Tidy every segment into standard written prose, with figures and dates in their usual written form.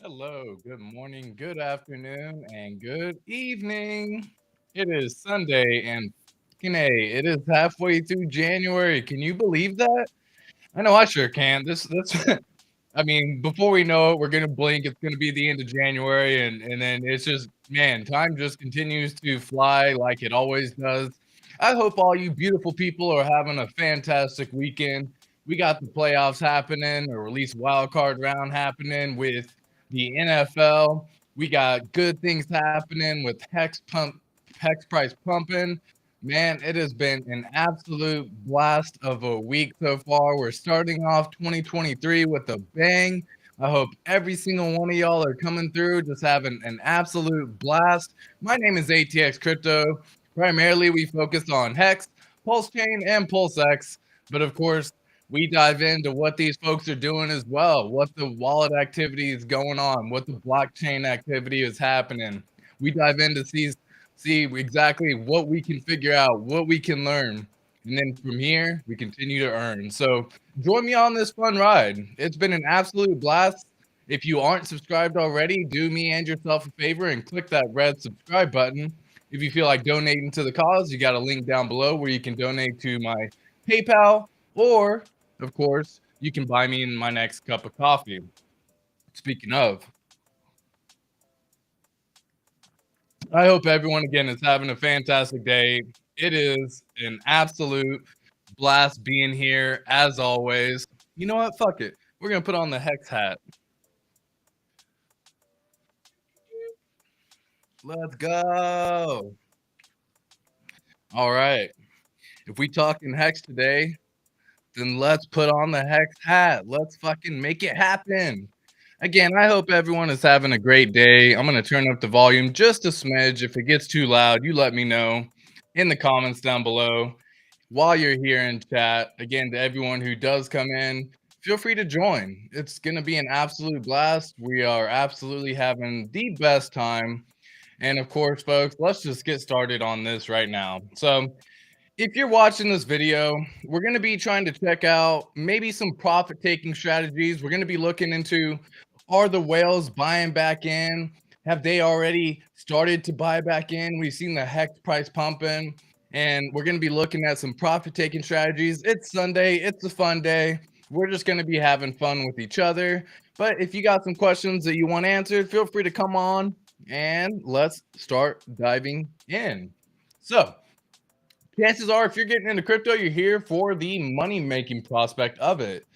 Hello, good morning, good afternoon, and good evening. It is Sunday and fucking A, it is halfway through January. Can you believe that? I know I sure can. This I mean, before we know it, we're gonna blink, it's gonna be the end of January and then it's just man, time just continues to fly like it always does. I hope all you beautiful people are having a fantastic weekend. We got the playoffs happening, or at least wild card round happening with the NFL. We got good things happening with Hex price pumping. Man, it has been an absolute blast of a week so far. We're starting off 2023 with a bang. I hope every single one of y'all are coming through, just having an absolute blast. My name is ATX Crypto. Primarily, we focus on Hex, Pulse Chain, and PulseX. But of course, we dive into what these folks are doing as well, what the wallet activity is going on, what the blockchain activity is happening. We dive into see exactly what we can figure out, what we can learn. And then from here, we continue to earn. So join me on this fun ride. It's been an absolute blast. If you aren't subscribed already, do me and yourself a favor and click that red subscribe button. If you feel like donating to the cause, you got a link down below where you can donate to my PayPal, or, of course, you can buy me my next cup of coffee. Speaking of, I hope everyone again is having a fantastic day. It is an absolute blast being here as always. You know what? Fuck it. We're gonna put on the Hex hat. Let's go. All right. If we talking Hex today, then let's put on the Hex hat. Let's fucking make it happen. Again, I hope everyone is having a great day. I'm going to turn up the volume just a smidge. If it gets too loud, you let me know in the comments down below. While you're here in chat, again, to everyone who does come in, feel free to join. It's going to be an absolute blast. We are absolutely having the best time. And of course, folks, let's just get started on this right now. So, if you're watching this video, we're going to be trying to check out maybe some profit taking strategies. We're going to be looking into, are the whales buying back in? Have they already started to buy back in? We've seen the hex price pumping, and we're going to be looking at some profit taking strategies. It's Sunday, it's a fun day. We're just going to be having fun with each other. But if you got some questions that you want answered, feel free to come on and let's start diving in. So, chances are, if you're getting into crypto, you're here for the money making prospect of it.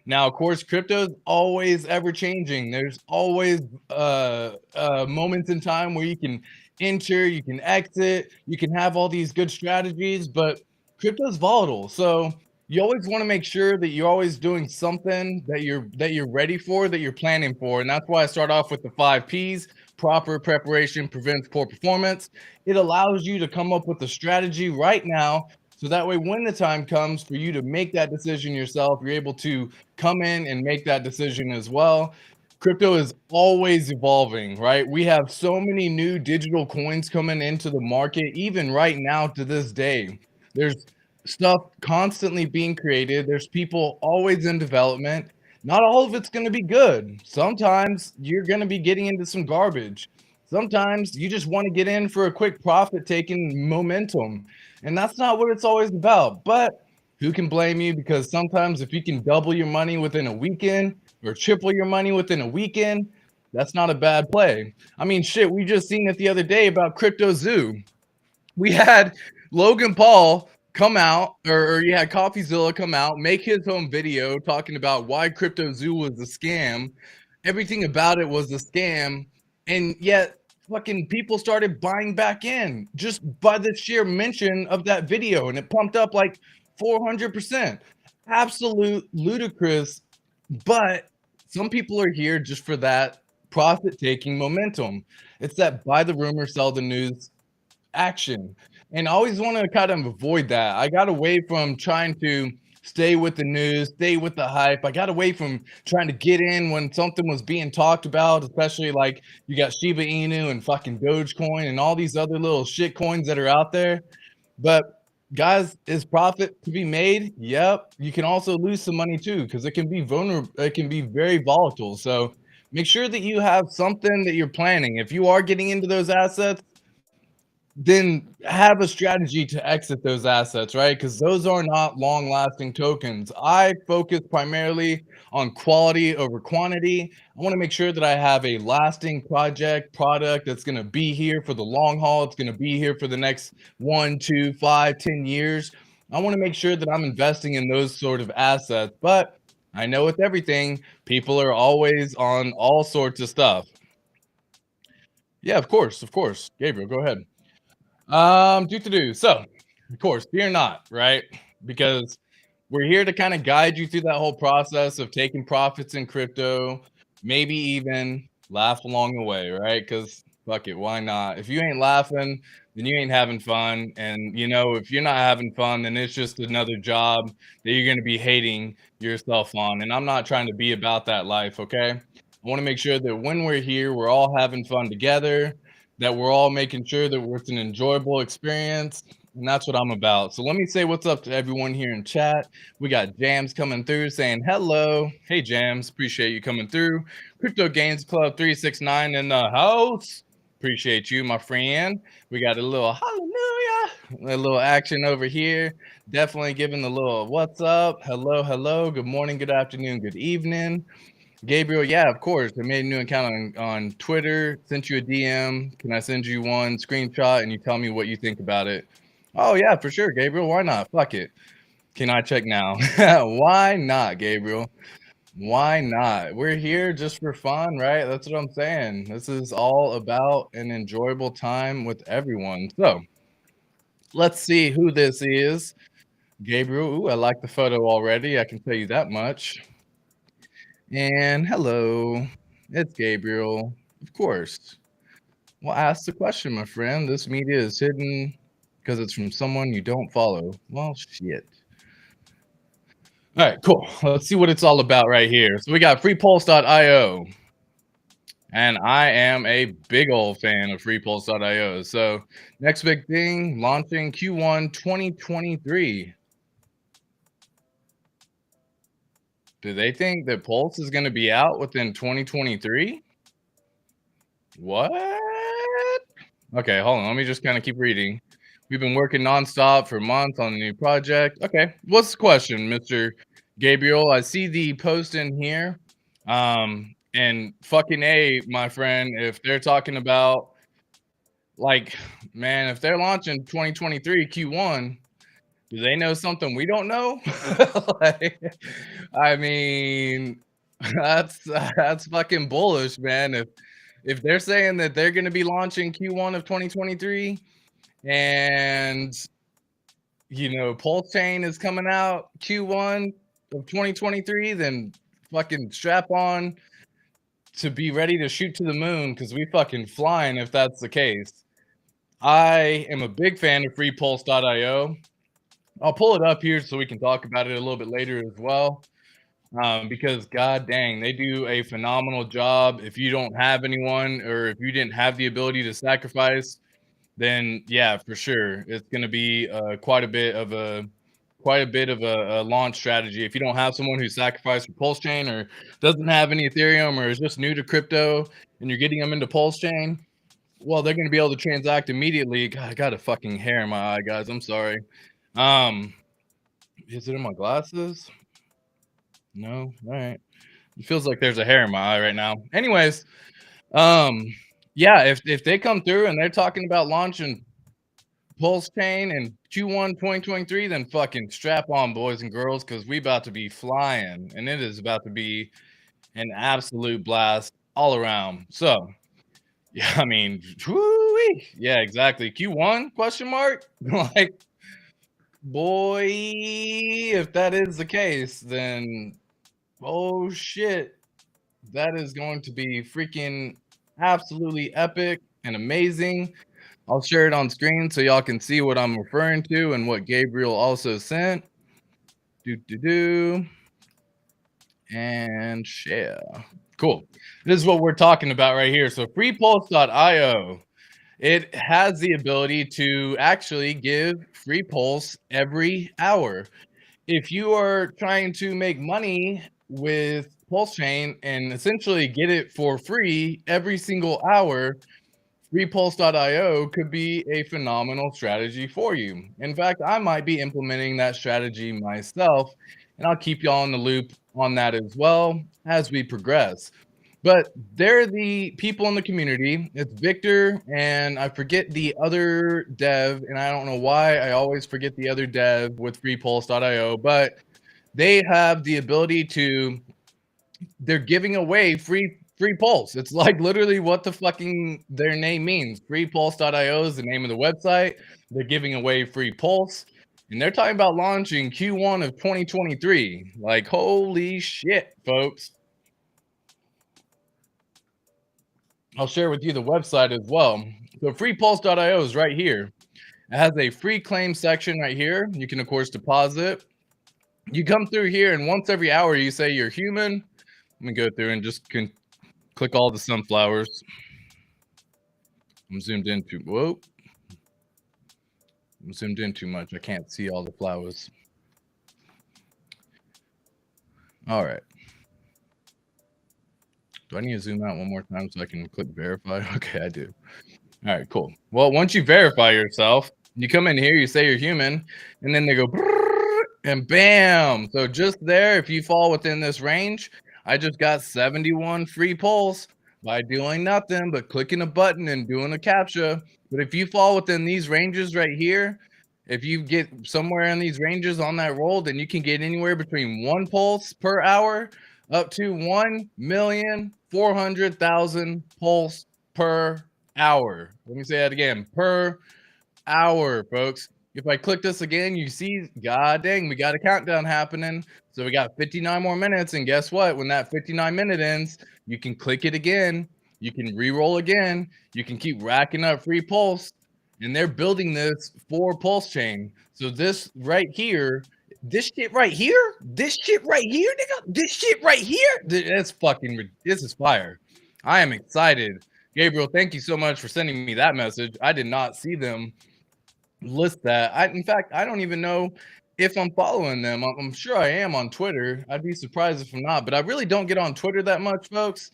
Now, of course, crypto is always ever changing. There's always moments in time where you can enter, you can exit, you can have all these good strategies, but crypto is volatile. So you always want to make sure that you're always doing something that you're ready for, that you're planning for. And that's why I start off with the 5 Ps. Proper preparation prevents poor performance. It allows you to come up with a strategy right now, so that way when the time comes for you to make that decision yourself, you're able to come in and make that decision as well. Crypto is always evolving, right? We have so many new digital coins coming into the market, even right now to this day. There's stuff constantly being created, there's people always in development. Not all of it's going to be good. Sometimes you're going to be getting into some garbage. Sometimes you just want to get in for a quick profit taking momentum. And that's not what it's always about. But who can blame you? Because sometimes if you can double your money within a weekend or triple your money within a weekend, that's not a bad play. I mean, shit, we just seen it the other day about Crypto Zoo. We had Logan Paul come out, or you had CoffeeZilla come out, make his own video talking about why Crypto Zoo was a scam. Everything about it was a scam, and yet fucking people started buying back in just by the sheer mention of that video, and it pumped up like 400%. Absolute ludicrous, but some people are here just for that profit taking momentum. It's that buy the rumor, sell the news action. And I always want to kind of avoid that. I got away from trying to stay with the news, stay with the hype. I got away from trying to get in when something was being talked about, especially like you got Shiba Inu and fucking Dogecoin and all these other little shit coins that are out there. But guys, is profit to be made? Yep. You can also lose some money too, because it can be vulnerable, it can be very volatile. So make sure that you have something that you're planning. If you are getting into those assets, then have a strategy to exit those assets, right? Because those are not long lasting tokens. I focus primarily on quality over quantity. I want to make sure that I have a lasting product that's going to be here for the long haul. It's going to be here for the next 1, 2, 5, 10 years. I want to make sure that I'm investing in those sort of assets. But I know with everything, people are always on all sorts of stuff. Yeah, of course, of course. Gabriel, go ahead. Do. So, of course, fear not, right? Because we're here to kind of guide you through that whole process of taking profits in crypto, maybe even laugh along the way, right? Because fuck it, why not? If you ain't laughing, then you ain't having fun. And if you're not having fun, then it's just another job that you're going to be hating yourself on. And I'm not trying to be about that life, okay? I want to make sure that when we're here, we're all having fun together, that we're all making sure that it's an enjoyable experience. And that's what I'm about. So let me say what's up to everyone here in chat. We got Jams coming through saying hello. Hey, Jams. Appreciate you coming through. Crypto Gains Club 369 in the house. Appreciate you, my friend. We got a little hallelujah, a little action over here. Definitely giving the little what's up. Hello, hello. Good morning, good afternoon, good evening. Gabriel, yeah, of course. I made a new account on Twitter, sent you a DM. Can I send you one screenshot and you tell me what you think about it? Oh, yeah, for sure, Gabriel. Why not? Fuck it. Can I check now? Why not, Gabriel? Why not? We're here just for fun, right? That's what I'm saying. This is all about an enjoyable time with everyone. So let's see who this is. Gabriel, ooh, I like the photo already. I can tell you that much. And hello, it's Gabriel. Of course. Well, ask the question, my friend. This media is hidden because it's from someone you don't follow. Well, shit. All right, cool. Let's see what it's all about right here. So we got freepulse.io. And I am a big old fan of freepulse.io. So next big thing, launching Q1 2023. Do they think that Pulse is going to be out within 2023? What? Okay, hold on. Let me just kind of keep reading. We've been working nonstop for months on a new project. Okay, what's the question, Mr. Gabriel? I see the post in here. And fucking A, my friend, if they're talking about like, man, if they're launching 2023 Q1, do they know something we don't know? Like, I mean, that's fucking bullish, man. If they're saying that they're going to be launching Q1 of 2023 and Pulse Chain is coming out Q1 of 2023, then fucking strap on to be ready to shoot to the moon because we fucking flying if that's the case. I am a big fan of freepulse.io. I'll pull it up here so we can talk about it a little bit later as well. Because god dang, they do a phenomenal job. If you don't have anyone or if you didn't have the ability to sacrifice, then yeah, for sure, it's going to be quite a bit of a launch strategy. If you don't have someone who sacrificed for Pulse Chain or doesn't have any Ethereum or is just new to crypto and you're getting them into Pulse Chain, well, they're going to be able to transact immediately. God, I got a fucking hair in my eye, guys. I'm sorry. Is it in my glasses? No. All right. It feels like there's a hair in my eye right now. Anyways, yeah, if they come through and they're talking about launching Pulse Chain and Q1 2023, then fucking strap on, boys and girls, because we about to be flying, and it is about to be an absolute blast all around. So, yeah, I mean, whoo-wee. Yeah, exactly. Q1 question mark? Like, boy, if that is the case, then oh shit, that is going to be freaking absolutely epic and amazing. I'll share it on screen so y'all can see what I'm referring to and what Gabriel also sent. And share. Cool. This is what we're talking about right here. So freepulse.io, it has the ability to actually give free pulse every hour. If you are trying to make money with pulse chain and essentially get it for free every single hour, freepulse.io could be a phenomenal strategy for you. In fact, I might be implementing that strategy myself, and I'll keep y'all in the loop on that as well as we progress. But they're the people in the community. It's Victor, and I forget the other dev, and I don't know why I always forget the other dev with freepulse.io, but they have the ability to, they're giving away free pulse. It's like literally what the fucking their name means. Freepulse.io is the name of the website. They're giving away free pulse, and they're talking about launching Q1 of 2023. Like, holy shit, folks. I'll share with you the website as well. So freepulse.io is right here. It has a free claim section right here. You can of course deposit. You come through here, and once every hour you say you're human. Let me go through and just click all the sunflowers. I'm zoomed in too. Whoa. I'm zoomed in too much. I can't see all the flowers. All right. Do I need to zoom out one more time so I can click verify? Okay, I do. All right, cool. Well, once you verify yourself, you come in here, you say you're human, and then they go and bam. So just there, if you fall within this range, I just got 71 free pulls by doing nothing but clicking a button and doing a captcha. But if you fall within these ranges right here, if you get somewhere in these ranges on that roll, then you can get anywhere between 1 pulse per hour up to 1,400,000 pulse per hour. Let me say that again, per hour, folks. If I click this again, you see, god dang, we got a countdown happening. So we got 59 more minutes, and guess what? When that 59 minute ends, you can click it again, you can re-roll again, you can keep racking up free pulse, and they're building this for pulse chain. So this right here, this shit right here, nigga, this shit right here, that's fucking, this is fire. I am excited. Gabriel, thank you so much for sending me that message. I did not see them list that. In fact, I don't even know if I'm following them. I'm sure I am on Twitter. I'd be surprised if I'm not, but I really don't get on Twitter that much, folks.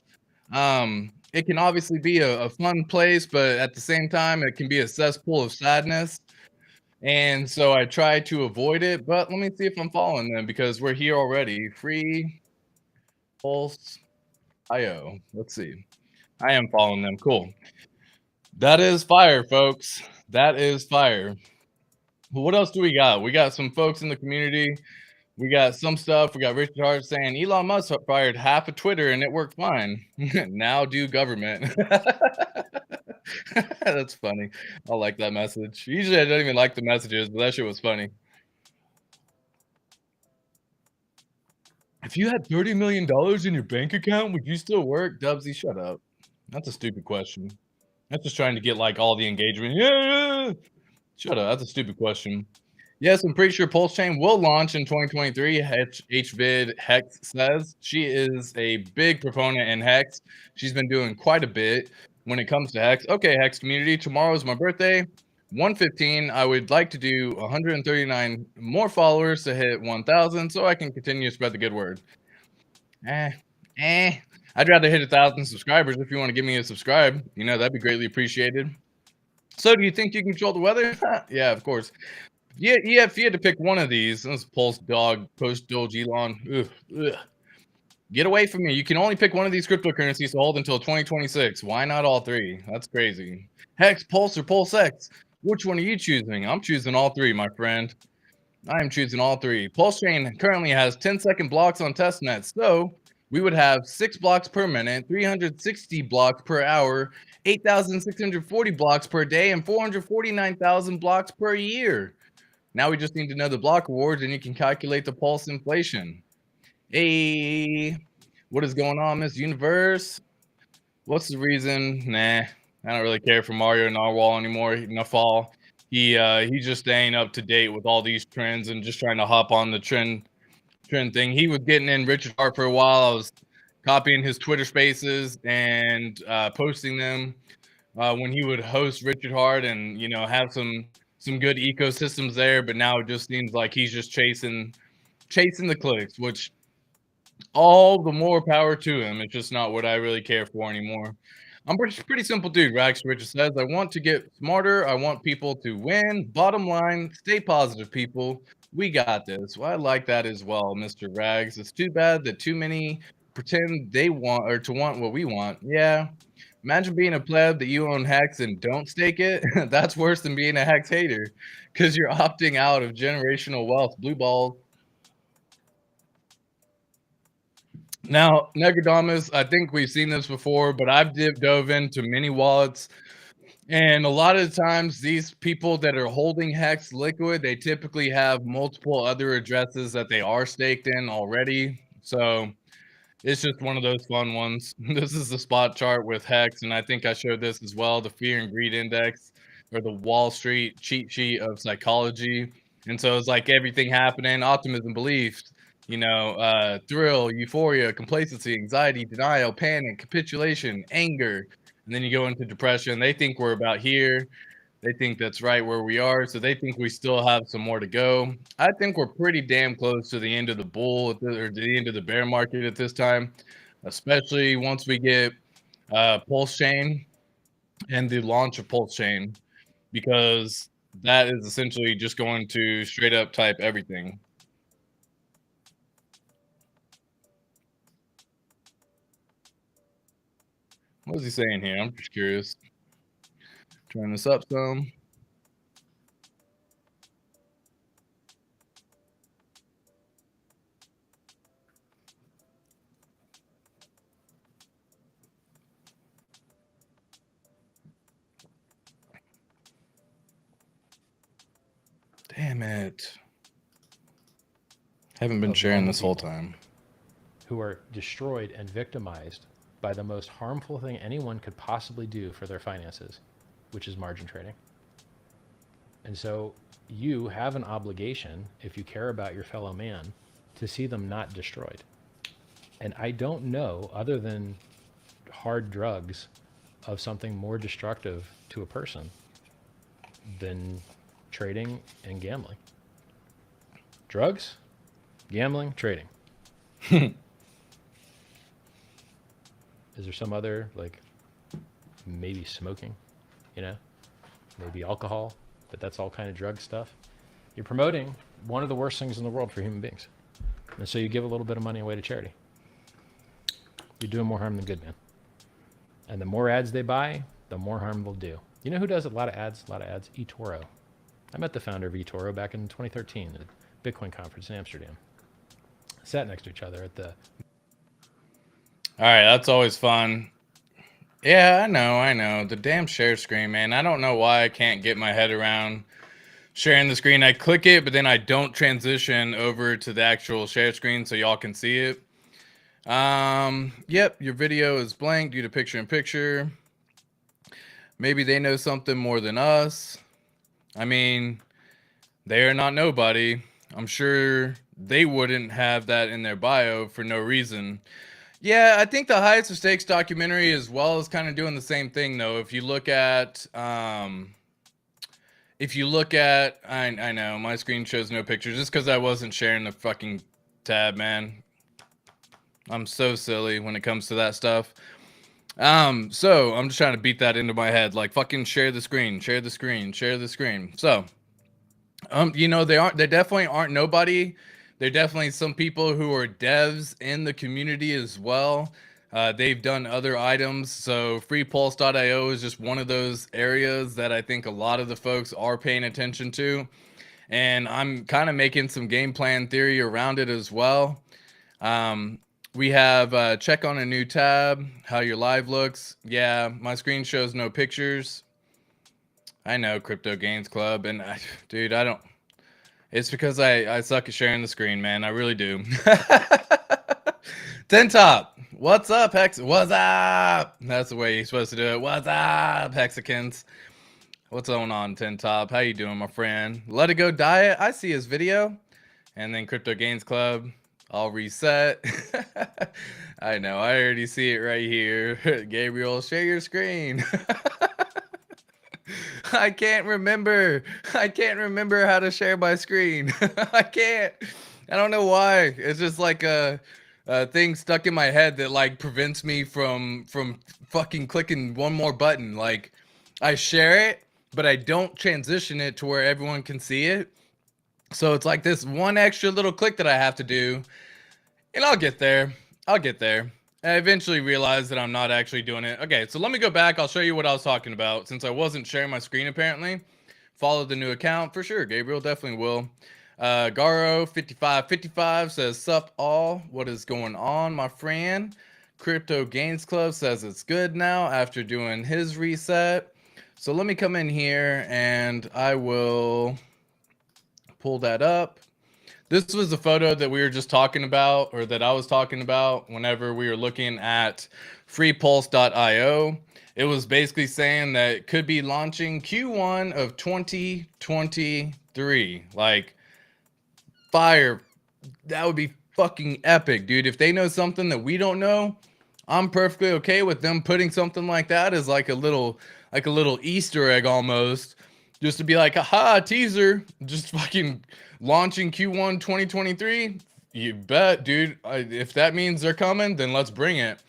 It can obviously be a fun place, but at the same time, it can be a cesspool of sadness. And so I try to avoid it, but let me see if I'm following them because we're here already. Free Pulse IO. Let's see. I am following them. Cool. That is fire, folks. That is fire. But what else do we got? We got some folks in the community. We got some stuff. We got Richard Hart saying Elon Musk fired half of Twitter and it worked fine. Now do government. That's funny. I like that message. Usually I don't even like the messages, but that shit was funny. If you had $30 million in your bank account, would you still work? Dubsy, shut up. That's a stupid question. That's just trying to get like all the engagement. Yeah. Shut up. That's a stupid question. Yes, I'm pretty sure Pulse Chain will launch in 2023. HVid Hex says she is a big proponent in Hex. She's been doing quite a bit when it comes to Hex. Okay, Hex community, tomorrow is my birthday. 115. I would like to do 139 more followers to hit 1,000 so I can continue to spread the good word. I'd rather hit 1,000 subscribers. If you want to give me a subscribe, you know, that'd be greatly appreciated. So do you think you can control the weather? Yeah, of course. Yeah, if you had to pick one of these, this Pulse Dog, Post Doge Elon, get away from me. You can only pick one of these cryptocurrencies to hold until 2026. Why not all three? That's crazy. Hex, Pulse, or Pulse X? Which one are you choosing? I'm choosing all three, my friend. I am choosing all three. Pulse Chain currently has 10-second blocks on testnet, so we would have 6 blocks per minute, 360 blocks per hour, 8,640 blocks per day, and 449,000 blocks per year. Now we just need to know the block rewards, and you can calculate the pulse inflation. Hey, what is going on, Miss Universe? What's the reason? Nah, I don't really care for Mario Narwhal anymore. Nafal, he's just staying up to date with all these trends and just trying to hop on the trend thing. He was getting in Richard Hart for a while. I was copying his Twitter Spaces and posting them when he would host Richard Hart, and you know, have some good ecosystems there. But now it just seems like he's just chasing the clicks, which all the more power to him. It's just not what I really care for anymore. I'm pretty simple dude, Rags to Riches says. I want to get smarter. I want people to win. Bottom line, stay positive, people. We got this. Well, I like that as well, Mr. Rags. It's too bad that too many pretend they want or to want what we want. Yeah. Imagine being a pleb that you own Hex and don't stake it. That's worse than being a Hex hater because you're opting out of generational wealth. Blue balls. Now, Negadamus, I think we've seen this before, but I've dove into many wallets, and a lot of the times, these people that are holding Hex Liquid, they typically have multiple other addresses that they are staked in already. So it's just one of those fun ones. This is the spot chart with Hex, and I think I showed this as well, the Fear and Greed Index, or the Wall Street cheat sheet of psychology. And so it's like everything happening, optimism, beliefs, thrill, euphoria, complacency, anxiety, denial, panic, capitulation, anger. And then you go into depression. They think we're about here. They think that's right where we are. So they think we still have some more to go. I think we're pretty damn close to the end of the bull or the end of the bear market at this time, especially once we get Pulse Chain and the launch of Pulse Chain, because that is essentially just going to straight up type everything. What is he saying here? I'm just curious. Turn this up some. Damn it. Haven't been sharing this whole time. Who are destroyed and victimized by the most harmful thing anyone could possibly do for their finances, which is margin trading. And so you have an obligation, if you care about your fellow man, to see them not destroyed. And I don't know, other than hard drugs, of something more destructive to a person than trading and gambling. Drugs, gambling, trading. Is there some other, like, maybe smoking, maybe alcohol, but that's all kind of drug stuff. You're promoting one of the worst things in the world for human beings. And so you give a little bit of money away to charity. You're doing more harm than good, man. And the more ads they buy, the more harm they'll do. You know who does a lot of ads? eToro. I met the founder of eToro back in 2013 at a Bitcoin conference in Amsterdam. Sat next to each other at the... All right, that's always fun. Yeah, I know. The damn share screen, man. I don't know why I can't get my head around sharing the screen. I click it, but then I don't transition over to the actual share screen so y'all can see it. Yep, your video is blank due to picture-in-picture. Maybe they know something more than us. I mean, they are not nobody. I'm sure they wouldn't have that in their bio for no reason. Yeah, I think the Highest of Stakes documentary as well is kind of doing the same thing, though. If you look at, I know my screen shows no pictures just because I wasn't sharing the fucking tab, man. I'm so silly when it comes to that stuff. So I'm just trying to beat that into my head, like fucking share the screen. So, they definitely aren't nobody. They're definitely some people who are devs in the community as well. They've done other items. So freepulse.io is just one of those areas that I think a lot of the folks are paying attention to. And I'm kind of making some game plan theory around it as well. We have check on a new tab, how your live looks. Yeah, my screen shows no pictures. I know, Crypto Gains Club. And dude, I don't... It's because I suck at sharing the screen, man. I really do. Ten Top, what's up, Hex? What's up? That's the way you're supposed to do it. What's up, Hexicans? What's going on, Ten Top? How you doing, my friend? Let It Go Diet. I see his video. And then Crypto Gains Club. I'll reset. I know. I already see it right here. Gabriel, share your screen. I can't remember how to share my screen. I can't. I don't know why. It's just like a thing stuck in my head that like prevents me from fucking clicking one more button. Like I share it, but I don't transition it to where everyone can see it. So it's like this one extra little click that I have to do, and I'll get there. I'll get there. I eventually realized that I'm not actually doing it. Okay, so let me go back. I'll show you what I was talking about since I wasn't sharing my screen apparently. Follow the new account for sure. Gabriel definitely will. Garo5555 says, sup all. What is going on, my friend? Crypto Gains Club says it's good now after doing his reset. So let me come in here and I will pull that up. This was the photo that we were just talking about, or that I was talking about whenever we were looking at freepulse.io. It was basically saying that it could be launching Q1 of 2023. Like, fire. That would be fucking epic, dude. If they know something that we don't know, I'm perfectly okay with them putting something like that as like a little Easter egg almost. Just to be like, haha, teaser, just fucking launching Q1 2023. You bet, dude. If that means they're coming, then let's bring it.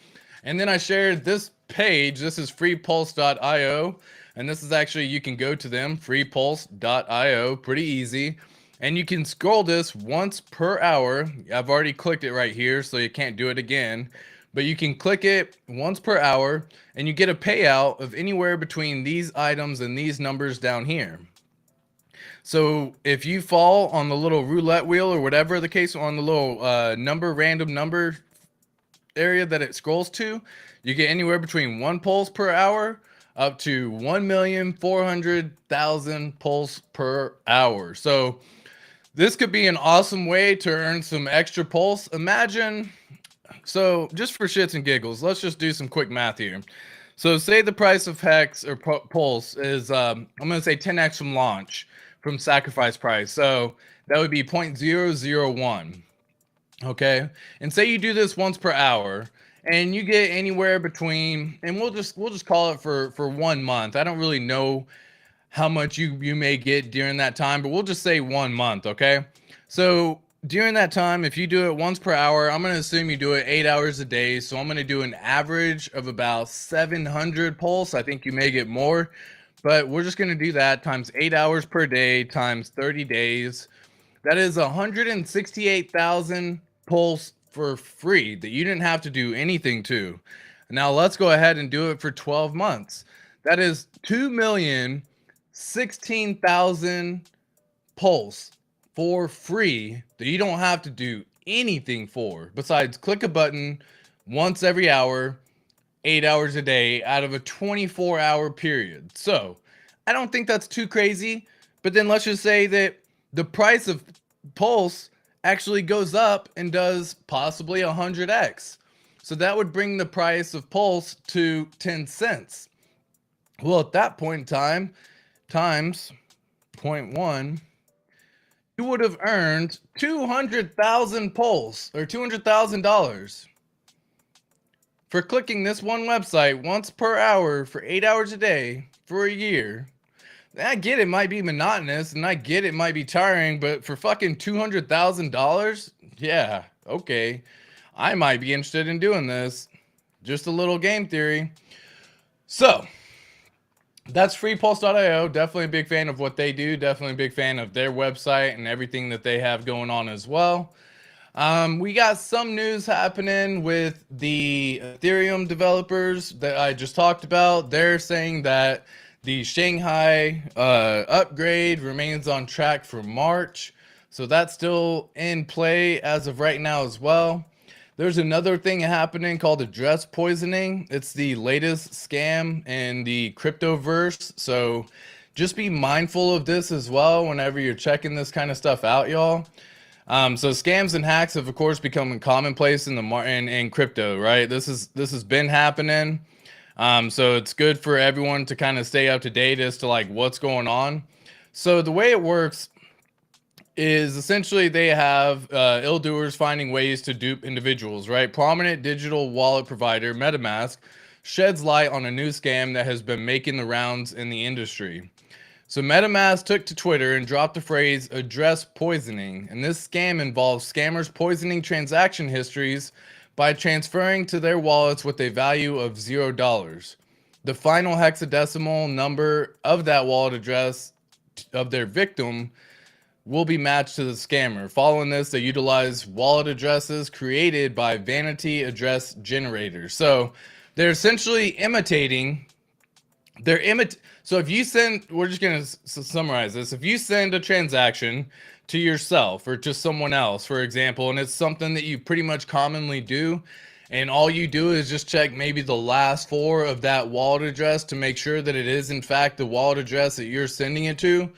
And then I shared this page. This is freepulse.io. And this is actually, you can go to them, freepulse.io, pretty easy. And you can scroll this once per hour. I've already clicked it right here, so you can't do it again. But you can click it once per hour and you get a payout of anywhere between these items and these numbers down here. So if you fall on the little roulette wheel or whatever the case, on the little random number area that it scrolls to, you get anywhere between 1 pulse per hour up to 1,400,000 pulse per hour. So this could be an awesome way to earn some extra pulse. Imagine, so just for shits and giggles, let's just do some quick math here. So say the price of HEX or Pulse is, I'm going to say 10x from launch, from sacrifice price. So that would be 0.001. Okay. And say you do this once per hour and you get anywhere between, and we'll just call it for 1 month. I don't really know how much you may get during that time, but we'll just say 1 month. Okay. So during that time, if you do it once per hour, I'm going to assume you do it 8 hours a day. So I'm going to do an average of about 700 pulse. I think you may get more, but we're just going to do that times 8 hours per day times 30 days. That is 168,000 pulse for free that you didn't have to do anything to. Now let's go ahead and do it for 12 months. That is 2,016,000 pulse for free that you don't have to do anything for besides click a button once every hour, 8 hours a day out of a 24-hour period. So I don't think that's too crazy, but then let's just say that the price of Pulse actually goes up and does possibly 100x. So that would bring the price of Pulse to 10 cents. Well, at that point in time, times 0.1, you would have earned 200,000 Pulse, or $200,000 for clicking this one website once per hour for 8 hours a day for a year. I get it might be monotonous and I get it might be tiring, but for fucking $200,000, yeah, okay. I might be interested in doing this. Just a little game theory. So that's freepulse.io. Definitely a big fan of what they do. Definitely a big fan of their website and everything that they have going on as well. We got some news happening with the Ethereum developers that I just talked about. They're saying that the Shanghai upgrade remains on track for March. So that's still in play as of right now as well. There's another thing happening called address poisoning. It's the latest scam in the cryptoverse. So just be mindful of this as well whenever you're checking this kind of stuff out, y'all. So scams and hacks have of course become commonplace in in crypto, right? This has been happening. So it's good for everyone to kind of stay up to date as to like what's going on. So the way it works is essentially they have ill doers finding ways to dupe individuals, right? Prominent digital wallet provider MetaMask sheds light on a new scam that has been making the rounds in the industry. So MetaMask took to Twitter and dropped the phrase address poisoning, and this scam involves scammers poisoning transaction histories by transferring to their wallets with a value of $0. The final hexadecimal number of that wallet address of their victim will be matched to the scammer. Following this, they utilize wallet addresses created by vanity address generators. So they're essentially imitating. So if you send, we're just gonna summarize this. If you send a transaction to yourself or to someone else, for example, and it's something that you pretty much commonly do, and all you do is just check maybe the last four of that wallet address to make sure that it is in fact the wallet address that you're sending it to,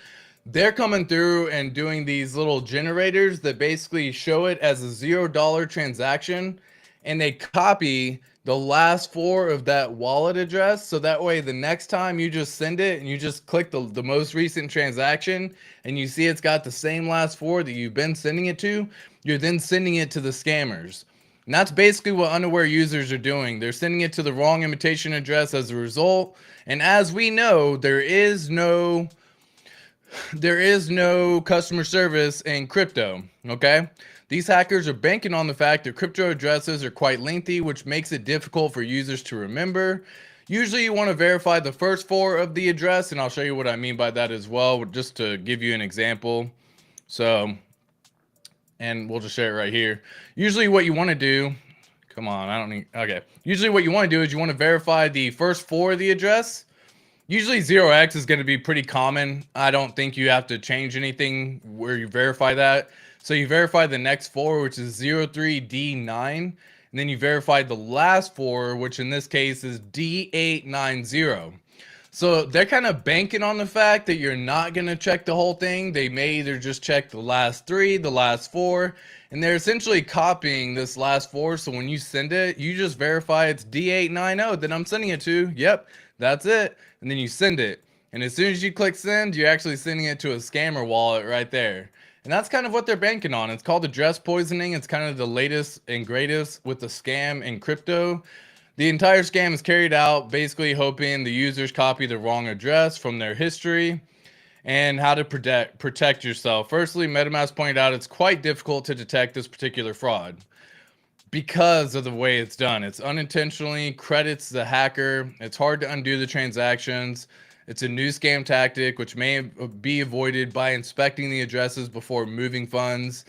they're coming through and doing these little generators that basically show it as a $0 transaction, and they copy the last four of that wallet address, so that way the next time you just send it and you just click the most recent transaction and you see it's got the same last four that you've been sending it to, you're then sending it to the scammers. And that's basically what unaware users are doing. They're sending it to the wrong imitation address as a result. And as we know, there is no customer service in crypto, okay? These hackers are banking on the fact that crypto addresses are quite lengthy, which makes it difficult for users to remember. Usually you want to verify the first four of the address, and I'll show you what I mean by that as well, just to give you an example. So, and we'll just share it right here. Usually what you want to do, come on, I don't need, okay. Usually what you want to do is you want to verify the first four of the address. Usually 0x is going to be pretty common. I don't think you have to change anything where you verify that. So you verify the next four, which is 03D9, and then you verify the last four, which in this case is D890. So they're kind of banking on the fact that you're not going to check the whole thing. They may either just check the last three, the last four, and they're essentially copying this last four. So when you send it, you just verify it's D890 that I'm sending it to. Yep, that's it. And then you send it. And as soon as you click send, you're actually sending it to a scammer wallet right there. And that's kind of what they're banking on. It's called address poisoning. It's kind of the latest and greatest with the scam in crypto. The entire scam is carried out basically hoping the users copy the wrong address from their history. And how to protect yourself. Firstly, MetaMask pointed out it's quite difficult to detect this particular fraud because of the way it's done. It's unintentionally credits the hacker. It's hard to undo the transactions. It's a new scam tactic, which may be avoided by inspecting the addresses before moving funds.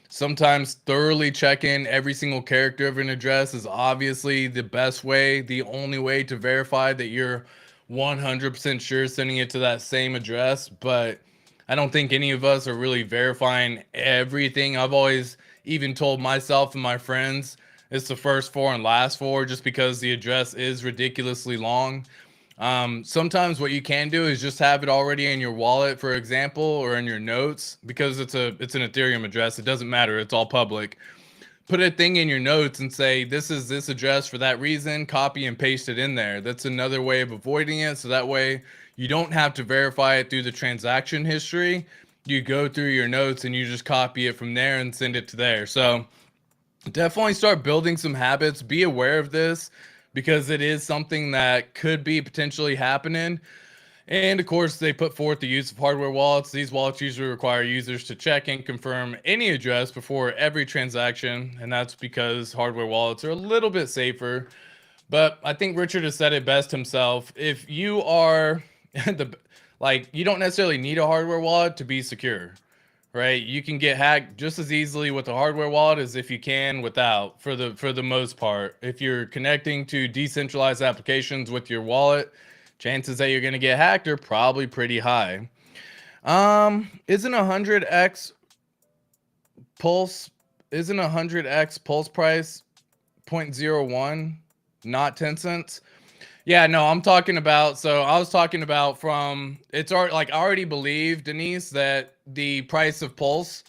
Sometimes thoroughly checking every single character of an address is obviously the best way, the only way to verify that you're 100% sure sending it to that same address. But I don't think any of us are really verifying everything. I've always even told myself and my friends it's the first four and last four just because the address is ridiculously long. Sometimes what you can do is just have it already in your wallet, for example, or in your notes, because it's an Ethereum address. It doesn't matter. It's all public. Put a thing in your notes and say, this is this address for that reason, copy and paste it in there. That's another way of avoiding it. So that way you don't have to verify it through the transaction history. You go through your notes and you just copy it from there and send it to there. So definitely start building some habits. Be aware of this because it is something that could be potentially happening. And of course, they put forth the use of hardware wallets. These wallets usually require users to check and confirm any address before every transaction. And that's because hardware wallets are a little bit safer. But I think Richard has said it best himself. If you are you don't necessarily need a hardware wallet to be secure, right? You can get hacked just as easily with a hardware wallet as if you can without, for the most part. If you're connecting to decentralized applications with your wallet, chances that you're going to get hacked are probably pretty high. Isn't 100x pulse price 0.01, not 10 cents? Yeah, no, I'm talking about, so I was talking about from, it's like I already believe, Denise, that the price of Pulse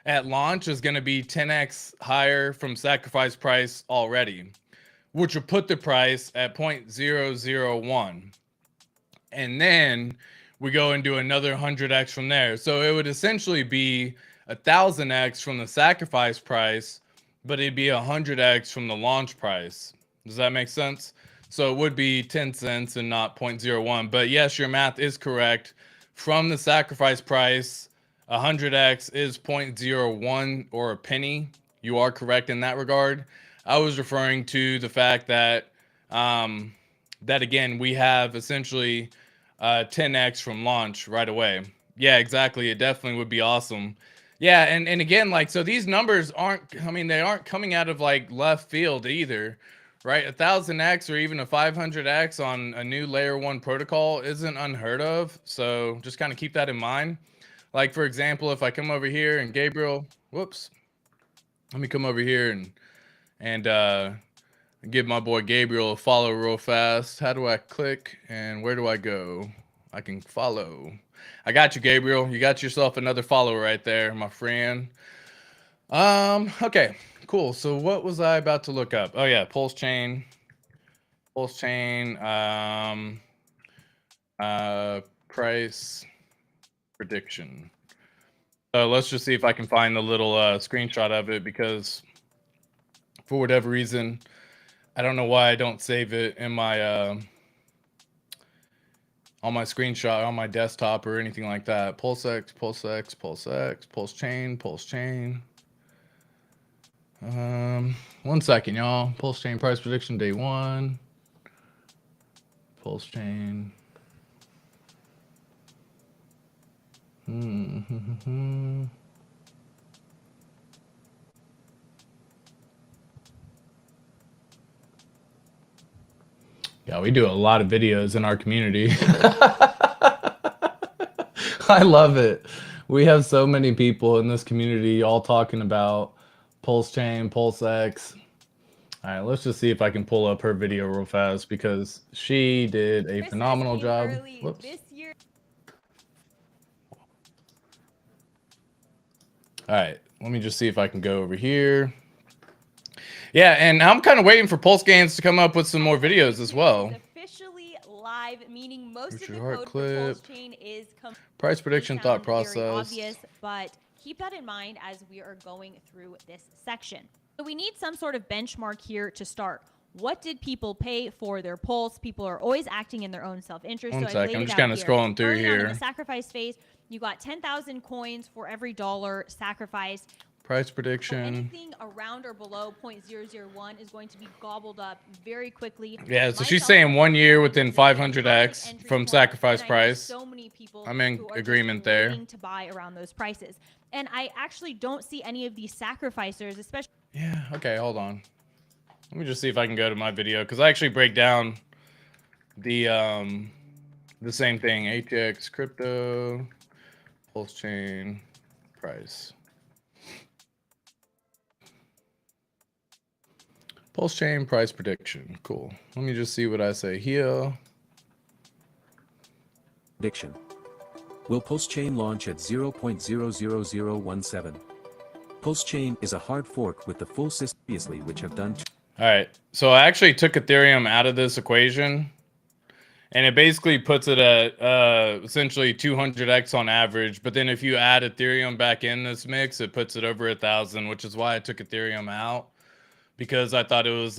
at launch is going to be 10x higher from sacrifice price already, which will put the price at 0.001. And then we go and do another 100x from there. So it would essentially be 1,000x from the sacrifice price, but it'd be 100x from the launch price. Does that make sense? So it would be 10 cents and not 0.01. But yes, your math is correct. from the sacrifice price, 100x is 0.01 or a penny. You are correct in that regard. I was referring to the fact that that again, we have essentially 10x from launch right away. Yeah, exactly. It definitely would be awesome. Yeah, and again, like, so these numbers aren't, I mean, they aren't coming out of like left field either, right? 1000x or even a 500x on a new layer 1 protocol isn't unheard of. So just kind of keep that in mind. Like, for example, if I come over here and Gabriel, whoops, let me come over here and give my boy Gabriel a follow real fast. How do I click and where do I go? I can follow. I got you, Gabriel. You got yourself another follower right there, my friend. Okay, cool. So what was I about to look up? Oh yeah, pulse chain, price prediction. So let's just see if I can find the little screenshot of it, because for whatever reason, I don't know why I don't save it in my on my screenshot on my desktop or anything like that. Pulse X, Pulse X, Pulse X, Pulse Chain, Pulse Chain. 1 second, y'all. Pulse Chain price prediction day 1. Pulse Chain. Yeah, we do a lot of videos in our community. I love it. We have so many people in this community all talking about Pulse Chain, Pulse X. All right, let's just see if I can pull up her video real fast, because she did a phenomenal job. Whoops. This year. All right, let me just see if I can go over here. Yeah, and I'm kind of waiting for Pulse Gains to come up with some more videos as well. Officially live, meaning most Here's of the your code clip. for Pulse Chain is Price prediction, thought process. Very obvious, but keep that in mind as we are going through this section. So we need some sort of benchmark here to start. What did people pay for their pulse? People are always acting in their own self-interest. One So second, I'm just kind of scrolling through here. In the sacrifice phase, you got 10,000 coins for every dollar sacrificed. Price prediction. Anything around or below 0.001 is going to be gobbled up very quickly. Yeah, so she's saying 1 year within 500x from sacrifice price. So many people I'm in agreement there. To buy around those prices. And I actually don't see any of these sacrificers, especially. Yeah, okay, hold on. Let me just see if I can go to my video, because I actually break down the same thing. HEX, crypto, pulse chain, price. Pulse chain price prediction. Cool. Let me just see what I say here. Prediction. Will Pulse Chain launch at 0.00017? Pulse Chain is a hard fork with the full system, obviously, which have done. All right. So I actually took Ethereum out of this equation, and it basically puts it at essentially 200x on average. But then if you add Ethereum back in this mix, it puts it over 1,000, which is why I took Ethereum out. Because I thought it was,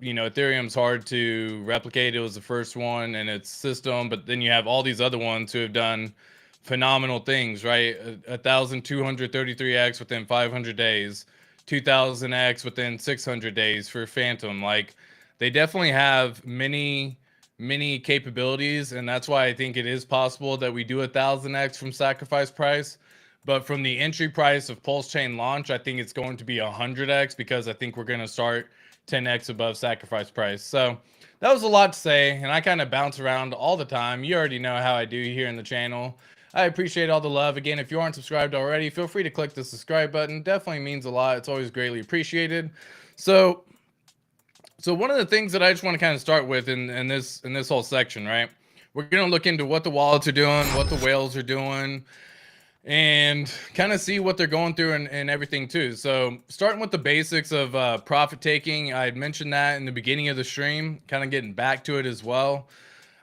you know, Ethereum's hard to replicate. It was the first one in its system, but then you have all these other ones who have done phenomenal things, right? 1,233x within 500 days, 2,000x within 600 days for Phantom. Like, they definitely have many capabilities, and that's why I think it is possible that we do 1,000x from sacrifice price. But from the entry price of Pulse Chain launch, I think it's going to be 100x, because I think we're going to start 10x above sacrifice price. So that was a lot to say, and I kind of bounce around all the time. You already know how I do here in the channel. I appreciate all the love. Again, if you aren't subscribed already, feel free to click the subscribe button. Definitely means a lot. It's always greatly appreciated. So one of the things that I just want to kind of start with in this whole section, right? We're going to look into what the wallets are doing, what the whales are doing, and kind of see what they're going through and everything too. So starting with the basics of profit taking, I had mentioned that in the beginning of the stream, kind of getting back to it as well.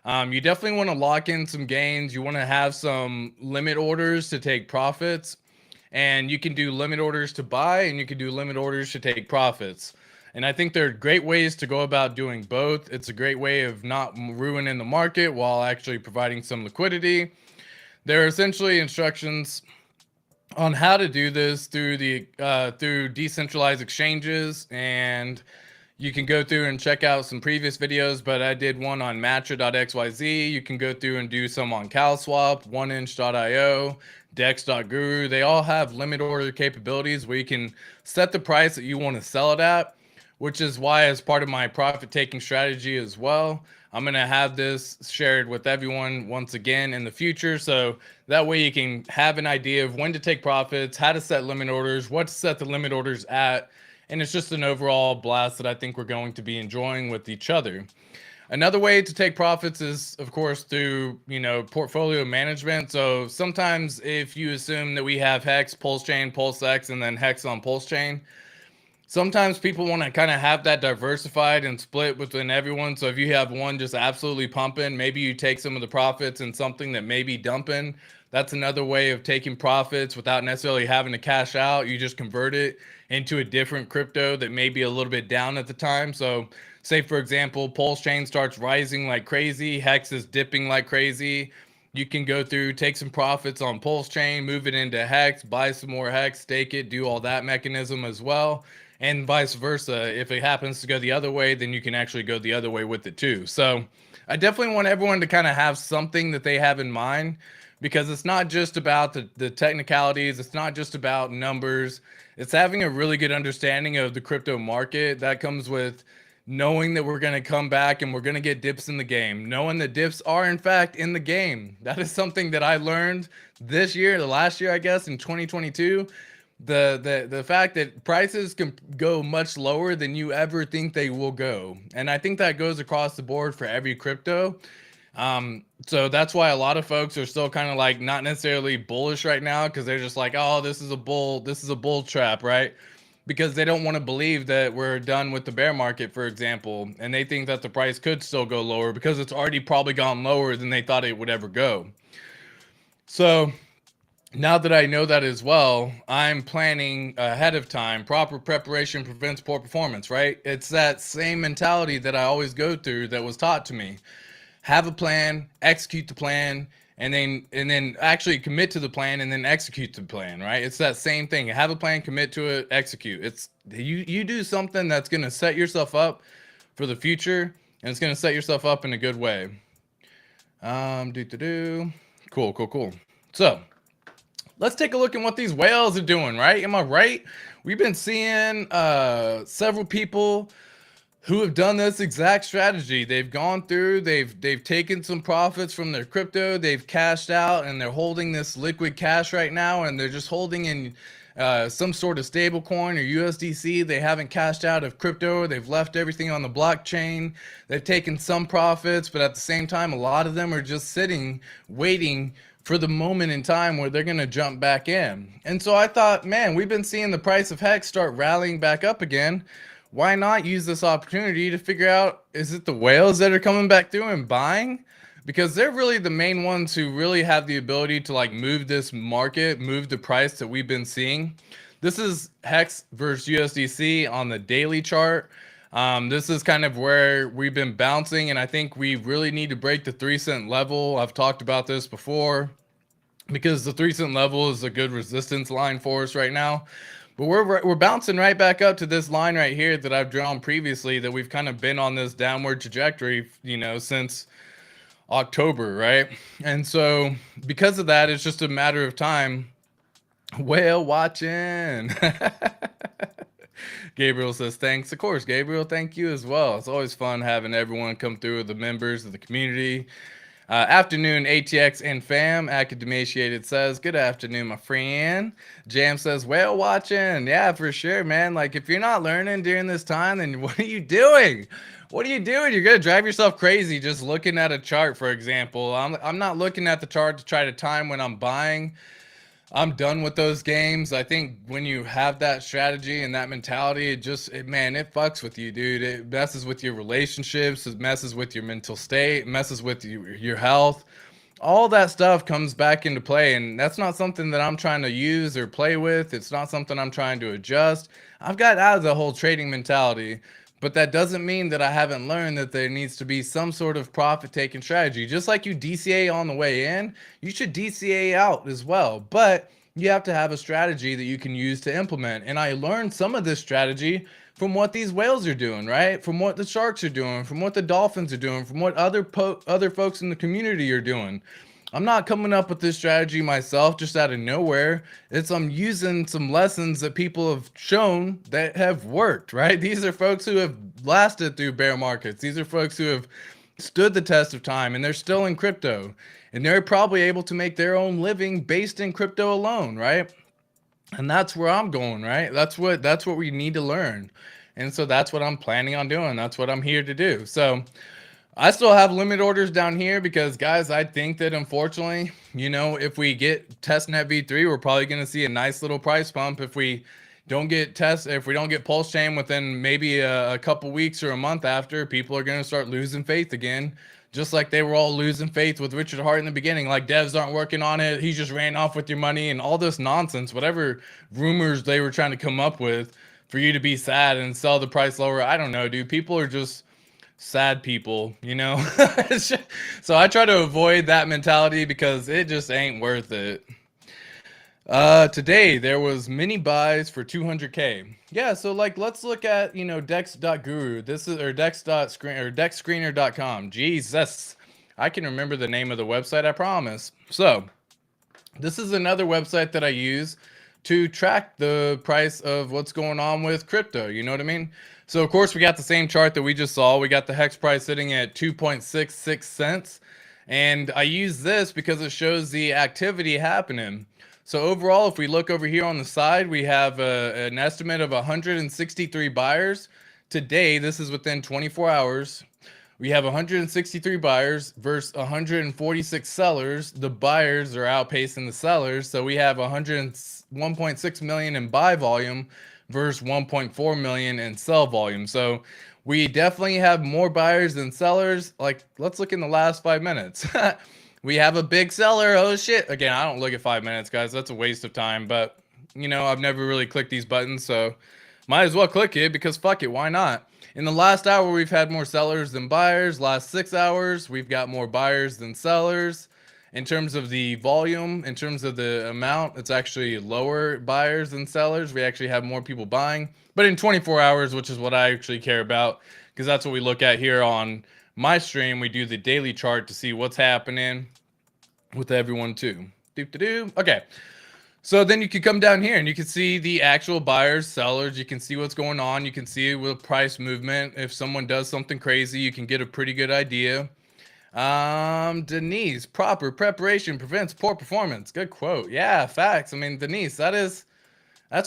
You definitely want to lock in some gains. You want to have some limit orders to take profits, and you can do limit orders to buy, and you can do limit orders to take profits. And I think there are great ways to go about doing both. It's a great way of not ruining the market while actually providing some liquidity. There are essentially instructions on how to do this through the through decentralized exchanges, and you can go through and check out some previous videos, but I did one on Matra.xyz. You can go through and do some on CalSwap, 1inch.io, Dex.guru. They all have limit order capabilities where you can set the price that you want to sell it at, which is why, as part of my profit taking strategy as well, I'm going to have this shared with everyone once again in the future. So that way you can have an idea of when to take profits, how to set limit orders, what to set the limit orders at. And it's just an overall blast that I think we're going to be enjoying with each other. Another way to take profits is, of course, through, portfolio management. So sometimes if you assume that we have HEX, Pulse Chain, Pulse X, and then HEX on Pulse Chain, sometimes people want to kind of have that diversified and split within everyone. So if you have one just absolutely pumping, maybe you take some of the profits in something that may be dumping. That's another way of taking profits without necessarily having to cash out. You just convert it into a different crypto that may be a little bit down at the time. So say, for example, Pulse Chain starts rising like crazy, HEX is dipping like crazy. You can go through, take some profits on Pulse Chain, move it into HEX, buy some more HEX, stake it, do all that mechanism as well. And vice versa. If it happens to go the other way, then you can actually go the other way with it too. So I definitely want everyone to kind of have something that they have in mind, because it's not just about the technicalities. It's not just about numbers. It's having a really good understanding of the crypto market. That comes with knowing that we're going to come back and we're going to get dips in the game, knowing that dips are in fact in the game. That is something that I learned this year, the last year, I guess, in 2022. The fact that prices can go much lower than you ever think they will go. And I think that goes across the board for every crypto. So that's why a lot of folks are still kind of like not necessarily bullish right now, because they're just like, oh, this is a bull trap, right? Because they don't want to believe that we're done with the bear market, for example, and they think that the price could still go lower because it's already probably gone lower than they thought it would ever go. So now that I know that as well, I'm planning ahead of time. Proper preparation prevents poor performance, right? It's that same mentality that I always go through that was taught to me. Have a plan, execute the plan, and then actually commit to the plan and then execute the plan, right? It's that same thing. Have a plan, commit to it, execute. It's you do something that's going to set yourself up for the future, and it's going to set yourself up in a good way. Cool. So let's take a look at what these whales are doing, right? Am I right? We've been seeing several people who have done this exact strategy. They've gone through, they've taken some profits from their crypto, they've cashed out, and they're holding this liquid cash right now, and they're just holding in some sort of stable coin or USDC. They haven't cashed out of crypto. They've left everything on the blockchain. They've taken some profits, but at the same time, a lot of them are just sitting, waiting for the moment in time where they're going to jump back in. And so I thought, man, we've been seeing the price of HEX start rallying back up again. Why not use this opportunity to figure out, is it the whales that are coming back through and buying? Because they're really the main ones who really have the ability to like move this market, move the price that we've been seeing. This is HEX versus USDC on the daily chart. This is kind of where we've been bouncing, and I think we really need to break the 3-cent level. I've talked about this before, because the 3-cent level is a good resistance line for us right now. But we're bouncing right back up to this line right here that I've drawn previously, that we've kind of been on this downward trajectory, since October, right? And so because of that, it's just a matter of time. Whale watching. Gabriel says, thanks. Of course, Gabriel, thank you as well. It's always fun having everyone come through, the members of the community. Afternoon, ATX and fam. Academaciated says, good afternoon, my friend. Jam says, whale watching. Yeah, for sure, man. Like, if you're not learning during this time, then what are you doing? What are you doing? You're going to drive yourself crazy just looking at a chart, for example. I'm not looking at the chart to try to time when I'm buying. I'm done with those games. I think when you have that strategy and that mentality, it fucks with you, dude. It messes with your relationships. It messes with your mental state. It messes with your health. All that stuff comes back into play, and that's not something that I'm trying to use or play with. It's not something I'm trying to adjust. I've got out of the whole trading mentality, But that doesn't mean that I haven't learned that there needs to be some sort of profit taking strategy. Just like you DCA on the way in, you should DCA out as well. But you have to have a strategy that you can use to implement. And I learned some of this strategy from what these whales are doing, right? From what the sharks are doing, from what the dolphins are doing, from what other folks in the community are doing. I'm not coming up with this strategy myself just out of nowhere. I'm using some lessons that people have shown that have worked, right? These are folks who have lasted through bear markets. These are folks who have stood the test of time, and they're still in crypto. And they're probably able to make their own living based in crypto alone, right? And that's where I'm going, right? That's what we need to learn. And so that's what I'm planning on doing. That's what I'm here to do. So I still have limit orders down here because, guys, I think that unfortunately, if we get testnet v3, we're probably going to see a nice little price pump. If we don't get pulse chain within maybe a couple weeks or a month after, people are going to start losing faith again, just like they were all losing faith with Richard Hart in the beginning. Like, devs aren't working on it. He just ran off with your money and all this nonsense, whatever rumors they were trying to come up with for you to be sad and sell the price lower. I don't know, dude. People are just sad people, So I try to avoid that mentality because it just ain't worth it. Today there was mini buys for 200K. Yeah, so let's look at dex.guru. This is or dex.screen or dexscreener.com. Jesus, I can remember the name of the website, I promise. So this is another website that I use to track the price of what's going on with crypto. You know what I mean? So of course we got the same chart that we just saw. We got the HEX price sitting at 2.66 cents. And I use this because it shows the activity happening. So overall, if we look over here on the side, we have an estimate of 163 buyers. Today, this is within 24 hours. We have 163 buyers versus 146 sellers. The buyers are outpacing the sellers. So we have 1.6 million in buy volume versus 1.4 million in sell volume. So we definitely have more buyers than sellers. Let's look in the last 5 minutes. We have a big seller. Oh shit. Again, I don't look at 5 minutes, guys. That's a waste of time. But, I've never really clicked these buttons. So might as well click it because fuck it. Why not? In the last hour, we've had more sellers than buyers. Last 6 hours, we've got more buyers than sellers. In terms of the volume, in terms of the amount, it's actually lower buyers than sellers. We actually have more people buying. But in 24 hours, which is what I actually care about, because that's what we look at here on my stream, we do the daily chart to see what's happening with everyone too. Okay. So then you can come down here and you can see the actual buyers, sellers. You can see what's going on. You can see with price movement. If someone does something crazy, you can get a pretty good idea. Denise, proper preparation prevents poor performance. Good quote. Yeah, facts. I mean, Denise, that's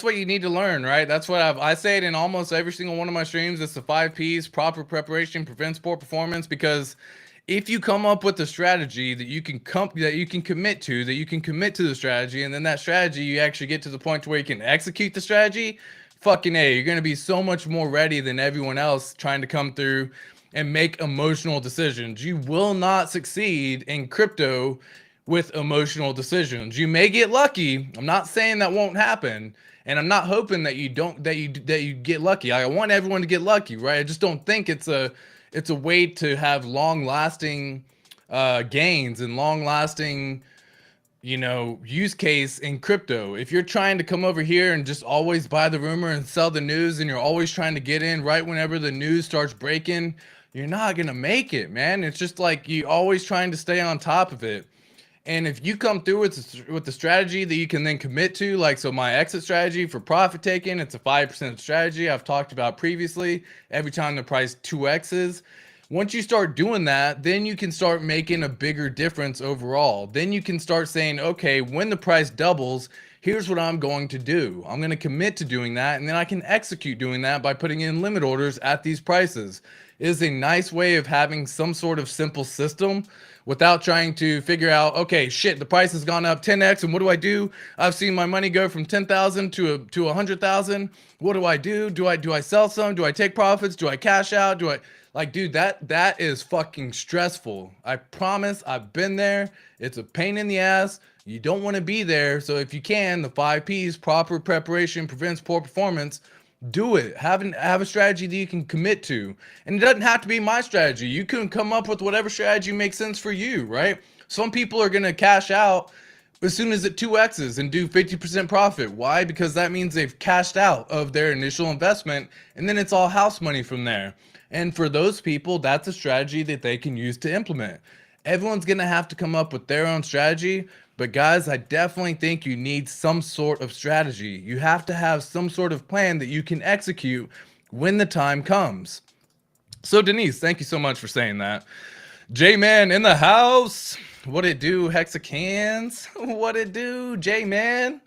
what you need to learn, right? That's what I say it in almost every single one of my streams. It's the 5 P's. Proper preparation prevents poor performance, because if you come up with a strategy that you can commit to the strategy, and then that strategy, you actually get to the point to where you can execute the strategy, fucking A, you're going to be so much more ready than everyone else trying to come through and make emotional decisions. You will not succeed in crypto with emotional decisions. You may get lucky. I'm not saying that won't happen, and I'm not hoping that you get lucky. I want everyone to get lucky, right? I just don't think it's a way to have long-lasting gains and long-lasting use case in crypto. If you're trying to come over here and just always buy the rumor and sell the news, and you're always trying to get in right whenever the news starts breaking, you're not gonna make it, man. It's just like you always trying to stay on top of it. And if you come through with the strategy that you can then commit to, so my exit strategy for profit taking, it's a 5% strategy I've talked about previously. Every time the price 2x's, once you start doing that, then you can start making a bigger difference overall. Then you can start saying, okay, when the price doubles, here's what I'm going to do. I'm going to commit to doing that, and then I can execute doing that by putting in limit orders at these prices. It is a nice way of having some sort of simple system without trying to figure out, okay, shit, the price has gone up 10x, and what do I do? I've seen my money go from 10,000 to 100,000. What do I do? Do I sell some? Do I take profits? Do I cash out? Dude, that is fucking stressful. I promise, I've been there. It's a pain in the ass. You don't want to be there. So if you can, the 5 P's, proper preparation prevents poor performance. Do it. Have a strategy that you can commit to. And it doesn't have to be my strategy. You can come up with whatever strategy makes sense for you, right? Some people are going to cash out as soon as it 2x's and do 50% profit. Why? Because that means they've cashed out of their initial investment, and then it's all house money from there. And for those people, that's a strategy that they can use to implement. Everyone's going to have to come up with their own strategy, but guys, I definitely think you need some sort of strategy. You have to have some sort of plan that you can execute when the time comes. So Denise, thank you so much for saying that. J-Man in the house. What it do, Hexicans? What it do, J-Man?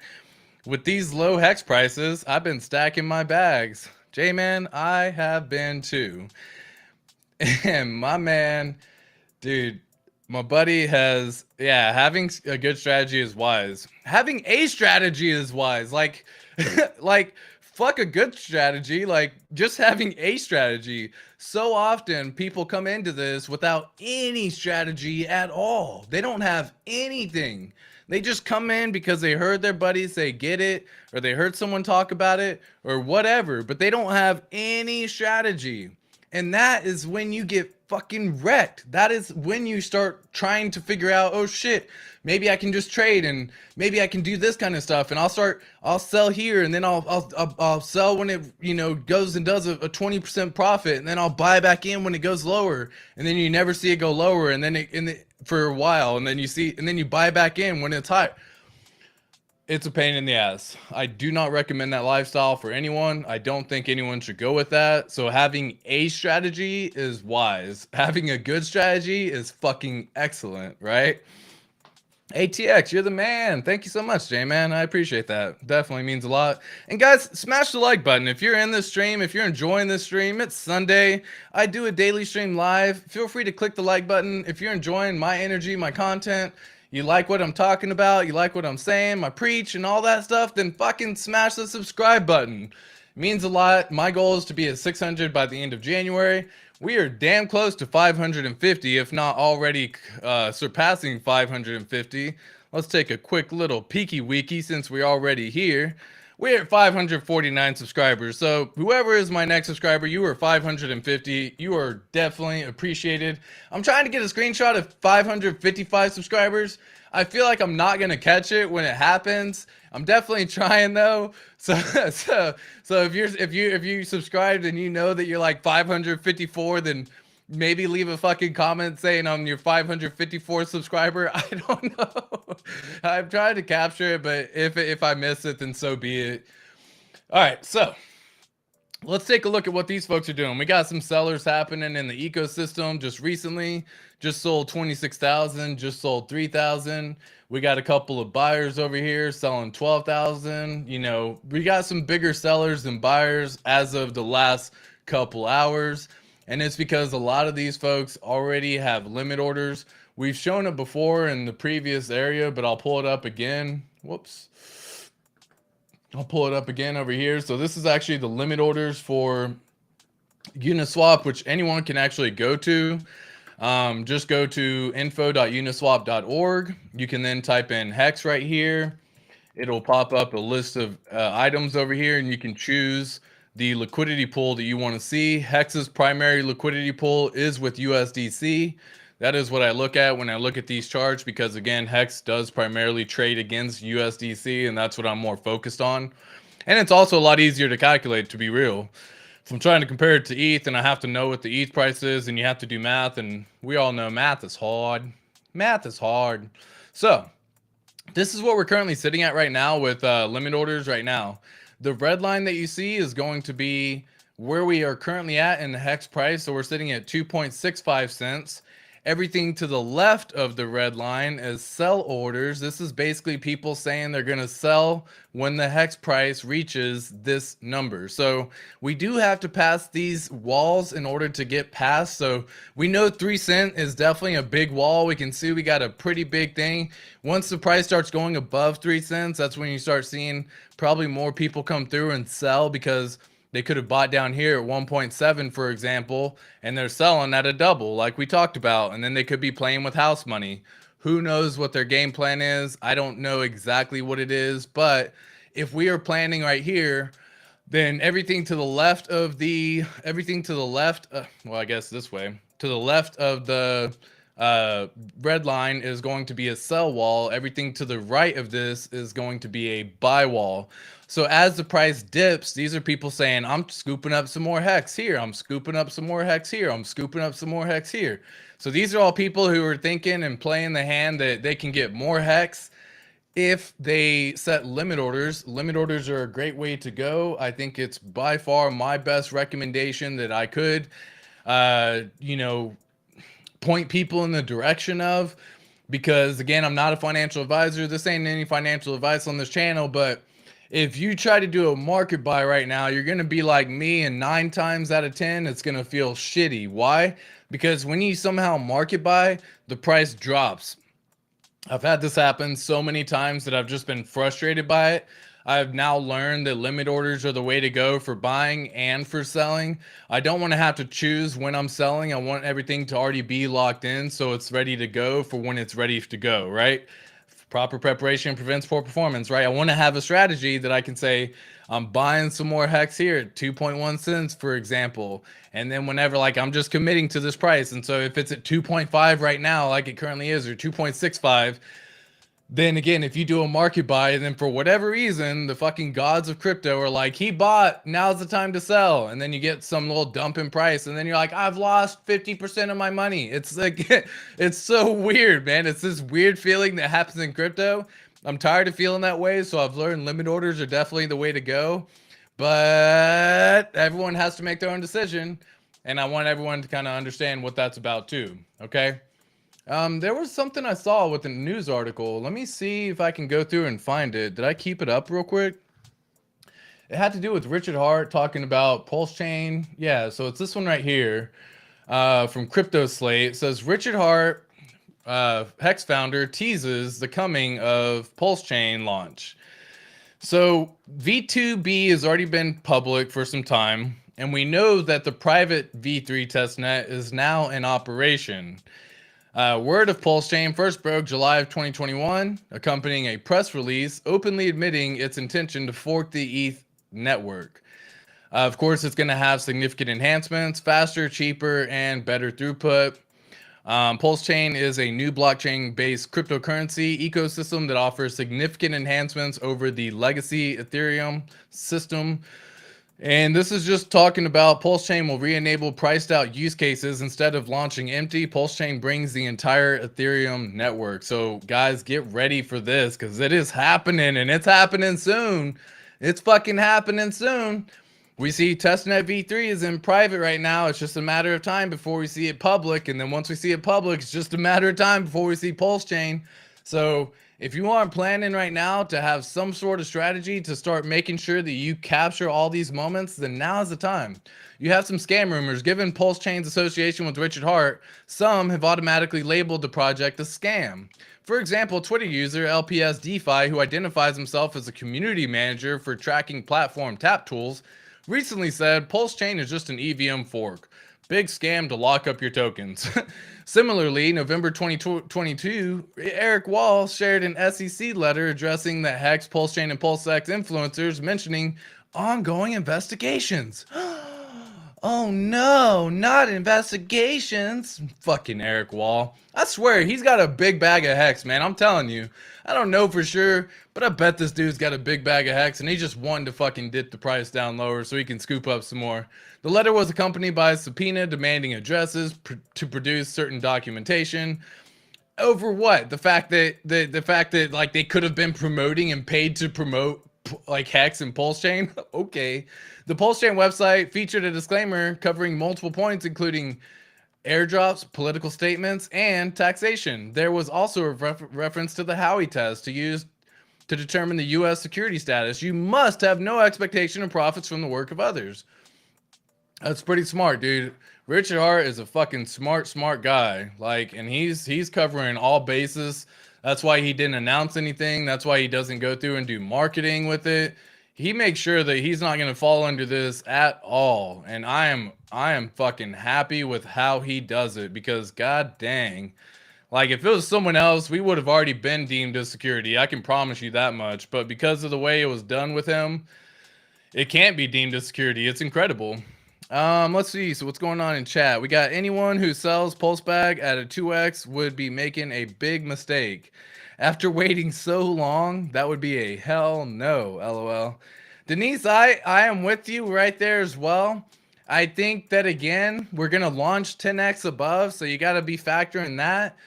With these low hex prices, I've been stacking my bags. J-Man, I have been too. And my man, dude, my buddy has, yeah, having a good strategy is wise. Having a strategy is wise. Like, like, fuck a good strategy. Like, just having a strategy. So often people come into this without any strategy at all. They don't have anything. They just come in because they heard their buddies say get it, or they heard someone talk about it, or whatever, but they don't have any strategy. And that is when you get fucking wrecked. That is when you start trying to figure out, oh shit, maybe I can just trade, and maybe I can do this kind of stuff, and I'll sell here, and then I'll sell when it, you know, goes and does a 20% profit, and then I'll buy back in when it goes lower, and then you never see it go lower, and then for a while, and then you buy back in when it's high. It's a pain in the ass. I do not recommend that lifestyle for anyone. I don't think anyone should go with that. So having a strategy is wise. Having a good strategy is fucking excellent, right? ATX, you're the man. Thank you so much, J-Man. I appreciate that. Definitely means a lot. And guys, smash the like button. If you're in this stream, if you're enjoying this stream, it's Sunday. I do a daily stream live. Feel free to click the like button. If you're enjoying my energy, my content, you like what I'm talking about, you like what I'm saying, my preach and all that stuff, then fucking smash the subscribe button. It means a lot. My goal is to be at 600 by the end of January. We are damn close to 550, if not already surpassing 550. Let's take a quick little peeky weeky since we're already here. We're at 549 subscribers. So whoever is my next subscriber, you are 550. You are definitely appreciated. I'm trying to get a screenshot of 555 subscribers. I feel like I'm not gonna catch it when it happens. I'm definitely trying though. So if you subscribed and you know that you're like 554, then maybe leave a fucking comment saying I'm your 554th subscriber. I don't know. I'm trying to capture it, but if I miss it, then so be it. All right, so let's take a look at what these folks are doing. We got some sellers happening in the ecosystem just recently. Just sold 26,000, just sold 3,000. We got a couple of buyers over here selling 12,000. You know, we got some bigger sellers than buyers as of the last couple hours. And it's because a lot of these folks already have limit orders. We've shown it before in the previous area, but I'll pull it up again. Whoops. I'll pull it up again over here. So this is actually the limit orders for Uniswap, which anyone can actually go to. Just go to info.uniswap.org. You can then type in HEX right here. It'll pop up a list of items over here, and you can choose the liquidity pool that you want to see. HEX's primary liquidity pool is with USDC. That is what I look at when I look at these charts, because again, HEX does primarily trade against USDC, and that's what I'm more focused on. And it's also a lot easier to calculate, to be real. If I'm trying to compare it to ETH and I have to know what the ETH price is, and you have to do math, and we all know math is hard. Math is hard. So this is what we're currently sitting at right now with limit orders right now. The red line that you see is going to be where we are currently at in the HEX price. So we're sitting at 2.65 cents. Everything to the left of the red line is sell orders. This is basically people saying they're going to sell when the HEX price reaches this number. So we do have to pass these walls in order to get past. So we know 3 cent is definitely a big wall. We can see we got a pretty big thing. Once the price starts going above 3 cents, that's when you start seeing probably more people come through and sell, because they could have bought down here at 1.7, for example, and they're selling at a double like we talked about. And then they could be playing with house money. Who knows what their game plan is? I don't know exactly what it is, but if we are planning right here, Then everything to the left, well, I guess this way, to the left of the red line is going to be a sell wall. Everything to the right of this is going to be a buy wall. So as the price dips, these are people saying, I'm scooping up some more HEX here. I'm scooping up some more HEX here. I'm scooping up some more HEX here. So these are all people who are thinking and playing the hand that they can get more HEX if they set limit orders. Limit orders are a great way to go. I think it's by far my best recommendation that I could, point people in the direction of, because again, I'm not a financial advisor. This ain't any financial advice on this channel, but if you try to do a market buy right now, you're going to be like me, and 9 times out of 10, it's going to feel shitty. Why? Because when you somehow market buy, the price drops. I've had this happen so many times that I've just been frustrated by it. I've now learned that limit orders are the way to go for buying and for selling. I don't want to have to choose when I'm selling. I want everything to already be locked in so it's ready to go for when it's ready to go, right? Proper preparation prevents poor performance, right? I want to have a strategy that I can say, I'm buying some more HEX here at 2.1 cents, for example. And then whenever, like, I'm just committing to this price. And so if it's at 2.5 right now, like it currently is, or 2.65, then again, if you do a market buy and then for whatever reason, the fucking gods of crypto are like, he bought, now's the time to sell. And then you get some little dump in price. And then you're like, I've lost 50% of my money. It's like, it's so weird, man. It's this weird feeling that happens in crypto. I'm tired of feeling that way. So I've learned limit orders are definitely the way to go. But everyone has to make their own decision. And I want everyone to kind of understand what that's about too. Okay. There was something I saw with a news article. Let me see if I can go through and find it. Did I keep it up real quick? It had to do with Richard Hart talking about Pulse Chain. Yeah, so it's this one right here from Crypto Slate. It says Richard Hart, HEX founder, teases the coming of Pulse Chain launch. So V2B has already been public for some time, and we know that the private V3 testnet is now in operation. Word of Pulse Chain first broke July of 2021, accompanying a press release openly admitting its intention to fork the ETH network. Of course, it's going to have significant enhancements, faster, cheaper, and better throughput. Pulse Chain is a new blockchain-based cryptocurrency ecosystem that offers significant enhancements over the legacy Ethereum system. And this is just talking about Pulse Chain will re-enable priced out use cases. Instead of launching empty, Pulse Chain brings the entire Ethereum network. So guys, get ready for this because it is happening, and it's happening soon. It's fucking happening soon. We see testnet V3 is in private right now. It's just a matter of time before we see it public. And then once we see it public, it's just a matter of time before we see Pulse Chain. So if you aren't planning right now to have some sort of strategy to start making sure that you capture all these moments, then now is the time. You have some scam rumors. Given Pulse Chain's association with Richard Hart, some have automatically labeled the project a scam. For example, Twitter user LPS DeFi, who identifies himself as a community manager for tracking platform tap tools, recently said Pulse Chain is just an EVM fork. Big scam to lock up your tokens. Similarly, November 2022, Eric Wall shared an SEC letter addressing the HEX, Pulse Chain, and PulseX influencers, mentioning ongoing investigations. Oh no, not investigations. Fucking Eric Wall. I swear, he's got a big bag of HEX, man. I'm telling you. I don't know for sure, but I bet this dude's got a big bag of HEX, and he just wanted to fucking dip the price down lower so he can scoop up some more. The letter was accompanied by a subpoena demanding addresses to produce certain documentation. Over what? The fact that like they could have been promoting and paid to promote like HEX and Pulse Chain. Okay. The Pulse Chain website featured a disclaimer covering multiple points, including airdrops, political statements, and taxation. There was also a reference to the Howey test to use to determine the U.S. security status. You must have no expectation of profits from the work of others. That's pretty smart, dude. Richard Hart is a fucking smart guy. Like, and he's covering all bases. That's why he didn't announce anything. That's why he doesn't go through and do marketing with it. He makes sure that he's not going to fall under this at all. And I am fucking happy with how he does it, because god dang, like if it was someone else, we would have already been deemed as security. I can promise you that much. But because of the way it was done with him, It can't be deemed as security. It's incredible. Let's see. So what's going on in chat? We got anyone who sells pulse bag at a 2x would be making a big mistake. After waiting so long, that would be a hell no, lol. Denise, I am with you right there as well. I think that again, we're gonna launch 10x above, so you got to be factoring that.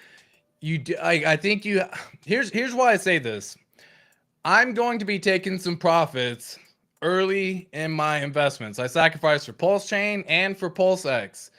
I think you. Here's why I say this. I'm going to be taking some profits early in my investments. I sacrificed for Pulse Chain and for Pulse X.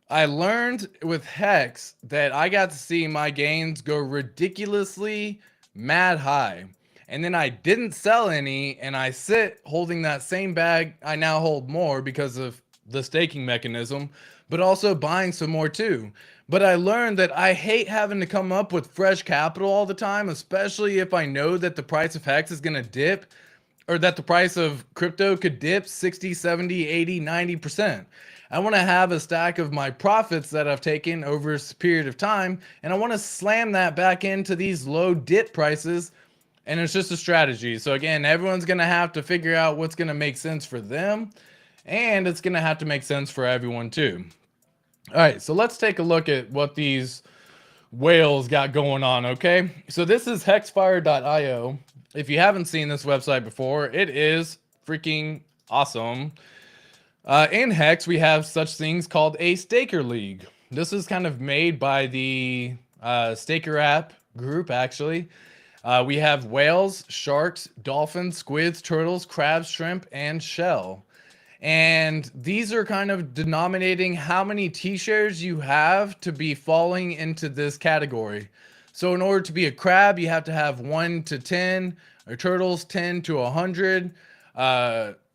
I learned with HEX that I got to see my gains go ridiculously mad high. And then I didn't sell any, and I sit holding that same bag. I now hold more because of the staking mechanism, but also buying some more too. But I learned that I hate having to come up with fresh capital all the time, especially if I know that the price of HEX is going to dip, or that the price of crypto could dip 60, 70, 80, 90%. I want to have a stack of my profits that I've taken over a period of time, and I want to slam that back into these low dip prices, and it's just a strategy. So again, everyone's going to have to figure out what's going to make sense for them, and it's going to have to make sense for everyone too. All right, so let's take a look at what these whales got going on, okay? So this is hexfire.io. If you haven't seen this website before, it is freaking awesome. In Hex, we have such things called a Staker League. This is kind of made by the Staker app group, actually. We have whales, sharks, dolphins, squids, turtles, crabs, shrimp, and shell. And these are kind of denominating how many T-shares you have to be falling into this category. So in order to be a crab, you have to have 1 to 10, or turtles 10 to 100.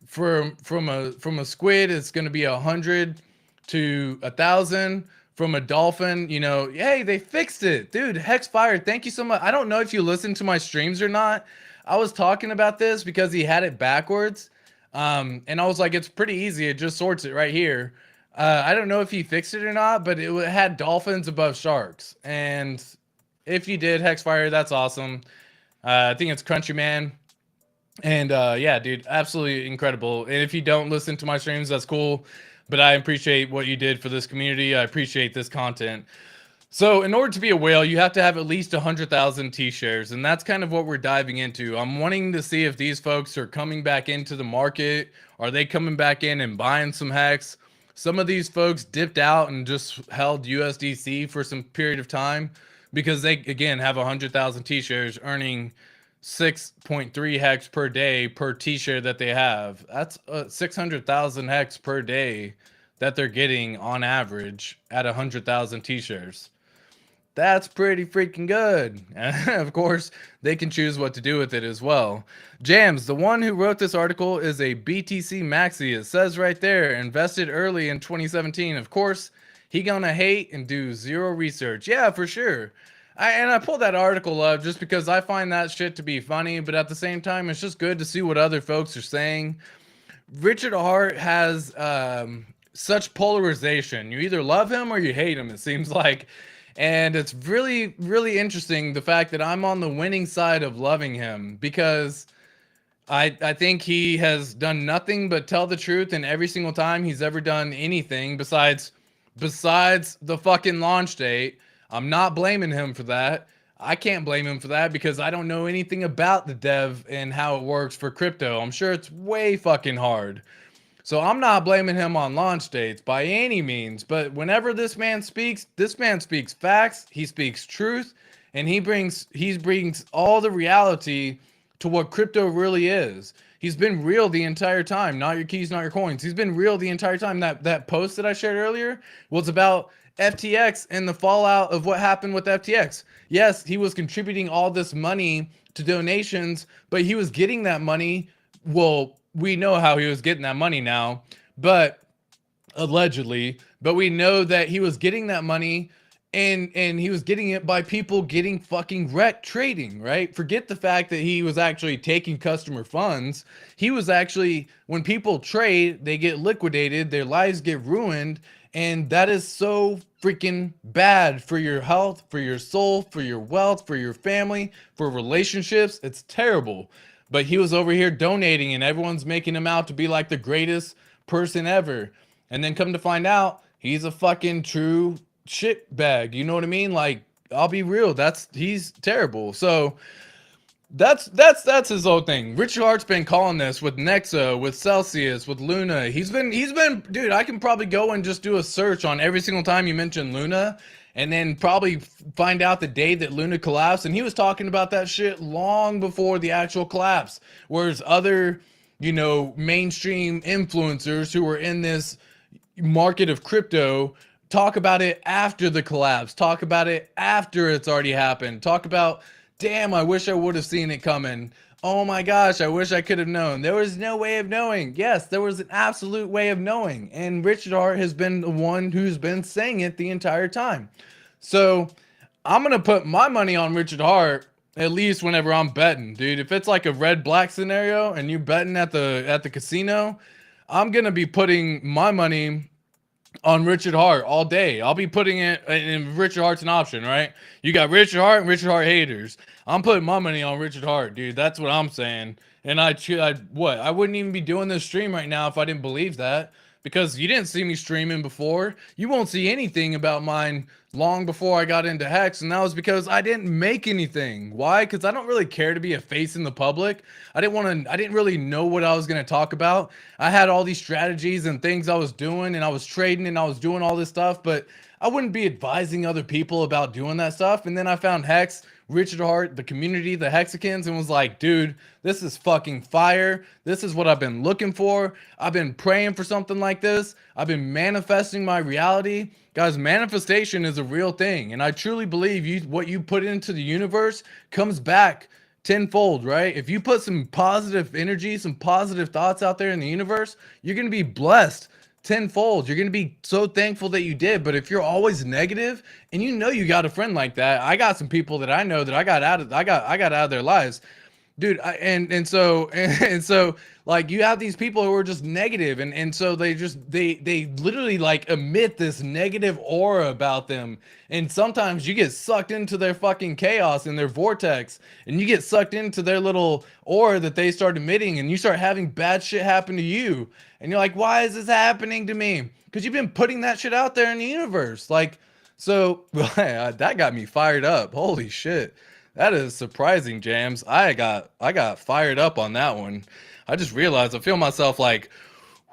From a squid, it's going to be 100 to 1,000. From a dolphin, you know, hey, they fixed it, dude. Hexfire, thank you so much. I don't know if you listened to my streams or not. I was talking about this because he had it backwards. And I was like, it's pretty easy. It just sorts it right here. I don't know if he fixed it or not, but it had dolphins above sharks. And if you did, Hexfire, that's awesome. I think it's Countryman. And yeah, dude, absolutely incredible. And if you don't listen to my streams, that's cool. But I appreciate what you did for this community. I appreciate this content. So in order to be a whale, you have to have at least 100,000 T-shares, and that's kind of what we're diving into. I'm wanting to see if these folks are coming back into the market. Are they coming back in and buying some HEX? Some of these folks dipped out and just held USDC for some period of time because they, again, have 100,000 T-shares earning 6.3 HEX per day per T-share that they have. That's 600,000 HEX per day that they're getting on average at 100,000 T-shares. That's pretty freaking good. Of course, they can choose what to do with it as well. Jams, the one who wrote this article is a BTC maxi. It says right there, invested early in 2017. Of course, he gonna hate and do zero research. Yeah, for sure. I pulled that article up just because I find that shit to be funny, but at the same time, it's just good to see what other folks are saying. Richard Hart has such polarization. You either love him or you hate him, it seems like. And it's really, really interesting, the fact that I'm on the winning side of loving him, because I think he has done nothing but tell the truth in every single time he's ever done anything besides the fucking launch date. I'm not blaming him for that. I can't blame him for that because I don't know anything about the dev and how it works for crypto. I'm sure it's way fucking hard. So I'm not blaming him on launch dates by any means, but whenever this man speaks facts, he speaks truth, and he brings all the reality to what crypto really is. He's been real the entire time. Not your keys, not your coins. He's been real the entire time. That post that I shared earlier was about FTX and the fallout of what happened with FTX. Yes, he was contributing all this money to donations, but he was getting that money. Well, we know how he was getting that money now, but allegedly, but we know that he was getting that money and he was getting it by people getting fucking wrecked trading, right? Forget the fact that he was actually taking customer funds. He was actually, when people trade, they get liquidated, their lives get ruined, and that is so freaking bad for your health, for your soul, for your wealth, for your family, for relationships. It's terrible. but he was over here donating and everyone's making him out to be like the greatest person ever. And then come to find out, he's a fucking true shit bag. You know what I mean? Like, I'll be real. He's terrible. So that's his whole thing. Richard Hart's been calling this with Nexa, with Celsius, with Luna. He's been, dude, I can probably go and just do a search on every single time you mention Luna and then probably find out the day that Luna collapsed. And he was talking about that shit long before the actual collapse. Whereas other, you know, mainstream influencers who were in this market of crypto talk about it after the collapse, talk about it after it's already happened, talk about, damn, I wish I would have seen it coming. Oh my gosh, I wish I could have known. There was no way of knowing. Yes, there was an absolute way of knowing. And Richard Hart has been the one who's been saying it the entire time. So I'm going to put my money on Richard Hart, at least whenever I'm betting, dude. If it's like a red-black scenario and you're betting at the casino, I'm going to be putting my money on Richard Hart all day. I'll be putting it in. Richard Hart's an option, right? You got Richard Hart and Richard Hart haters. I'm putting my money on Richard Hart, dude. That's what I'm saying. And I wouldn't even be doing this stream right now if I didn't believe that, because you didn't see me streaming before. You won't see anything about mine long before I got into HEX, and that was because I didn't make anything. Why? Because I don't really care to be a face in the public. I didn't really know what I was going to talk about. I had all these strategies and things I was doing, and I was trading and I was doing all this stuff, but I wouldn't be advising other people about doing that stuff. And then I found HEX, Richard Hart, the community, the Hexicans, and was like, dude, this is fucking fire. This is what I've been looking for. I've been praying for something like this. I've been manifesting my reality. Guys, manifestation is a real thing. And I truly believe what you put into the universe comes back tenfold, right? If you put some positive energy, some positive thoughts out there in the universe, you're going to be blessed tenfold. You're going to be so thankful that you did. But if you're always negative, and you know you got a friend like that, I got some people that I know that I got out of their lives, dude. And so like, you have these people who are just negative, and so they literally like emit this negative aura about them. And sometimes you get sucked into their fucking chaos and their vortex, and you get sucked into their little aura that they start emitting, and you start having bad shit happen to you. And you're like, why is this happening to me? Because you've been putting that shit out there in the universe. Like, so that got me fired up. Holy shit. That is surprising, Jams. I got fired up on that one. I just realized I feel myself like,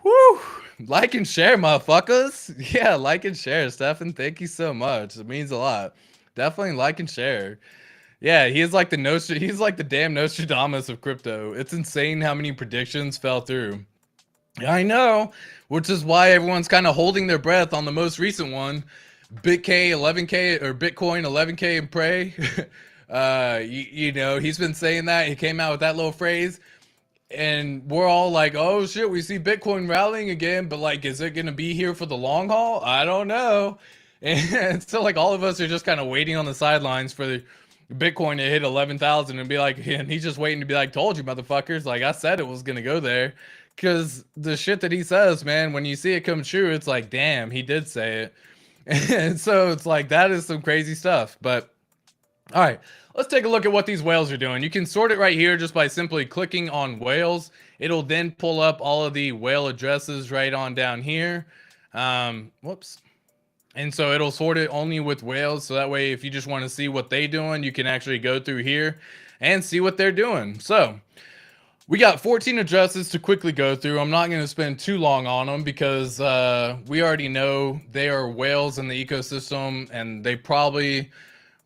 whoo, like and share, motherfuckers. Yeah, like and share, Stefan. Thank you so much. It means a lot. Definitely like and share. Yeah, he's like the damn Nostradamus of crypto. It's insane how many predictions fell through. I know, which is why everyone's kind of holding their breath on the most recent one, BitK 11K or Bitcoin 11K and pray. You know, he's been saying that. He came out with that little phrase, and we're all like, oh shit, we see Bitcoin rallying again, but like, is it going to be here for the long haul? I don't know. And so like, all of us are just kind of waiting on the sidelines for the Bitcoin to hit 11,000 and be like, and he's just waiting to be like, told you motherfuckers, like I said it was going to go there. Because the shit that he says, man, when you see it come true, it's like, damn, he did say it. And so it's like, that is some crazy stuff. But all right, let's take a look at what these whales are doing. You can sort it right here just by simply clicking on whales. It'll then pull up all of the whale addresses right on down here. Whoops. And so it'll sort it only with whales. So that way, if you just want to see what they're doing, you can actually go through here and see what they're doing. So we got 14 addresses to quickly go through. I'm not going to spend too long on them because we already know they are whales in the ecosystem, and they probably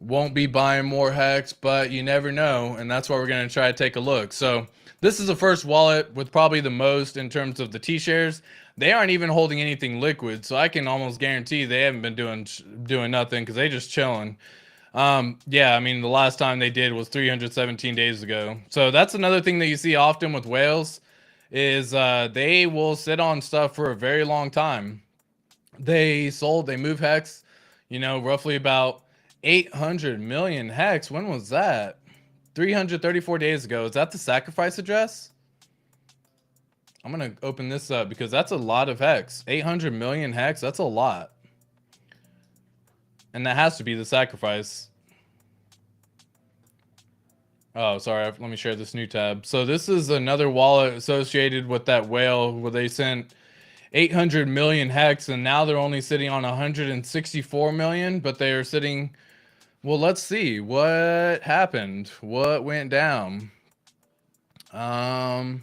won't be buying more HEX, but you never know, and that's why we're going to try to take a look. So this is the first wallet with probably the most in terms of the T-shares. They aren't even holding anything liquid, so I can almost guarantee they haven't been doing nothing because they just chilling. Yeah, I mean, the last time they did was 317 days ago. So that's another thing that you see often with whales is they will sit on stuff for a very long time. They move HEX, you know, roughly about 800 million HEX. When was that? 334 days ago. Is that the sacrifice address? I'm going to open this up because that's a lot of HEX. 800 million HEX, that's a lot. And that has to be the sacrifice. Oh, sorry. Let me share this new tab. So this is another wallet associated with that whale where they sent 800 million hex, and now they're only sitting on 164 million, but they are sitting. Well, let's see what happened. What went down? 300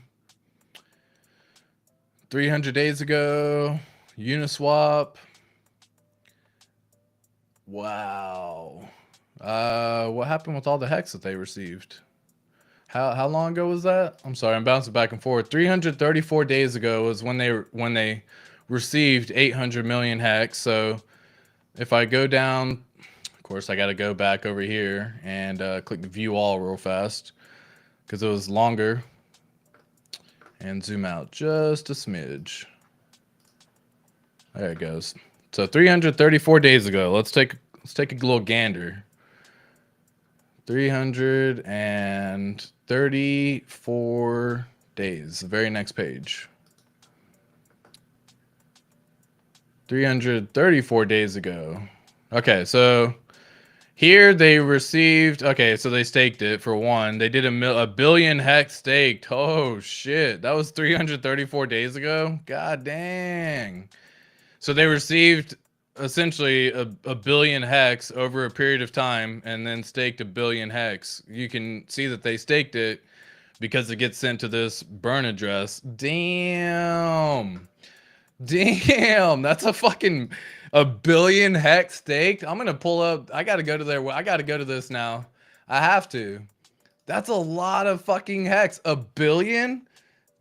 days ago, Uniswap. Wow. What happened with all the hex that they received? How long ago was that? I'm sorry, I'm bouncing back and forth. 334 days ago was when they received 800 million hex. So if I go down, of course, I got to go back over here and click the view all real fast because it was longer. And zoom out just a smidge. There it goes. So 334 days ago. Let's take a little gander. 334 days. The very next page. 334 days ago. Okay, so here they received. Okay, so they staked it for one. They did a billion hex staked. Oh shit, that was 334 days ago. God dang. So they received essentially a billion hex over a period of time and then staked a billion hex. You can see that they staked it because it gets sent to this burn address. Damn. Damn, that's a billion hex staked. I'm gonna pull up. I gotta go to this now. I have to. That's a lot of fucking hex. A billion?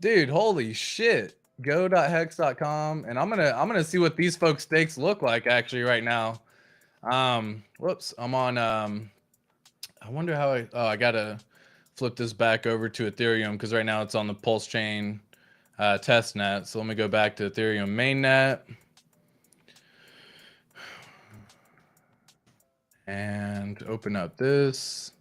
Dude, holy shit. Go.hex.com, and I'm gonna see what these folks stakes look like actually right now. Whoops, I'm on I wonder how I gotta flip this back over to Ethereum because right now it's on the Pulse chain test net. So let me go back to Ethereum mainnet and open up this.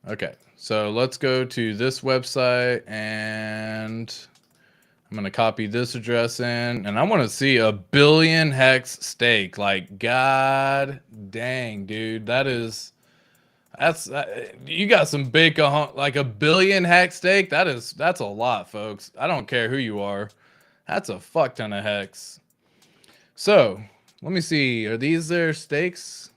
Okay, so let's go to this website and I'm going to copy this address in, and I want to see a billion hex stake. Like, god dang, dude, that's you got some big, like a billion hex stake. That's a lot, folks. I don't care who you are. That's a fuck ton of hex. So let me see. Are these their stakes?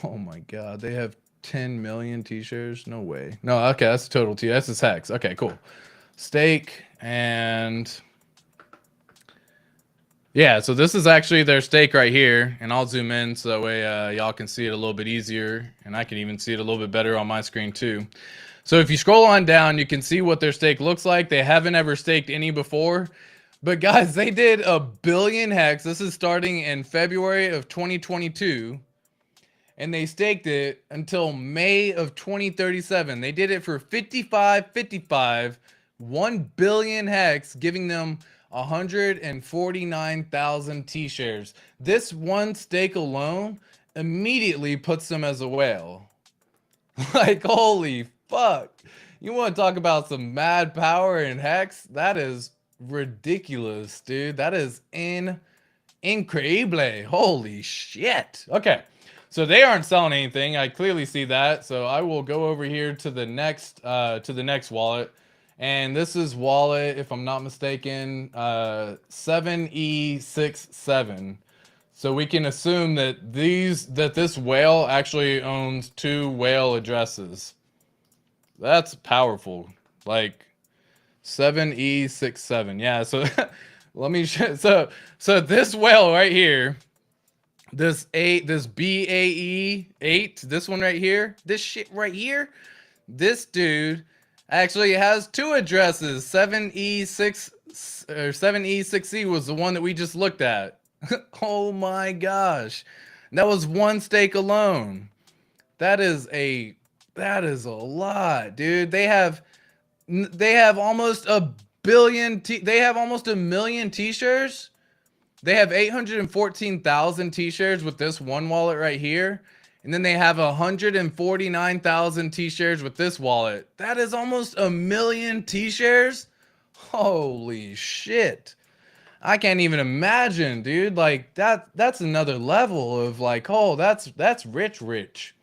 Oh my god, they have 10 million t-shirts. No way. No, okay, that's the total t. That's his hex. Okay, cool. Stake and yeah, so this is actually their stake right here, and I'll zoom in so that way y'all can see it a little bit easier, and I can even see it a little bit better on my screen too. So if you scroll on down, you can see what their stake looks like. They haven't ever staked any before, but guys, they did a billion hex. This is starting in February of 2022. And they staked it until May of 2037. They did it for 55.55, 1 billion hex, giving them 149,000 T-shares. This one stake alone immediately puts them as a whale. Like, holy fuck. You want to talk about some mad power in hex? That is ridiculous, dude. That is increíble. Holy shit. Okay. So they aren't selling anything. I clearly see that. So I will go over here to the next wallet. And this is wallet, if I'm not mistaken, 7E67. So we can assume that this whale actually owns 2 whale addresses. That's powerful. Like 7E67. Yeah, so let me show, so this whale right here, this BAE 8, this one right here, this shit right here, this dude actually has 2 addresses. 7E6 or 7E6E was the one that we just looked at. Oh my gosh. That was 1 stake alone. That is a lot, dude. They have almost a billion they have almost a million t-shirts. They have 814,000 t-shirts with this one wallet right here. And then they have 149,000 t-shirts with this wallet. That is almost a million t-shirts. Holy shit. I can't even imagine, dude. Like that's another level of like, oh, that's rich.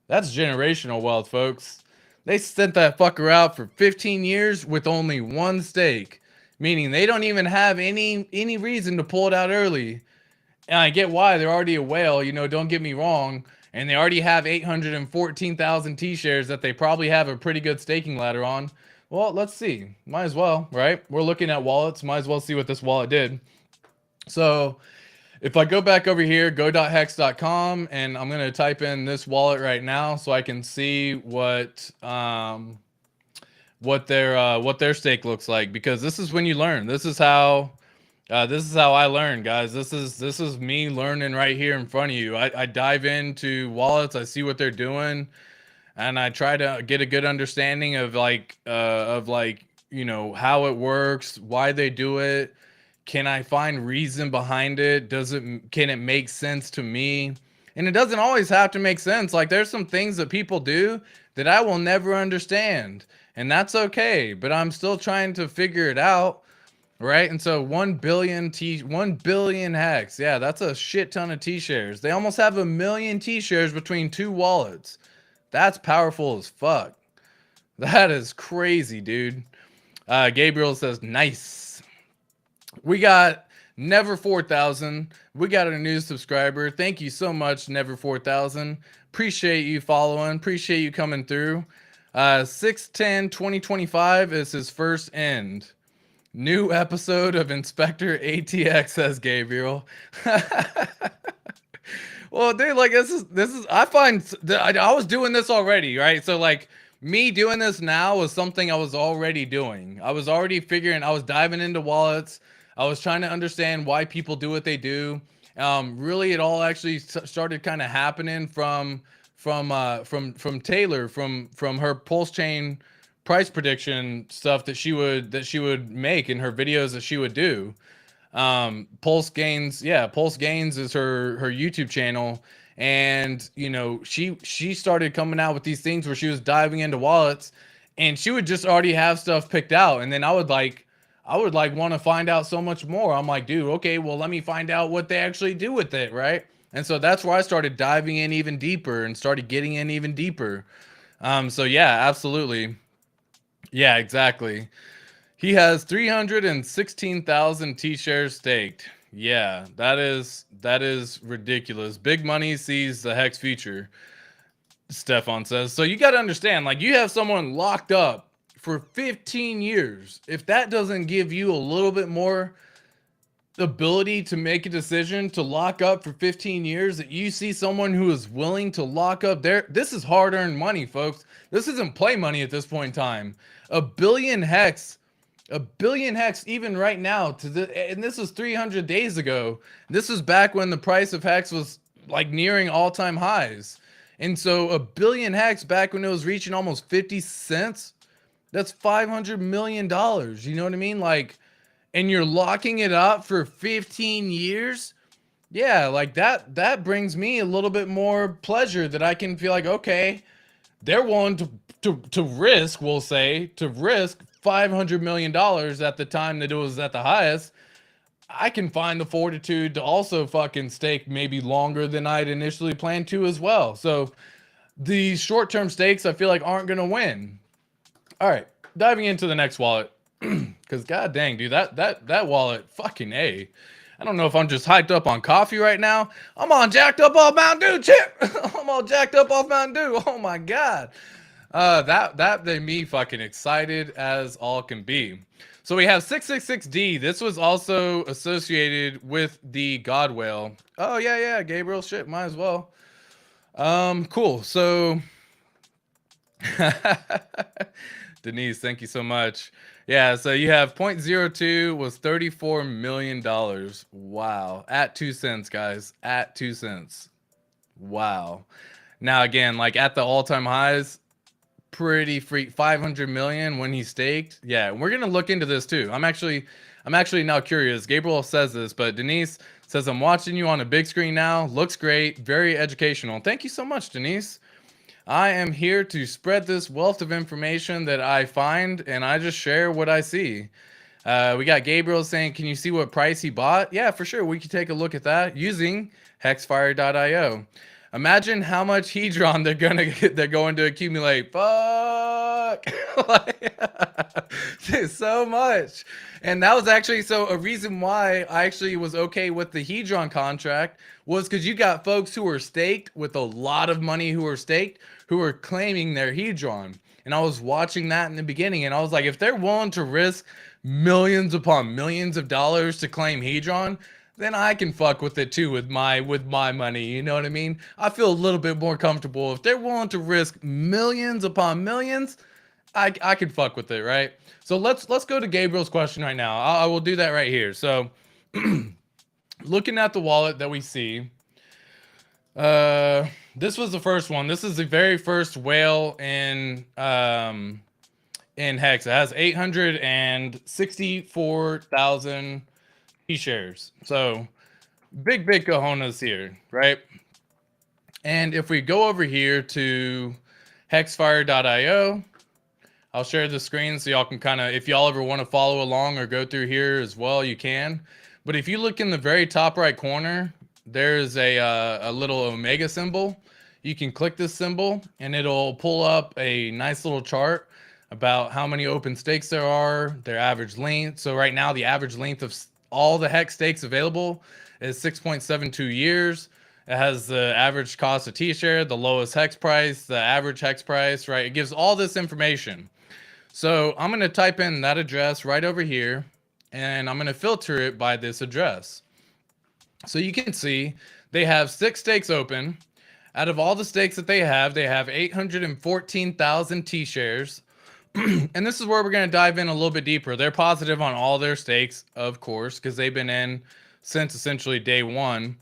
That's generational wealth, folks. They sent that fucker out for 15 years with only one stake, meaning they don't even have any reason to pull it out early. And I get why, they're already a whale, don't get me wrong, and they already have 814,000 T-shares that they probably have a pretty good staking ladder on. Well, let's see. Might as well, right? We're looking at wallets. Might as well see what this wallet did. So if I go back over here, go.hex.com, and I'm going to type in this wallet right now so I can see what their stake looks like, because this is when you learn. This is how I learn, guys. This is me learning right here in front of you. I dive into wallets, I see what they're doing, and I try to get a good understanding of how it works, why they do it. Can I find reason behind it? Can it make sense to me? And it doesn't always have to make sense. Like, there's some things that people do that I will never understand, and that's okay, but I'm still trying to figure it out. Right, and so 1 billion HEX. Yeah, that's a shit ton of T-shares. They almost have 1 million T-shares between two wallets. That's powerful as fuck. That is crazy, dude. Gabriel says, nice. We got Never 4000. We got a new subscriber. Thank you so much, Never 4000. Appreciate you following. Appreciate you coming through. 6/10/2025 is his first end. New episode of Inspector ATX, says Gabriel. Well, dude, like this is I find I was doing this already, right? So like me doing this now was something I was already doing. I was already figuring. I was diving into wallets. I was trying to understand why people do what they do. Really, it all actually started kind of happening from Taylor, from her pulse chain price prediction stuff that she would make in her videos that she would do. Pulse Gains is her YouTube channel, and she started coming out with these things where she was diving into wallets, and she would just already have stuff picked out, and then I would want to find out so much more. I'm like, dude, okay, well, let me find out what they actually do with it, right? And so that's where I started diving in even deeper and started getting in even deeper. So yeah, absolutely. Yeah, exactly. He has 316,000 T-shares staked. Yeah, that is ridiculous. Big money sees the HEX future, Stefan says. So you got to understand, like, you have someone locked up for 15 years. If that doesn't give you a little bit more ability to make a decision to lock up for 15 years, that you see someone who is willing to lock up this is hard-earned money, folks. This isn't play money at this point in time. 1 billion HEX, even right now, and this was 300 days ago. This was back when the price of HEX was like nearing all-time highs. And so 1 billion HEX back when it was reaching almost 50 cents, that's $500 million. You know what I mean? Like, and you're locking it up for 15 years. Yeah, like that brings me a little bit more pleasure, that I can feel like, okay, they're willing to risk, we'll say, $500 million at the time that it was at the highest. I can find the fortitude to also fucking stake maybe longer than I'd initially planned to as well. So these short-term stakes, I feel like, aren't going to win. All right, diving into the next wallet. Because god dang, dude, that wallet, fucking A. I don't know if I'm just hyped up on coffee right now. I'm all jacked up off Mountain Dew, Chip. I'm all jacked up off Mountain Dew. Oh my god. That made me fucking excited as all can be. So we have 666D. This was also associated with the God Whale. Oh yeah, Gabriel, shit, might as well. Cool. So Denise, thank you so much. Yeah, so you have 0.02 was $34 million. Wow. At 2 cents, guys. At 2 cents. Wow. Now, again, like at the all-time highs, pretty free. 500 million when he staked. Yeah, we're going to look into this too. I'm actually now curious. Gabriel says this, but Denise says, I'm watching you on a big screen now. Looks great. Very educational. Thank you so much, Denise. I am here to spread this wealth of information that I find, and I just share what I see. We got Gabriel saying, can you see what price he bought? Yeah, for sure. We could take a look at that using hexfire.io. Imagine how much hedron they're going to accumulate. Fuck. So much. And that was actually a reason why I actually was okay with the hedron contract was because you got folks who were staked with a lot of money who were claiming their hedron. And I was watching that in the beginning and I was like, if they're willing to risk millions upon millions of dollars to claim hedron, then I can fuck with it too with my money. You know what I mean? I feel a little bit more comfortable if they're willing to risk millions upon millions. I can fuck with it, right? So let's go to Gabriel's question right now. I will do that right here. So looking at the wallet that we see, this was the first one. This is the very first whale in HEX. It has 864,000 shares. So big cojones here, right? And if we go over here to hexfire.io, I'll share the screen so y'all can kind of, if y'all ever want to follow along or go through here as well, you can. But if you look in the very top right corner, there's a little omega symbol. You can click this symbol and it'll pull up a nice little chart about how many open stakes there are, their average length. So right now, the average length of all the HEX stakes available is 6.72 years. It has the average cost of T-share, the lowest HEX price, the average HEX price, right? It gives all this information. So I'm going to type in that address right over here, and I'm going to filter it by this address. So you can see they have 6 stakes open. Out of all the stakes that they have 814,000 T-shares. And this is where we're going to dive in a little bit deeper. They're positive on all their stakes, of course, because they've been in since essentially day one.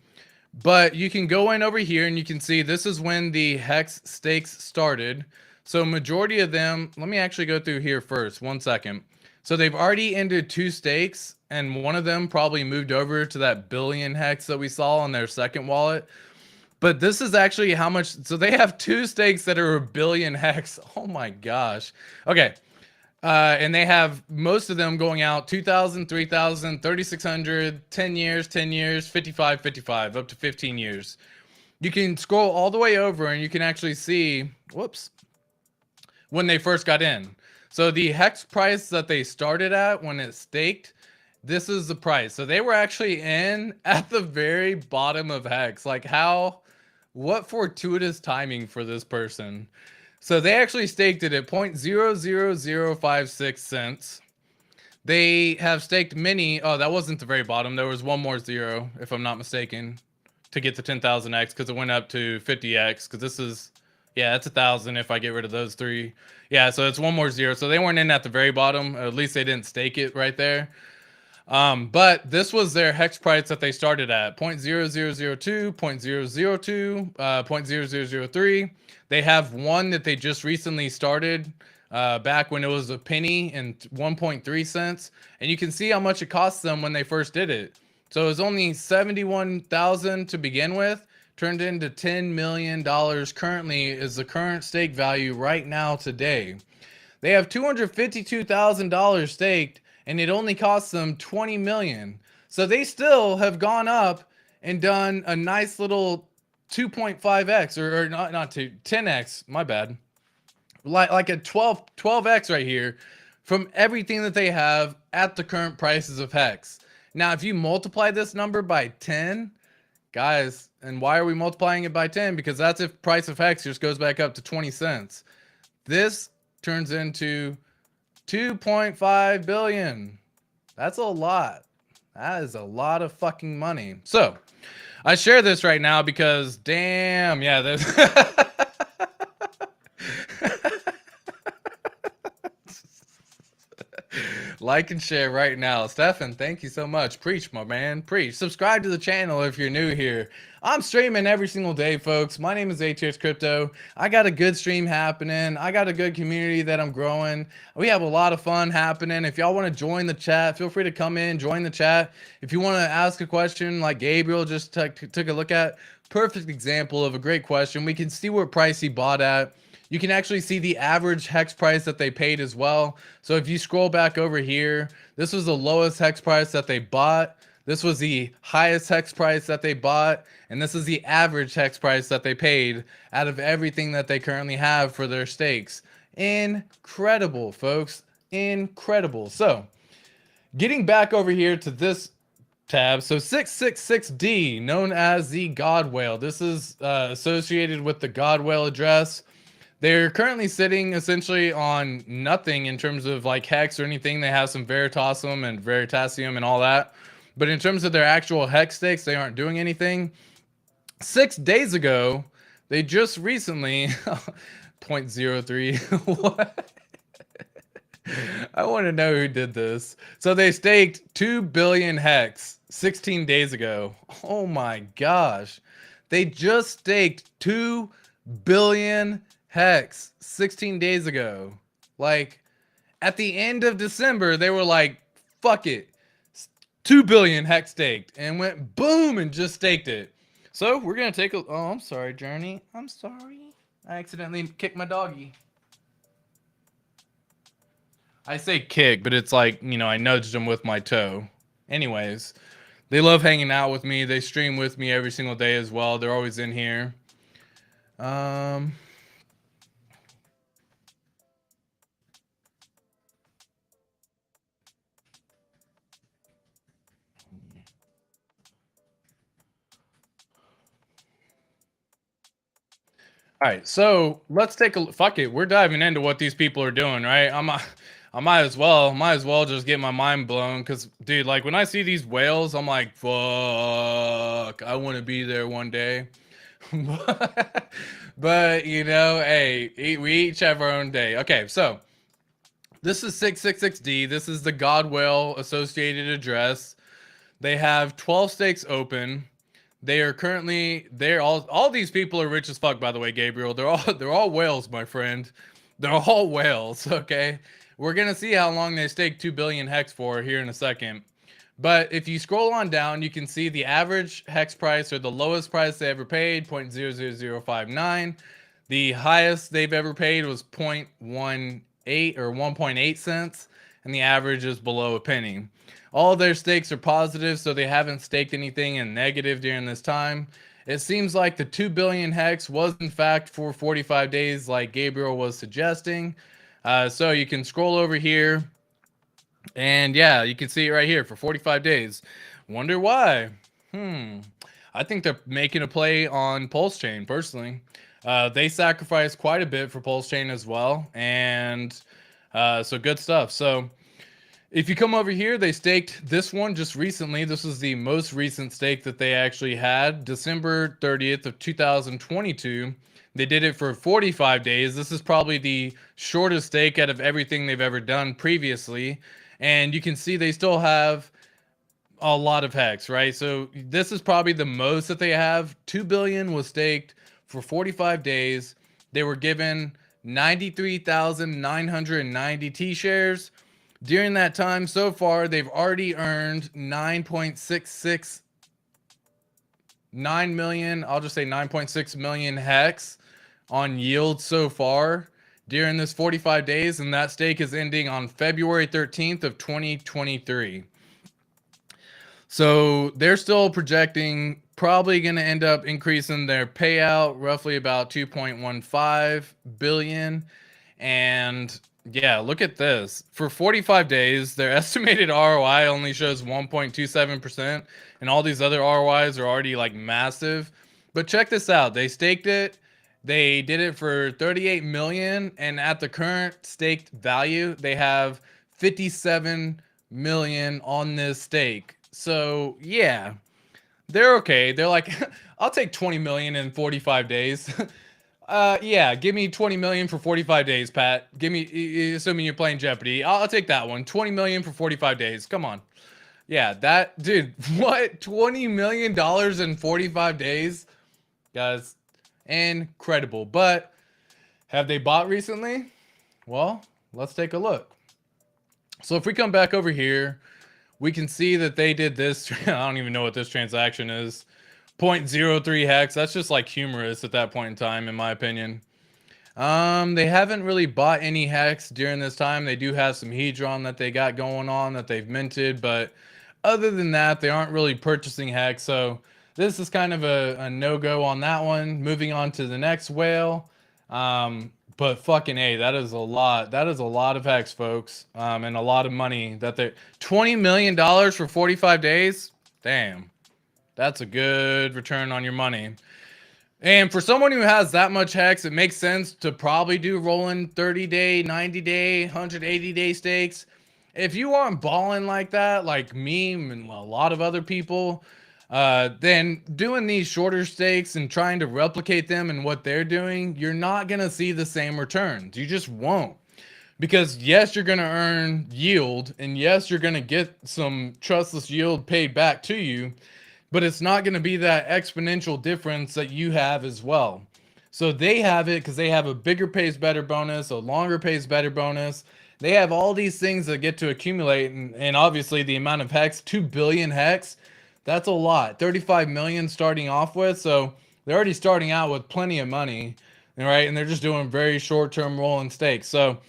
But you can go in over here and you can see this is when the HEX stakes started. So majority of them, let me actually go through here first, 1 second. So they've already ended 2 stakes and one of them probably moved over to that billion HEX that we saw on their second wallet. But this is actually how much, so they have 2 stakes that are a billion HEX. Oh my gosh. Okay. And they have most of them going out 2,000, 3,000, 3,600, 10 years, 10 years, 55, 55, up to 15 years. You can scroll all the way over and you can actually see, whoops, when they first got in. So the HEX price that they started at when it staked, this is the price. So they were actually in at the very bottom of HEX. Like what fortuitous timing for this person. So they actually staked it at 0.00056 cents. They have staked many. Oh, that wasn't the very bottom. There was one more zero, if I'm not mistaken, to get to 10,000x because it went up to 50x. Because this is, yeah, it's 1,000 if I get rid of those 3. Yeah, so it's one more zero. So they weren't in at the very bottom. At least they didn't stake it right there. But this was their HEX price that they started at 0.0002, 0.002, 0.0003. They have one that they just recently started back when it was a penny and 1.3 cents. And you can see how much it cost them when they first did it. So it was only 71,000 to begin with, turned into $10 million currently is the current stake value right now today. They have $252,000 staked and it only costs them 20 million. So they still have gone up and done a nice little 2.5x or not 10x, my bad. Like a 12x right here from everything that they have at the current prices of HEX. Now, if you multiply this number by 10, guys, and why are we multiplying it by 10? Because that's if price of HEX just goes back up to 20 cents. This turns into 2.5 billion. That's a lot. That is a lot of fucking money. So I share this right now because damn, yeah, there's like and share right now. Stefan, thank you so much. Preach, my man. Preach. Subscribe to the channel if you're new here. I'm streaming every single day, folks. My name is HEX Crypto. I got a good stream happening. I got a good community that I'm growing. We have a lot of fun happening. If y'all want to join the chat, feel free to come in, join the chat. If you want to ask a question like Gabriel just took a look at, perfect example of a great question. We can see what price he bought at. you can actually see the average hex price that they paid as well. So if you scroll back over here, this was the lowest hex price that they bought. This was the highest hex price that they bought. And this is the average hex price that they paid out of everything that they currently have for their stakes. Incredible, folks. Incredible. So getting back over here to this tab, so 666D, known as the God Whale. This is associated with the God Whale address. They're currently sitting essentially on nothing in terms of like hex or anything. They have some Veritasium and Veritasium and all that. But in terms of their actual hex stakes, they aren't doing anything. 6 days ago, they just recently 0.03 what? I want to know who did this. So they staked 2 billion hex 16 days ago. Oh my gosh. They just staked 2 billion hex 16 days ago. Like at the end of December, they were like, fuck it. 2 billion hex staked and went boom and just staked it. So we're going to take a, oh, I'm sorry, Journey. I'm sorry. I accidentally kicked my doggy. I say kick, but it's like, you know, I nudged them with my toe. Anyways, they love hanging out with me. They stream with me every single day as well. They're always in here. All right, so let's take a fuck it. We're diving into what these people are doing, right? I might as well just get my mind blown because, dude, like when I see these whales, I'm like, fuck, I want to be there one day. But you know, hey, we each have our own day. Okay, so this is 666D. This is the God Whale associated address. They have 12 stakes open. They are currently, they're all these people are rich as fuck, by the way, Gabriel. They're all whales, my friend. They're all whales, okay? We're gonna see how long they stake 2 billion hex for here in a second. But if you scroll on down, you can see the average hex price or the lowest price they ever paid, 0.00059. The highest they've ever paid was 0.18 or 1.8 cents, and the average is below a penny. All their stakes are positive, so they haven't staked anything in negative during this time. It seems like the 2 billion hex was in fact for 45 days like Gabriel was suggesting. So you can scroll over here and yeah, you can see it right here for 45 days. Wonder why? I think they're making a play on Pulse Chain personally. They sacrificed quite a bit for Pulse Chain as well. And so good stuff. So if you come over here, they staked this one just recently. This was the most recent stake that they actually had, December 30th of 2022. They did it for 45 days. This is probably the shortest stake out of everything they've ever done previously. And you can see they still have a lot of hex, right? So this is probably the most that they have. 2 billion was staked for 45 days. They were given 93,990 T-shares. During that time so far, they've already earned 9.669 million. I'll just say 9.6 million hex on yield so far during this 45 days. And that stake is ending on February 13th of 2023. So they're still projecting probably going to end up increasing their payout roughly about 2.15 billion. And yeah, look at this. For 45 days, their estimated ROI only shows 1.27%, and all these other ROIs are already like massive. But check this out. They staked it. They did it for 38 million, and at the current staked value, they have 57 million on this stake. So, yeah. They're okay. They're like, I'll take 20 million in 45 days. Yeah, give me 20 million for 45 days, Pat. Give me, assuming you're playing Jeopardy, I'll take that one. 20 million for 45 days. Come on. Yeah, that, dude, what? $20 million in 45 days? Guys, incredible. But have they bought recently? Well, let's take a look. So if we come back over here, we can see that they did this. I don't even know what this transaction is. 0.03 hex. That's just like humorous at that point in time, in my opinion. They haven't really bought any Hex during this time. They do have some Hedron that they got going on that they've minted, but other than that, they aren't really purchasing Hex. So this is kind of a no-go on that one. Moving on to the next whale. But fucking A, that is a lot. That is a lot of Hex, folks. And a lot of money that they're $20 million for 45 days. Damn. That's a good return on your money. And for someone who has that much Hex, it makes sense to probably do rolling 30-day, 90-day, 180-day stakes. If you aren't balling like that, like me and a lot of other people, then doing these shorter stakes and trying to replicate them and what they're doing, you're not going to see the same returns. You just won't. Because yes, you're going to earn yield, and yes, you're going to get some trustless yield paid back to you, but it's not going to be that exponential difference that you have as well. So they have it because they have a bigger pays better bonus, a longer pays better bonus. They have all these things that get to accumulate, and obviously the amount of Hex, 2 billion Hex, that's a lot. 35 million starting off with, so they're already starting out with plenty of money, right? And they're just doing very short-term rolling stakes. So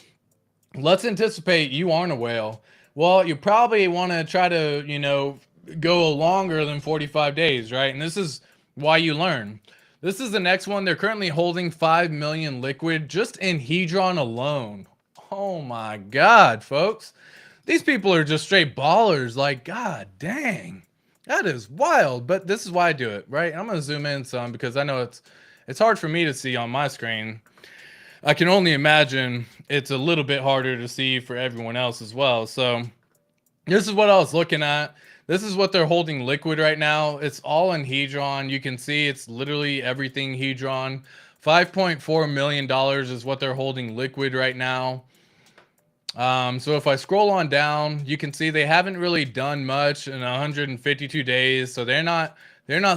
let's anticipate you aren't a whale. Well, you probably want to try to, go longer than 45 days, right? And this is why you learn. This is the next one. They're currently holding 5 million liquid just in Hedron alone. Oh my God, folks. These people are just straight ballers. Like, God dang. That is wild. But this is why I do it, right? I'm going to zoom in some because I know it's hard for me to see on my screen. I can only imagine it's a little bit harder to see for everyone else as well. So this is what I was looking at. This is what they're holding liquid right now. It's all in Hedron. You can see it's literally everything Hedron. $5.4 million is what they're holding liquid right now. So if I scroll on down, you can see they haven't really done much in 152 days. So they're not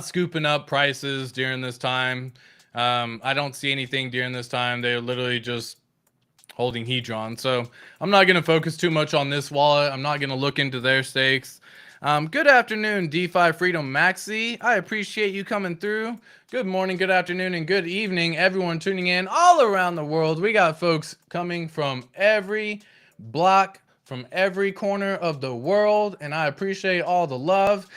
scooping up prices during this time. I don't see anything during this time. They're literally just holding Hedron. So I'm not going to focus too much on this wallet. I'm not going to look into their stakes. Good afternoon, DeFi Freedom Maxi. I appreciate you coming through. Good morning, good afternoon, and good evening, everyone tuning in all around the world. We got folks coming from every block, from every corner of the world, and I appreciate all the love.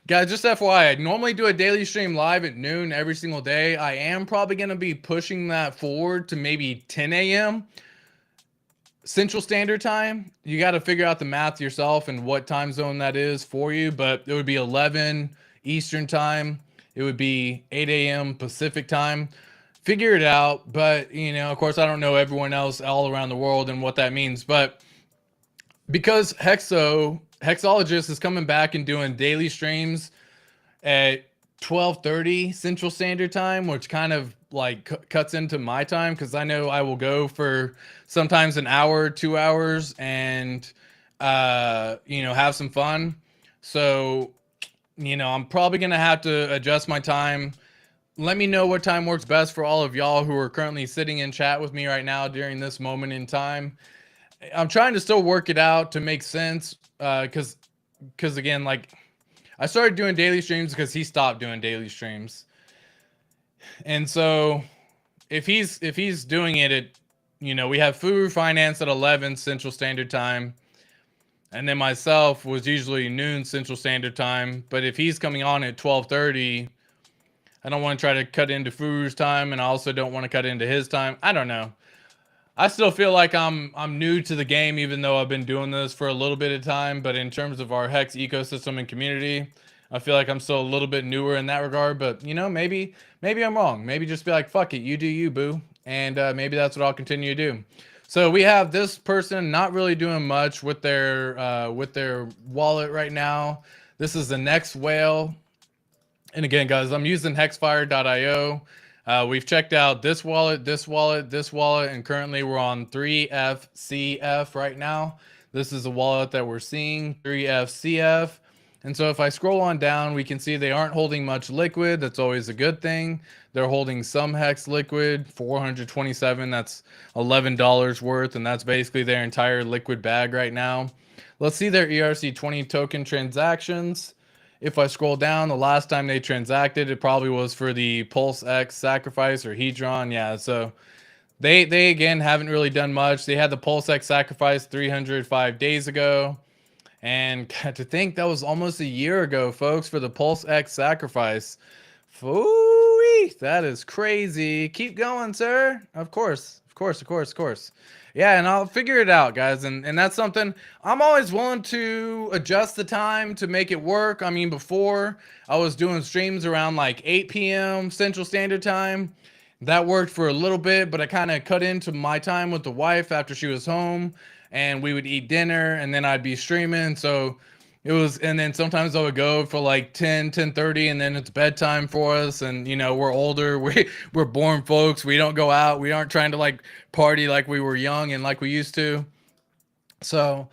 Guys, just FYI, I normally do a daily stream live at noon every single day. I am probably going to be pushing that forward to maybe 10 a.m. Central Standard Time. You got to figure out the math yourself and what time zone that is for you, but it would be 11 Eastern Time. It would be 8 a.m. Pacific Time. Figure it out, but, of course, I don't know everyone else all around the world and what that means, but because Hexologist is coming back and doing daily streams at 12:30 Central Standard Time, which kind of like cuts into my time because I know I will go for sometimes an hour, 2 hours, and have some fun. So, I'm probably gonna have to adjust my time. Let me know what time works best for all of y'all who are currently sitting in chat with me right now during this moment in time. I'm trying to still work it out to make sense because again, like, I started doing daily streams because he stopped doing daily streams. And so if he's doing it at, we have Furu Finance at 11 Central Standard Time. And then myself was usually noon Central Standard Time. But if he's coming on at 12:30, I don't want to try to cut into Furu's time. And I also don't want to cut into his time. I don't know. I still feel like I'm new to the game, even though I've been doing this for a little bit of time. But in terms of our Hex ecosystem and community, I feel like I'm still a little bit newer in that regard. But, maybe I'm wrong. Maybe just be like, fuck it, you do you, boo. And maybe that's what I'll continue to do. So we have this person not really doing much with their wallet right now. This is the next whale. And again, guys, I'm using hexfire.io. We've checked out this wallet, this wallet, this wallet, and currently we're on 3FCF right now. This is the wallet that we're seeing, 3FCF. And so if I scroll on down, we can see they aren't holding much liquid. That's always a good thing. They're holding some Hex liquid, 427. That's $11 worth, and that's basically their entire liquid bag right now. Let's see their ERC20 token transactions. If I scroll down, the last time they transacted, it probably was for the Pulse X sacrifice or Hedron. Yeah, so they again haven't really done much. They had the PulseX sacrifice 305 days ago. And to think that was almost a year ago, folks, for the PulseX sacrifice. Phooey, that is crazy. Keep going, sir. Of course. Yeah, and I'll figure it out, guys. And that's something I'm always willing to adjust the time to make it work. I mean, before I was doing streams around like 8 p.m. Central Standard Time. That worked for a little bit, but I kind of cut into my time with the wife after she was home, and we would eat dinner, and then I'd be streaming. So it was, and then sometimes I would go for like 10:30, and then it's bedtime for us. And you know, we're older, we're born folks. We don't go out. We aren't trying to like party like we were young and like we used to. So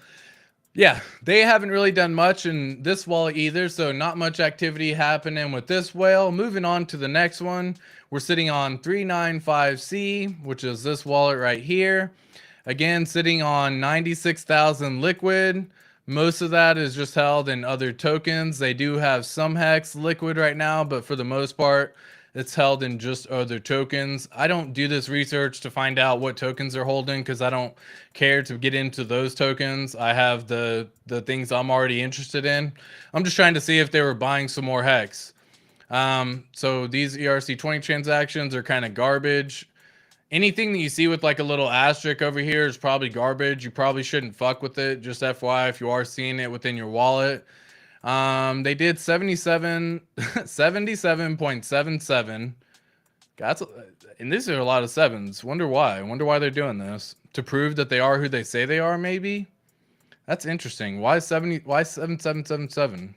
yeah, they haven't really done much in this wallet either. So not much activity happening with this whale. Moving on to the next one. We're sitting on 395C, which is this wallet right here. Again, sitting on 96,000 liquid. Most of that is just held in other tokens. They do have some HEX liquid right now, but for the most part, it's held in just other tokens. I don't do this research to find out what tokens they're holding because I don't care to get into those tokens. I have the things I'm already interested in. I'm just trying to see if they were buying some more HEX. So these ERC20 transactions are kind of garbage. Anything that you see with like a little asterisk over here is probably garbage. You probably shouldn't fuck with it. Just FYI, if you are seeing it within your wallet. They did 77.77. That's, and these are a lot of sevens. Wonder why. Wonder why they're doing this. To prove that they are who they say they are, maybe? That's interesting. Why 7777?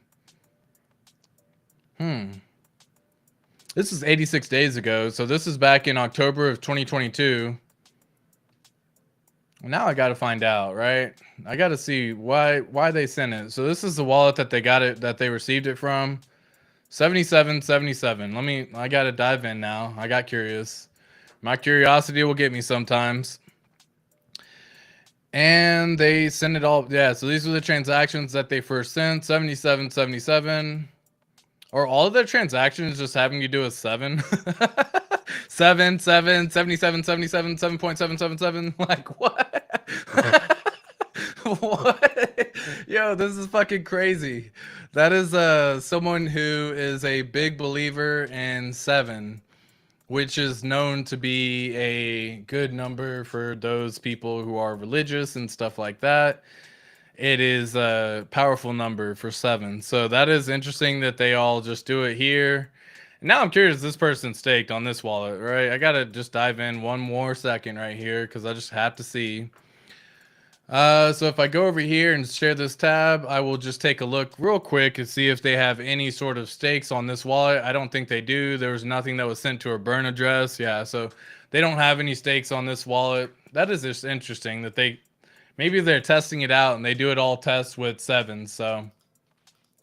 This is 86 days ago, so this is back in October of 2022. Now I got to find out, right? I got to see why they sent it. So this is the wallet that they got it, that they received it from. 7777. I got to dive in now. I got curious. My curiosity will get me sometimes. And they send it all. Yeah, so these were the transactions that they first sent. 7777. Or all of their transactions just having to do with 7. 7, 77, 77, 7.777. Like, what? What? Yo, this is fucking crazy. That is someone who is a big believer in 7, which is known to be a good number for those people who are religious and stuff like that. It is a powerful number for 7. So that is interesting that they all just do it here. Now I'm curious, this person staked on this wallet, right? I got to just dive in one more second right here because I just have to see. So if I go over here and share this tab, I will just take a look real quick and see if they have any sort of stakes on this wallet. I don't think they do. There was nothing that was sent to a burn address. Yeah, so they don't have any stakes on this wallet. That is just interesting that maybe they're testing it out and they do it all test with 7. So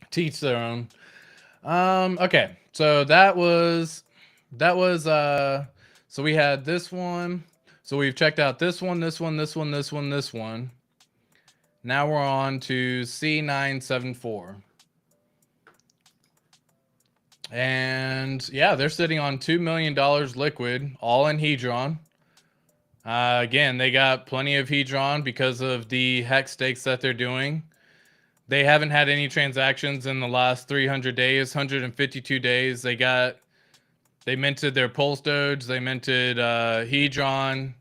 teach their own. Okay, so that was so we had this one. So we've checked out this one. Now we're on to C974. And yeah, they're sitting on $2 million liquid, all in Hedron. Again, they got plenty of Hedron because of the HEX stakes that they're doing. They haven't had any transactions in the last 300 days, 152 days. They minted their Pulse Doge. They minted Hedron.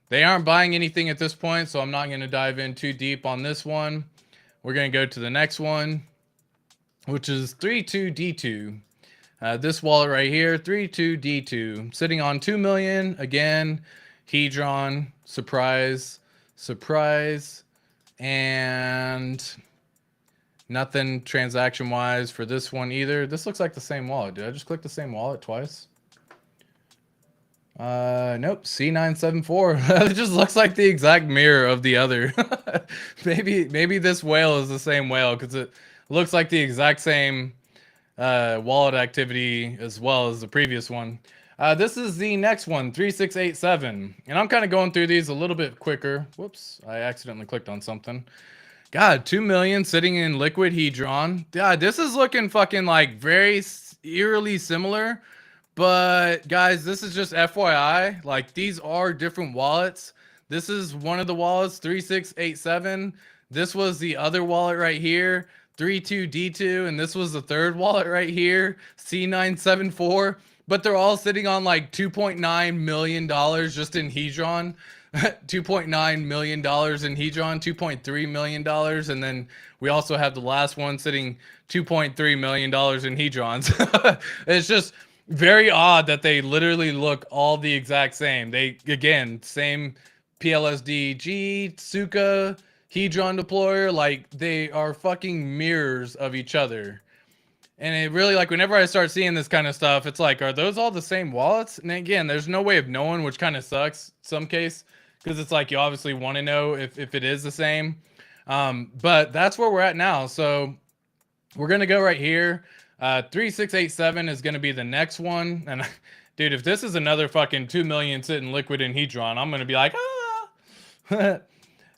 They aren't buying anything at this point, so I'm not going to dive in too deep on this one. We're going to go to the next one, which is 32D2. This wallet right here, 32D2, sitting on 2 million. Again, Hedron, surprise, and nothing transaction-wise for this one either. This looks like the same wallet. Did I just click the same wallet twice? Nope, C974. It just looks like the exact mirror of the other. maybe this whale is the same whale because it looks like the exact same wallet activity as well as the previous one. This is the next one, 3687. And I'm kind of going through these a little bit quicker. Whoops, I accidentally clicked on something. God, 2 million sitting in liquid Hedron. God, this is looking fucking like very eerily similar, But guys, this is just FYI. Like, these are different wallets. This is one of the wallets, 3687. This was the other wallet right here, 32D2, and this was the third wallet right here, C974. But they're all sitting on like $2.9 million just in Hedron. $2.9 million in Hedron, $2.3 million. And then we also have the last one sitting $2.3 million in Hedrons. It's just very odd that they literally look all the exact same. They, again, same PLSD-G, Suka, Hedron deployer. Like, they are fucking mirrors of each other. And it really, like, whenever I start seeing this kind of stuff, it's like, are those all the same wallets? And again, there's no way of knowing, which kind of sucks some case, because it's like you obviously want to know if it is the same. But that's where we're at now. So we're going to go right here. 3687 is going to be the next one. And dude, if this is another fucking 2 million sitting liquid in Hedron, I'm going to be like, ah.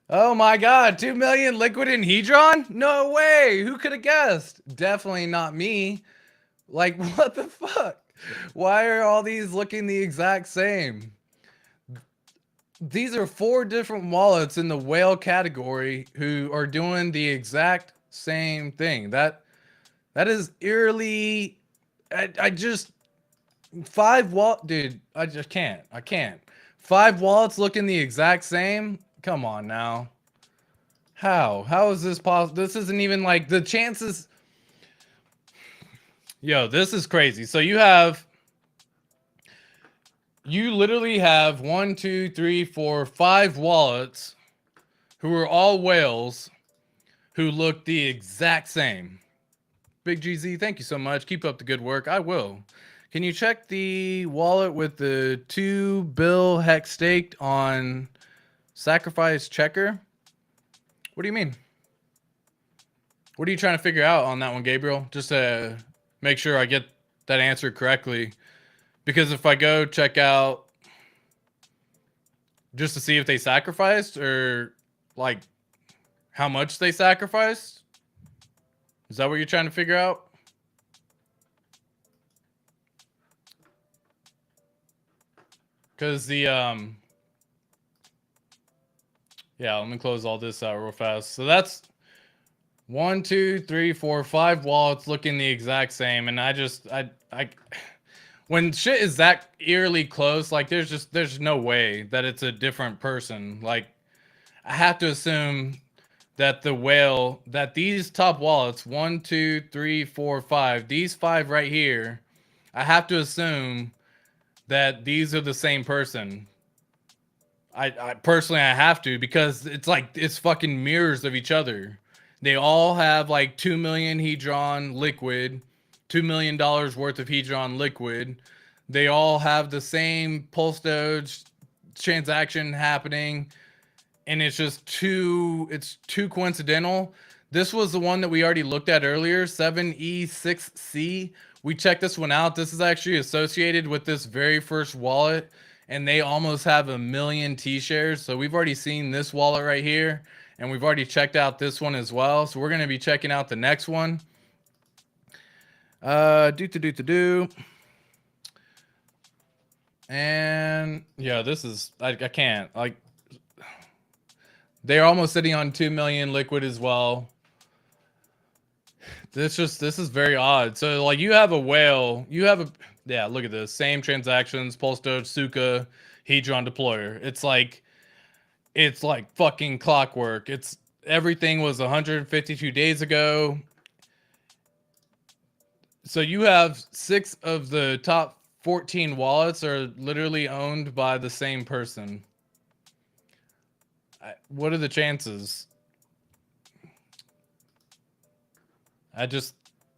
Oh my god, 2 million liquid in Hedron? No way! Who could have guessed? Definitely not me. Like, what the fuck? Why are all these looking the exact same? These are 4 different wallets in the whale category who are doing the exact same thing. That is eerily... I just... 5 wallet... Dude, I just can't. I can't. 5 wallets looking the exact same? Come on now. How is this possible? This isn't even like the chances. Yo, this is crazy. So you literally have 1, 2, 3, 4, 5 wallets who are all whales who look the exact same. Big GZ, thank you so much. Keep up the good work. I will. Can you check the wallet with the 2 bill HEX staked on sacrifice checker? What do you mean? What are you trying to figure out on that one, Gabriel? Just to make sure I get that answer correctly. Because if I go check out just to see if they sacrificed or like how much they sacrificed, is that what you're trying to figure out? Because the yeah, let me close all this out real fast. So that's 1, 2, 3, 4, 5 wallets looking the exact same. And I when shit is that eerily close, like there's no way that it's a different person. Like, I have to assume that that these top wallets, 1, 2, 3, 4, 5, these 5 right here, I have to assume that these are the same person. I personally, I have to, because it's like, it's fucking mirrors of each other. They all have like 2 million Hedron liquid, $2 million worth of Hedron liquid. They all have the same Pulse Doge transaction happening. And it's just too coincidental. This was the one that we already looked at earlier, 7E6C. We checked this one out. This is actually associated with this very first wallet, and they almost have 1 million T-shares. So we've already seen this wallet right here, and we've already checked out this one as well. So we're going to be checking out the next one. And yeah, this is, I can't, like, they're almost sitting on 2 million liquid as well. This is very odd. So like, you have a whale, yeah, look at this, same transactions, Pulse Doge, Suka, Hedron deployer. It's like fucking clockwork. Everything was 152 days ago. So you have 6 of the top 14 wallets are literally owned by the same person. What are the chances?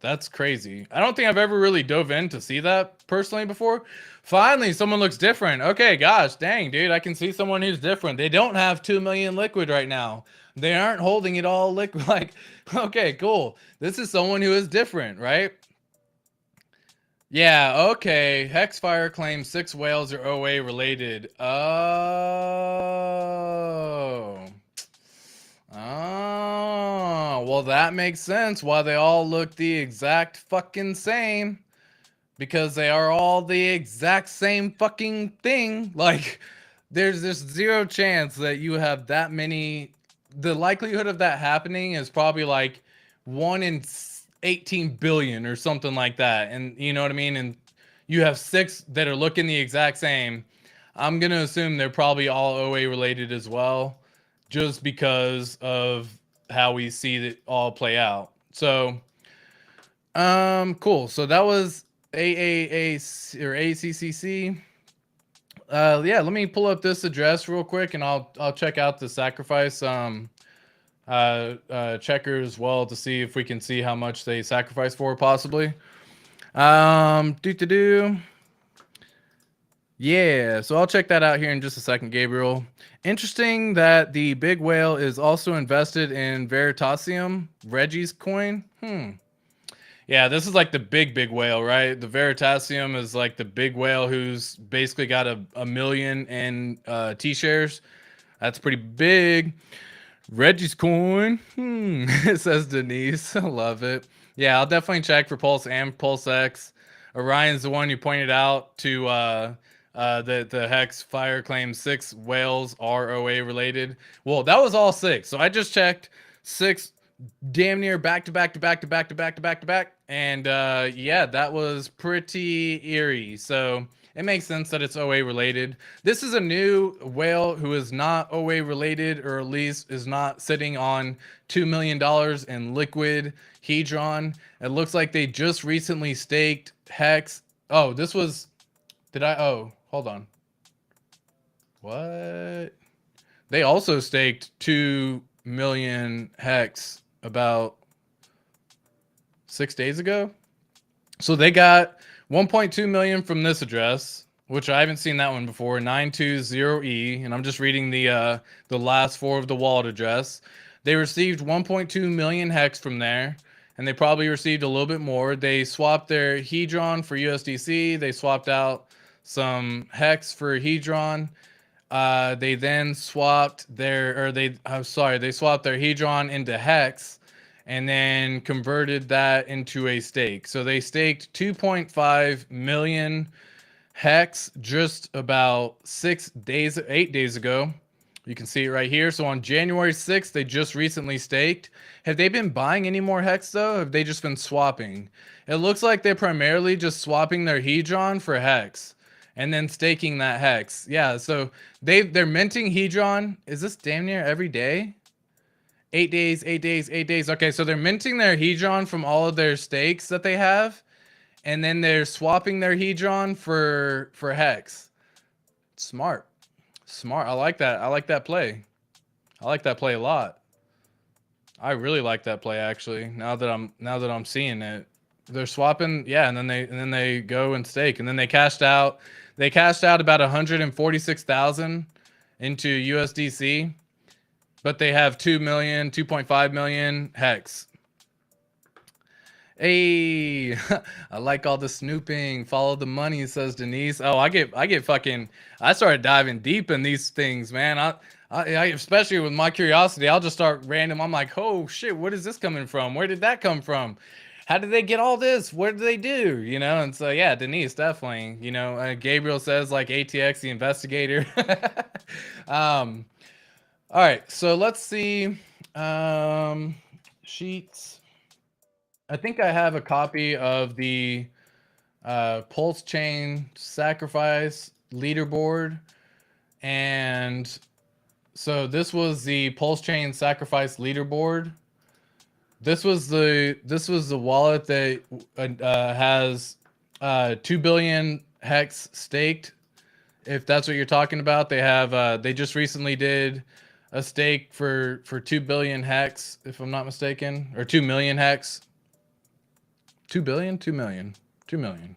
That's crazy. I don't think I've ever really dove in to see that personally before. Finally, someone looks different. Okay, gosh, dang, dude, I can see someone who's different. They don't have 2 million liquid right now. They aren't holding it all liquid. Like, okay, cool. This is someone who is different, right? Yeah, okay. Hexfire claims 6 whales are OA related. Oh. Oh, well, that makes sense why they all look the exact fucking same. because they are all the exact same fucking thing. Like, there's zero chance that you have that many. The likelihood of that happening is probably like 1 in 18 billion or something like that. And you know what I mean? And you have 6 that are looking the exact same. I'm going to assume they're probably all OA related as well, just because of how we see it all play out. So, cool. So that was AAA or ACCC. Yeah, let me pull up this address real quick, and I'll check out the sacrifice checker as well to see if we can see how much they sacrifice for, possibly. Yeah, so I'll check that out here in just a second, Gabriel. Interesting that the big whale is also invested in Veritasium, Reggie's coin. Yeah, this is like the big whale, right? The Veritasium is like the big whale who's basically got a million in T-shares. That's pretty big. Reggie's coin. Says Denise. I love it. Yeah, I'll definitely check for Pulse and Pulse X. Orion's the one you pointed out to the Hex Fire claims 6 whales are OA related. Well, that was all 6. So I just checked 6 damn near back to back, and yeah, that was pretty eerie. So it makes sense that it's OA related. This is a new whale who is not OA related, or at least is not sitting on $2 million in liquid hedron. It looks like they just recently staked Hex. Oh, this was, oh, hold on. What? They also staked 2 million Hex about 6 days ago. So they got 1.2 million from this address, which I haven't seen that one before, 920E, and I'm just reading the last 4 of the wallet address. They received 1.2 million Hex from there, and they probably received a little bit more. They swapped their Hedron for USDC. They swapped out some Hex for Hedron. They then swapped their, they swapped their Hedron into Hex, and then converted that into a stake. So they staked 2.5 million Hex just about 8 days ago. You can see it right here. So on January 6th, they just recently staked. Have they been buying any more Hex though? Have they just been swapping? It looks like they're primarily just swapping their Hedron for Hex and then staking that Hex. Yeah, so they're minting Hedron. Is this damn near every day? 8 days, 8 days, 8 days. Okay, so they're minting their Hedron from all of their stakes that they have, and then they're swapping their Hedron for Hex. Smart. Smart. I like that. I like that play. I like that play a lot. I really like that play, actually. Now that I'm seeing it. They're swapping, yeah, and then they go and stake, and then they cashed out. They cashed out about 146,000 into USDC, but they have 2.5 million Hex. Hey, I like all the snooping. Follow the money, says Denise. Oh, I get fucking. I started diving deep in these things, man. I especially with my curiosity, I'll just start random. I'm like, oh shit, what is this coming from? Where did that come from? How did they get all this? What did they do? You know, and so yeah, Denise, definitely. You know, Gabriel says like ATX the investigator. All right, so let's see. Sheets. I think I have a copy of the Pulse Chain Sacrifice leaderboard, and so this was the Pulse Chain Sacrifice leaderboard. This was the wallet that has 2 billion Hex staked. If that's what you're talking about, they have they just recently did a stake for 2 billion Hex, if I'm not mistaken, or 2 million Hex. 2 billion, 2 million, 2 million.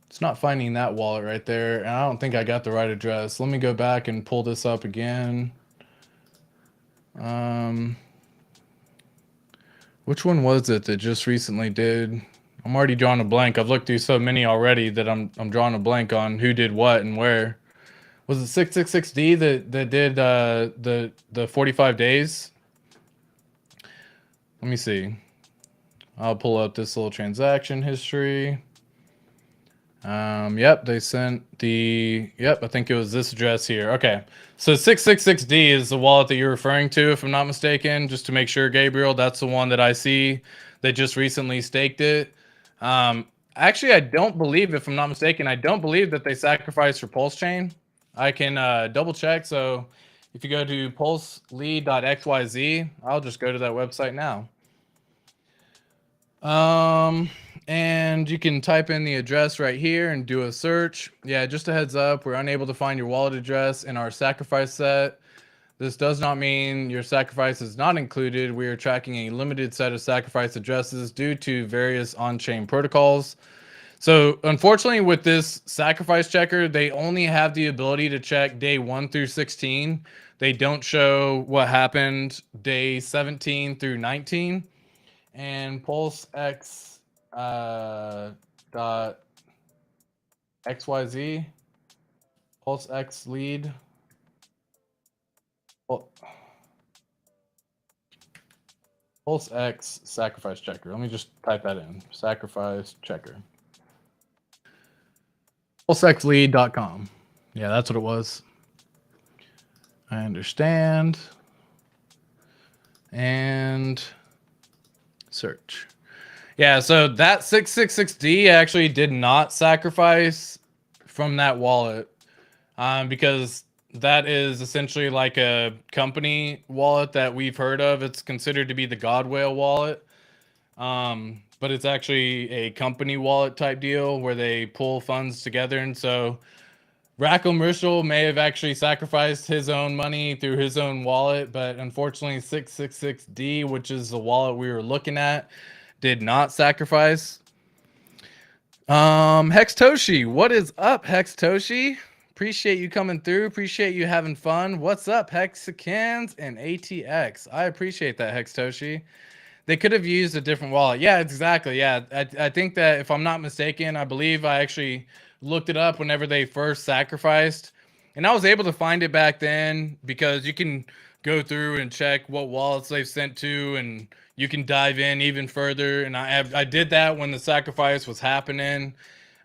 It's not finding that wallet right there, and I don't think I got the right address. Let me go back and pull this up again. Which one was it that just recently did? I'm already drawing a blank. I've looked through so many already that I'm drawing a blank on who did what and where. Was it 666D that did the 45 days? Let me see. I'll pull up this little transaction history. Yep, they sent the, yep, I think it was this address here. Okay, so 666D is the wallet that you're referring to, if I'm not mistaken. Just to make sure, Gabriel, that's the one that I see. They just recently staked it. Actually, I don't believe, if I'm not mistaken, I don't believe that they sacrificed for Pulse Chain. I can double check. So if you go to pulselead.xyz, I'll just go to that website now. And you can type in the address right here and do a search. Yeah, just a heads up, we're unable to find your wallet address in our sacrifice set. This does not mean your sacrifice is not included. We are tracking a limited set of sacrifice addresses due to various on-chain protocols. So unfortunately with this sacrifice checker, they only have the ability to check day 1 through 16. They don't show what happened day 17 through 19. And PulseX dot XYZ, PulseX lead. PulseX sacrifice checker. Let me just type that in. Sacrifice checker. PulseXlead.com. Yeah, that's what it was. I understand. And search. Yeah, so that 666D actually did not sacrifice from that wallet because that is essentially like a company wallet that we've heard of. It's considered to be the God Whale wallet, but it's actually a company wallet type deal where they pull funds together. And so Rackham Merschel may have actually sacrificed his own money through his own wallet, but unfortunately 666D, which is the wallet we were looking at, did not sacrifice. Hextoshi, what is up, Hextoshi? Appreciate you coming through. Appreciate you having fun. What's up, Hexicans and ATX? I appreciate that, Hextoshi. They could have used a different wallet. Yeah, exactly. Yeah, I think that if I'm not mistaken, I believe I actually looked it up whenever they first sacrificed, and I was able to find it back then because you can go through and check what wallets they've sent to, and you can dive in even further. And I did that when the sacrifice was happening,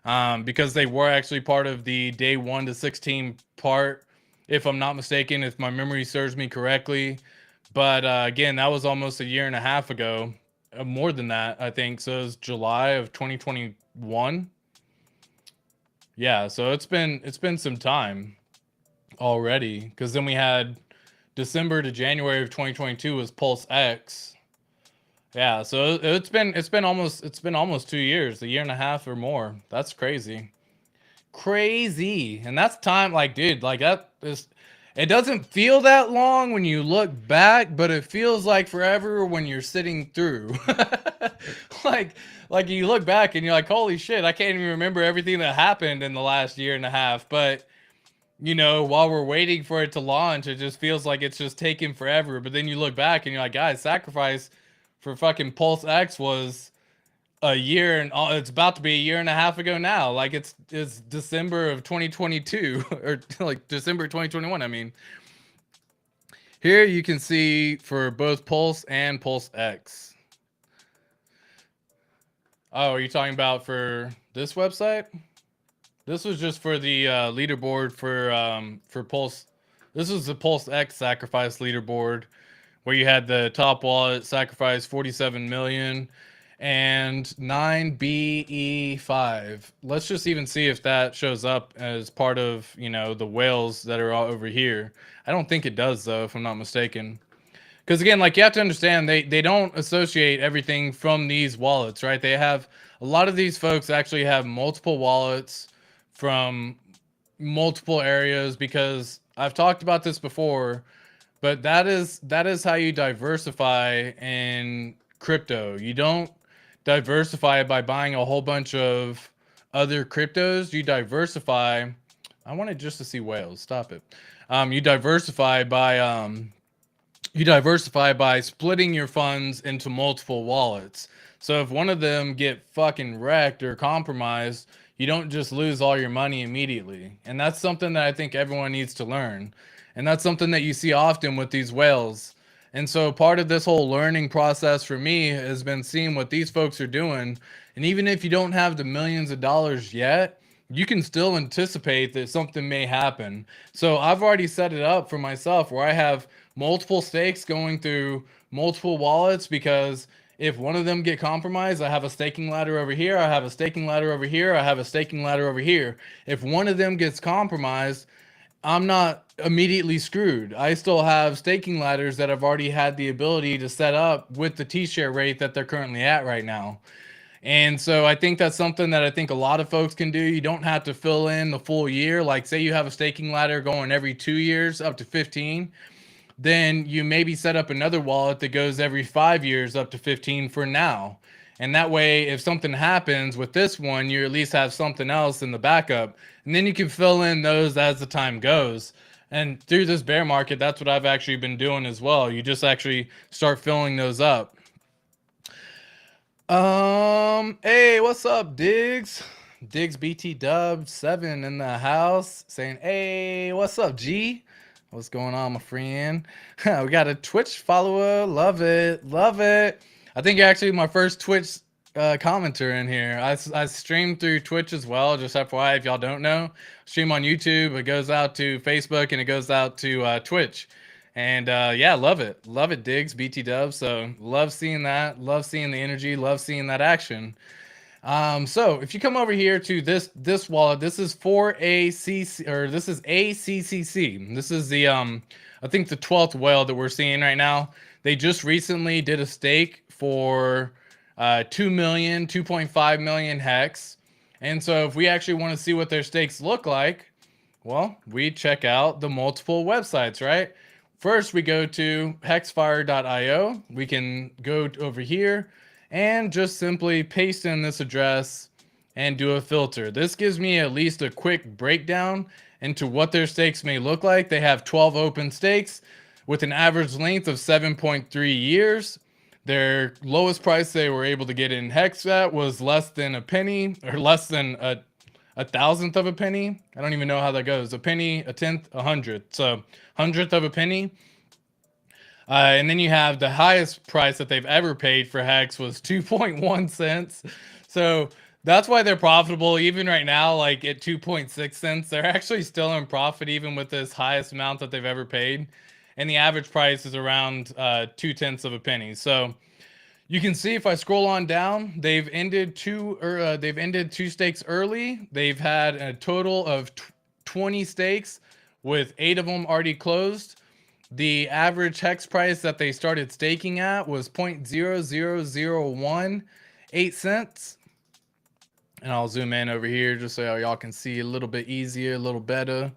because they were actually part of the day 1 to 16 part, if I'm not mistaken, if my memory serves me correctly. But again, that was almost a year and a half ago, more than that, I think. So it was July of 2021. Yeah, so it's been some time already, because then we had December to January of 2022 was Pulse X. Yeah, so it's been almost 2 years, a year and a half or more. That's crazy. And that's time, like, dude, like that is, it doesn't feel that long when you look back, but it feels like forever when you're sitting through. like you look back and you're like, holy shit, I can't even remember everything that happened in the last year and a half. But you know, while we're waiting for it to launch, it just feels like it's just taking forever. But then you look back and you're like, guys, sacrifice for fucking Pulse X was a year, and it's about to be a year and a half ago now. Like it's December of 2022 or like December 2021. I mean, here you can see for both Pulse and Pulse X. Oh, are you talking about for this website? This was just for the leaderboard for Pulse. This was the Pulse X sacrifice leaderboard, where you had the top wallet sacrifice 47 million and 9BE5. Let's just even see if that shows up as part of, you know, the whales that are all over here. I don't think it does, though, if I'm not mistaken. Because again, like, you have to understand, they don't associate everything from these wallets, right? They have, a lot of these folks actually have multiple wallets from multiple areas, because I've talked about this before, but that is how you diversify in crypto. You don't diversify by buying a whole bunch of other cryptos. You diversify. I wanted just to see whales. Stop it. You diversify by splitting your funds into multiple wallets. So if one of them get fucking wrecked or compromised, you don't just lose all your money immediately. And that's something that I think everyone needs to learn. And that's something that you see often with these whales. And so part of this whole learning process for me has been seeing what these folks are doing. And even if you don't have the millions of dollars yet, you can still anticipate that something may happen. So I've already set it up for myself where I have multiple stakes going through multiple wallets, because if one of them get compromised, I have a staking ladder over here, I have a staking ladder over here, I have a staking ladder over here. If one of them gets compromised, I'm not immediately screwed. I still have staking ladders that I've already had the ability to set up with the T-share rate that they're currently at right now. And so I think that's something that I think a lot of folks can do. You don't have to fill in the full year. Like say you have a staking ladder going every 2 years up to 15, then you maybe set up another wallet that goes every 5 years up to 15 for now. And that way, if something happens with this one, you at least have something else in the backup. And then you can fill in those as the time goes. And through this bear market, that's what I've actually been doing as well. You just actually start filling those up. Hey, what's up, Diggs? Diggs BT Dub 7 in the house saying, hey, what's up, G? What's going on, my friend? We got a Twitch follower. Love it. Love it. I think you're actually my first Twitch commenter in here. I stream through Twitch as well, just FYI if y'all don't know. Stream on YouTube. It goes out to Facebook and it goes out to Twitch. And yeah, love it. Love it, Diggs, BT Dub. So love seeing that. Love seeing the energy. Love seeing that action. So if you come over here to this wallet, this is for ACC, or this is ACCC. This is the I think the 12th whale that we're seeing right now. They just recently did a stake for 2.5 million HEX. And so if we actually want to see what their stakes look like, well, we check out the multiple websites, right? First, we go to hexfire.io. We can go over here and just simply paste in this address and do a filter. This gives me at least a quick breakdown into what their stakes may look like. They have 12 open stakes with an average length of 7.3 years. Their lowest price they were able to get in HEX at was less than a penny, or less than a thousandth of a penny. I don't even know how that goes. A penny, a tenth, a hundredth. So hundredth of a penny. And then you have the highest price that they've ever paid for HEX was 2.1 cents. So that's why they're profitable even right now, like at 2.6 cents. They're actually still in profit even with this highest amount that they've ever paid. And the average price is around 0.2 of a penny. So you can see if I scroll on down, they've ended two stakes early. They've had a total of 20 stakes with 8 of them already closed. The average HEX price that they started staking at was 0.00018 cents. And I'll zoom in over here just so y'all can see a little bit easier, a little better.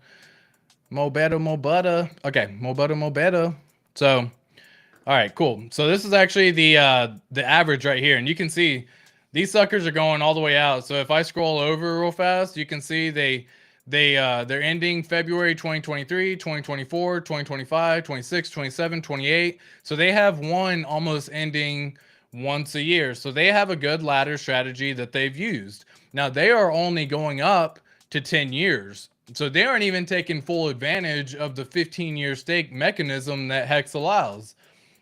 Mo better, mo butter. Okay, mo butter, mo better. So, all right, cool. So this is actually the average right here. And you can see these suckers are going all the way out. So if I scroll over real fast, you can see they're ending February 2023, 2024, 2025, 26, 27, 28. So they have one almost ending once a year. So they have a good ladder strategy that they've used. Now they are only going up to 10 years. So they aren't even taking full advantage of the 15-year stake mechanism that HEX allows.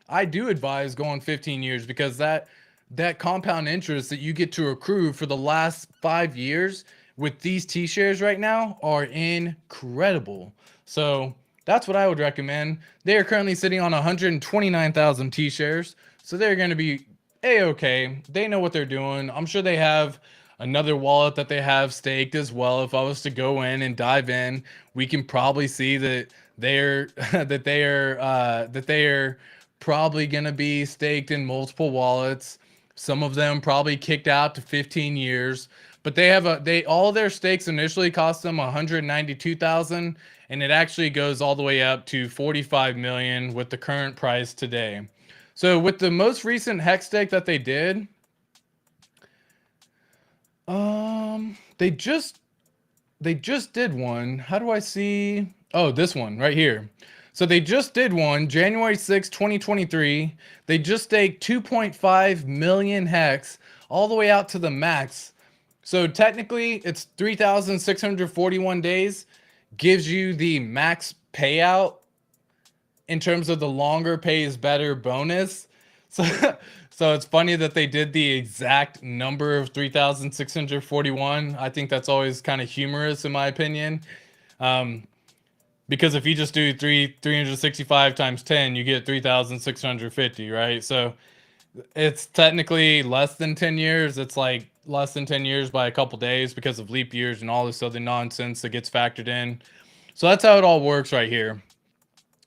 I do advise going 15 years because that compound interest that you get to accrue for the last 5 years with these T-shares right now are incredible. So that's what I would recommend. They are currently sitting on 129,000 T-shares. So they're going to be A-okay. They know what they're doing. I'm sure they have another wallet that they have staked as well. If I was to go in and dive in, we can probably see that they're that they are probably going to be staked in multiple wallets. Some of them probably kicked out to 15 years, but they have all their stakes initially cost them 192,000, and it actually goes all the way up to 45 million with the current price today. So with the most recent HEX stake that they did, they just did one. How do I see? Oh, this one right here. So they just did one January 6, 2023. They just staked 2.5 million HEX all the way out to the max So technically, it's 3,641 days, gives you the max payout in terms of the longer pays better bonus. So, so it's funny that they did the exact number of 3,641. I think that's always kind of humorous in my opinion. Because if you just do 365 times 10, you get 3,650, right? So it's technically less than 10 years. It's like less than 10 years by a couple days because of leap years and all this other nonsense that gets factored in. So that's how it all works right here.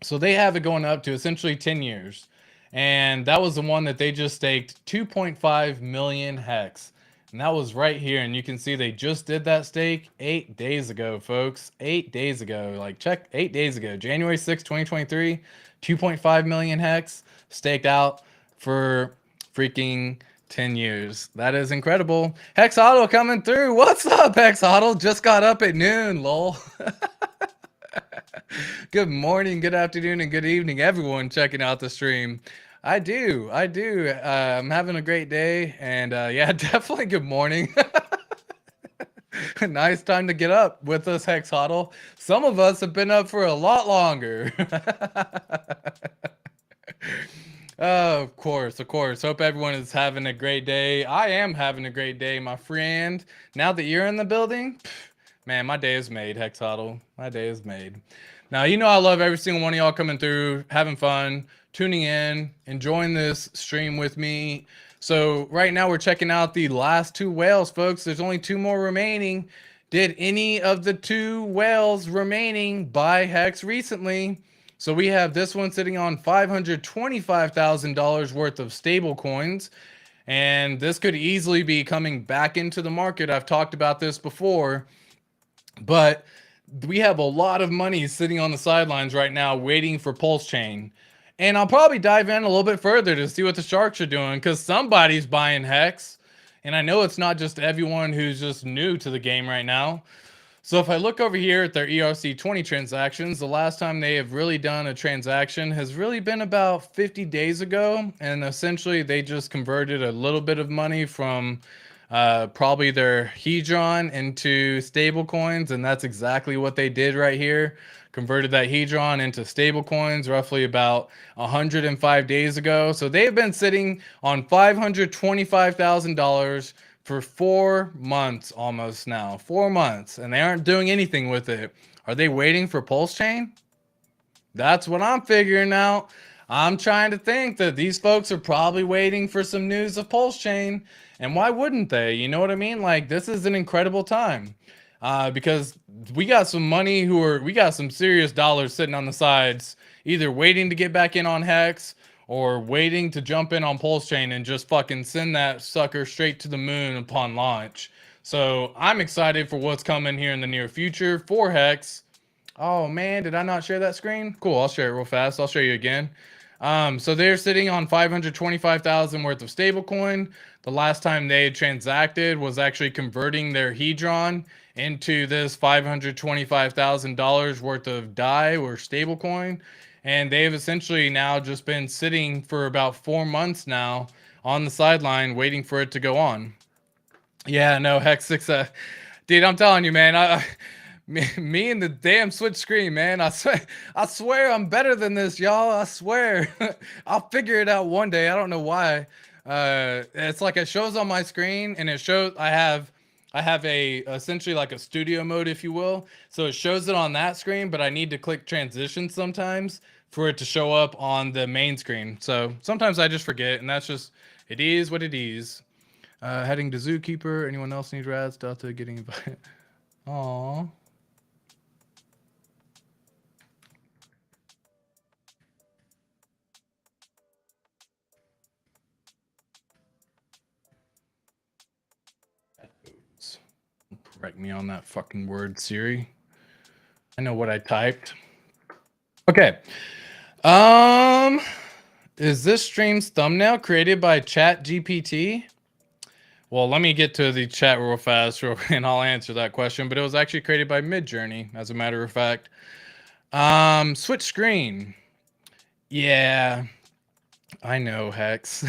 So they have it going up to essentially 10 years. And that was the one that they just staked 2.5 million hex. And that was right here. And you can see they just did that stake 8 days ago, folks. 8 days ago. Like, check 8 days ago. January 6, 2023. 2.5 million hex staked out for freaking 10 years. That is incredible. Hex Auto coming through. What's up, Hex Auto? Just got up at noon, lol. Good morning, good afternoon, and good evening, everyone checking out the stream. I do. I'm having a great day, and yeah, definitely good morning. Nice time to get up with us, Hex Huddle. Some of us have been up for a lot longer. Oh, of course. Hope everyone is having a great day. I am having a great day, my friend. Now that you're in the building, man, my day is made, Hex Huddle. My day is made. Now, you know I love every single one of y'all coming through, having fun, tuning in, enjoying this stream with me. So right now we're checking out the last 2 whales, folks. There's only 2 more remaining. Did any of the 2 whales remaining buy Hex recently? So we have this one sitting on $525,000 worth of stable coins. And this could easily be coming back into the market. I've talked about this before. But we have a lot of money sitting on the sidelines right now waiting for Pulse Chain. And I'll probably dive in a little bit further to see what the sharks are doing because somebody's buying Hex. And I know it's not just everyone who's just new to the game right now. So if I look over here at their ERC20 transactions, the last time they have really done a transaction has really been about 50 days ago. And essentially they just converted a little bit of money from probably their Hedron into stable coins. And that's exactly what they did right here. Converted that Hedron into stable coins roughly about 105 days ago. So they've been sitting on $525,000 for 4 months almost now. 4 months. And they aren't doing anything with it. Are they waiting for Pulse Chain? That's what I'm figuring out. I'm trying to think that these folks are probably waiting for some news of Pulse Chain. And why wouldn't they? You know what I mean? Like, this is an incredible time. Because we got some money we got some serious dollars sitting on the sides, either waiting to get back in on Hex or waiting to jump in on Pulse Chain and just fucking send that sucker straight to the moon upon launch. So I'm excited for what's coming here in the near future for Hex. Oh man, did I not share that screen? Cool, I'll share it real fast. I'll show you again. So they're sitting on 525,000 worth of stablecoin. The last time they transacted was actually converting their Hedron into this $525,000 worth of DAI or stablecoin. And they've essentially now just been sitting for about 4 months now on the sideline waiting for it to go on. Yeah, no, Hex 6. Dude, I'm telling you, man, me and the damn switch screen, man. I swear I'm better than this, y'all. I swear. I'll figure it out one day. I don't know why. It's like it shows on my screen and it shows I have a essentially like a studio mode, if you will. So it shows it on that screen, but I need to click transition sometimes for it to show up on the main screen. So sometimes I just forget, and that's just, it is what it is. Heading to Zookeeper. Anyone else need rads? Delta getting invited. Aww. Correct me on that fucking word, Siri. I know what I typed. Okay. Is this stream's thumbnail created by ChatGPT? Well, let me get to the chat real fast and I'll answer that question. But it was actually created by Midjourney, as a matter of fact. Switch screen. Yeah, I know, Hex.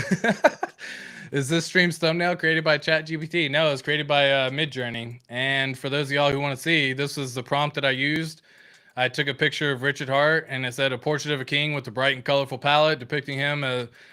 Is this stream's thumbnail created by ChatGPT? No, it's created by Midjourney. And for those of y'all who want to see, this was the prompt that I used. I took a picture of Richard Hart, and it said a portrait of a king with a bright and colorful palette depicting him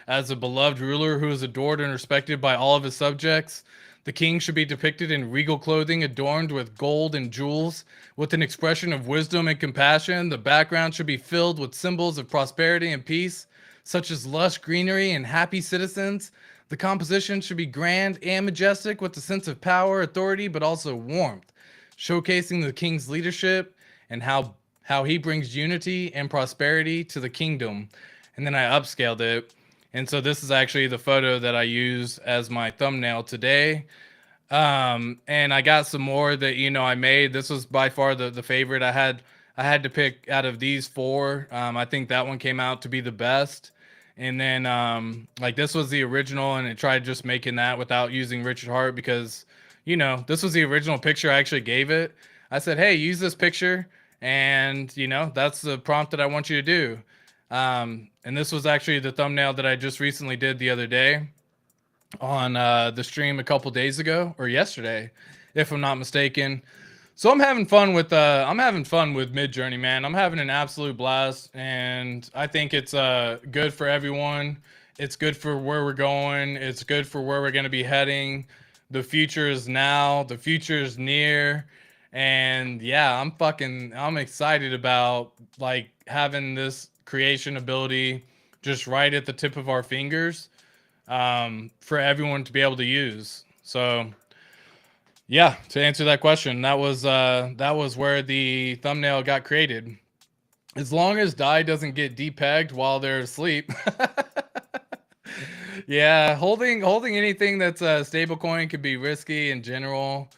as a beloved ruler who is adored and respected by all of his subjects. The king should be depicted in regal clothing adorned with gold and jewels, with an expression of wisdom and compassion. The background should be filled with symbols of prosperity and peace, such as lush greenery and happy citizens. The composition should be grand and majestic with a sense of power, authority, but also warmth, showcasing the king's leadership and how he brings unity and prosperity to the kingdom. And then I upscaled it. And so this is actually the photo that I use as my thumbnail today. And I got some more that, you know, I made. This was by far the favorite. I had to pick out of these four. I think that one came out to be the best. And then like this was the original, and I tried just making that without using Richard Hart because, you know, this was the original picture I actually gave it. I said, hey, use this picture, and, you know, that's the prompt that I want you to do. And this was actually the thumbnail that I just recently did the other day on the stream a couple days ago, or yesterday, if I'm not mistaken. So I'm having fun with Midjourney, man. I'm having an absolute blast, and I think it's good for everyone. It's good for where we're going. It's good for where we're going to be heading. The future is now. The future is near. And yeah, I'm excited about like having this creation ability just right at the tip of our fingers for everyone to be able to use. So yeah, to answer that question, that was where the thumbnail got created. As long as DAI doesn't get depegged while they're asleep. Yeah, holding anything that's a stablecoin could be risky in general.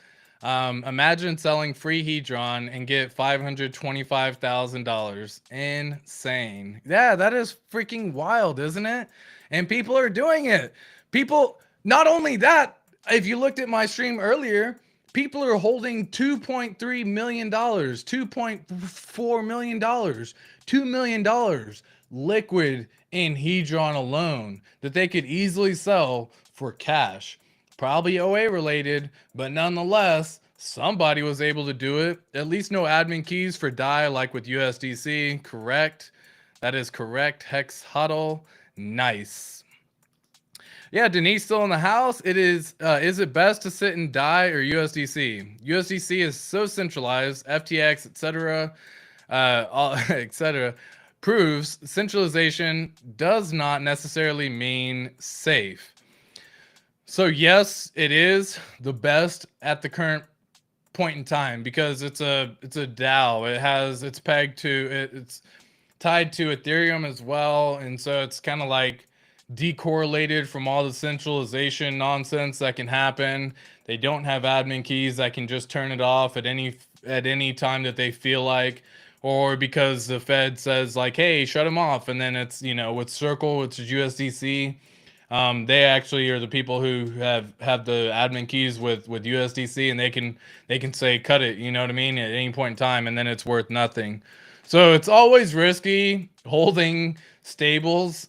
Imagine selling free Hedron and get $525,000. Insane. Yeah, that is freaking wild, isn't it? And people are doing it. People, not only that, if you looked at my stream earlier, people are holding $2.3 million, $2.4 million, $2 million liquid in Hedron alone that they could easily sell for cash. Probably OA related, but nonetheless, somebody was able to do it. At least no admin keys for DAI like with USDC. Correct. That is correct. Hex huddle. Nice. Yeah, Denise still in the house. It is it best to sit in DAI or USDC? USDC is so centralized, FTX, etc., etc., proves centralization does not necessarily mean safe. So yes, it is the best at the current point in time because it's a DAO. It's pegged to it's tied to Ethereum as well, and so it's kind of like decorrelated from all the centralization nonsense that can happen. They don't have admin keys that can just turn it off at any time that they feel like, or because the Fed says like, hey, shut them off, and then it's, you know, with Circle, which is USDC. They actually are the people who have the admin keys with USDC, and they can say cut it, you know what I mean, at any point in time, and then it's worth nothing. So it's always risky holding stables.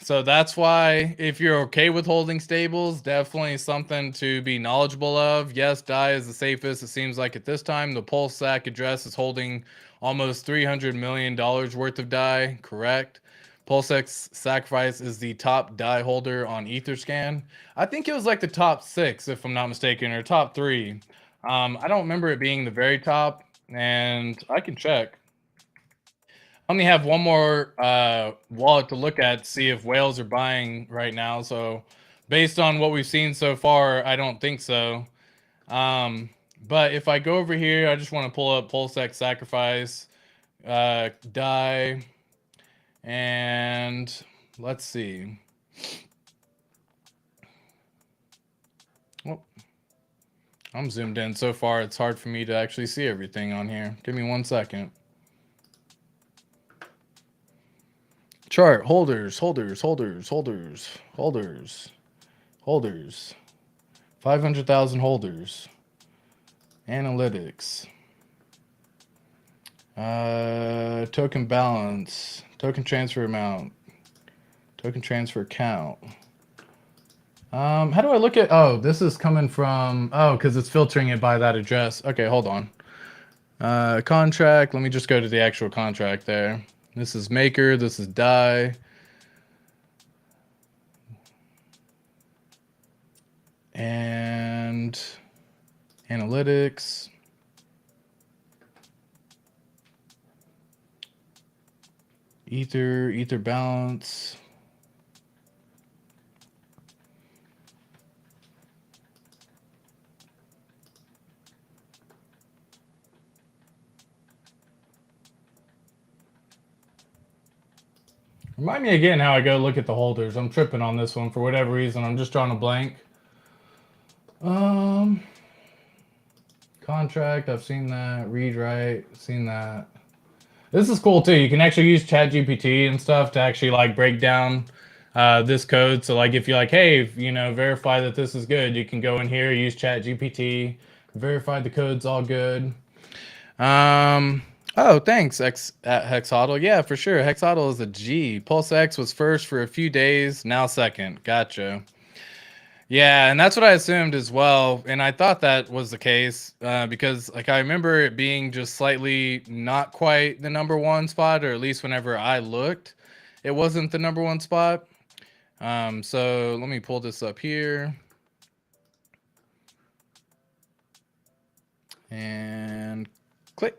So that's why if you're okay with holding stables, definitely something to be knowledgeable of. Yes, DAI is the safest, it seems like at this time. The PulseSac address is holding almost $300 million worth of DAI, correct? PulseX Sacrifice is the top DAI holder on Etherscan. I think it was like the top 6, if I'm not mistaken, or top 3. I don't remember it being the very top, and I can check. I only have one more wallet to look at to see if whales are buying right now. So based on what we've seen so far, I don't think so. But if I go over here, I just want to pull up PulseX Sacrifice, DAI, and let's see. Oh, I'm zoomed in so far, it's hard for me to actually see everything on here. Give me 1 second. Chart holders. 500,000 holders. Analytics. Token balance. Token transfer amount. Token transfer count. How do I look at? Oh, this is coming from. Oh, because it's filtering it by that address. Okay, hold on. Contract. Let me just go to the actual contract there. This is maker. This is die. And analytics. Ether balance. Remind me again how I go look at the holders. I'm tripping on this one for whatever reason. I'm just drawing a blank. Contract, I've seen that. Read write, seen that. This is cool too. You can actually use ChatGPT and stuff to actually like break down this code. So like if you're like, hey, you know, verify that this is good, you can go in here, use ChatGPT, verify the code's all good. Oh, thanks, at HEXHODL. Yeah, for sure. HEXHODL is a G. Pulse X was first for a few days, now second. Gotcha. Yeah, and that's what I assumed as well. And I thought that was the case because like I remember it being just slightly not quite the #1 spot, or at least whenever I looked, it wasn't the #1 spot. So let me pull this up here. And click.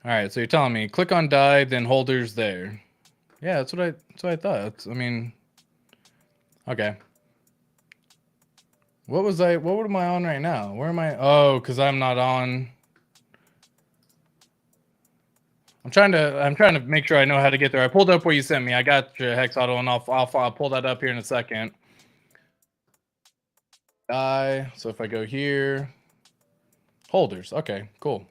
All right, so you're telling me click on die, then holders there. Yeah, that's what I thought. I mean, okay. What am I on right now? Where am I? Oh, because I'm not on. I'm trying to make sure I know how to get there. I pulled up where you sent me. I got your HEXHODL, and I'll pull that up here in a second. So if I go here, holders. Okay, cool.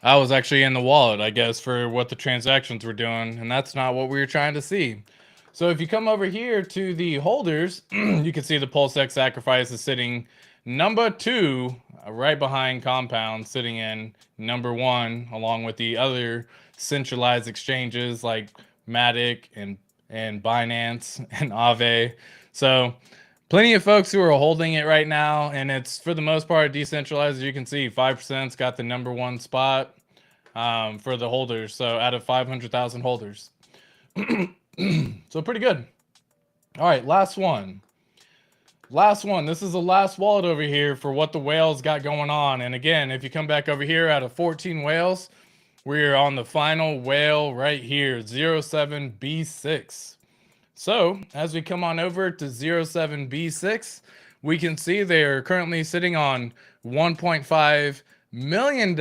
I was actually in the wallet, I guess, for what the transactions were doing, and that's not what we were trying to see. So if you come over here to the holders, you can see the Pulse X sacrifice is sitting #2, right behind Compound, sitting in #1, along with the other centralized exchanges like Matic and Binance and Aave. So plenty of folks who are holding it right now, and it's for the most part decentralized. As you can see, 5%'s got the #1 spot for the holders. So out of 500,000 holders. So pretty good. All right, last one. This is the last wallet over here for what the whales got going on. And again, if you come back over here, out of 14 whales, we're on the final whale right here, 07B6. So as we come on over to 07B6, we can see they are currently sitting on $1.5 million,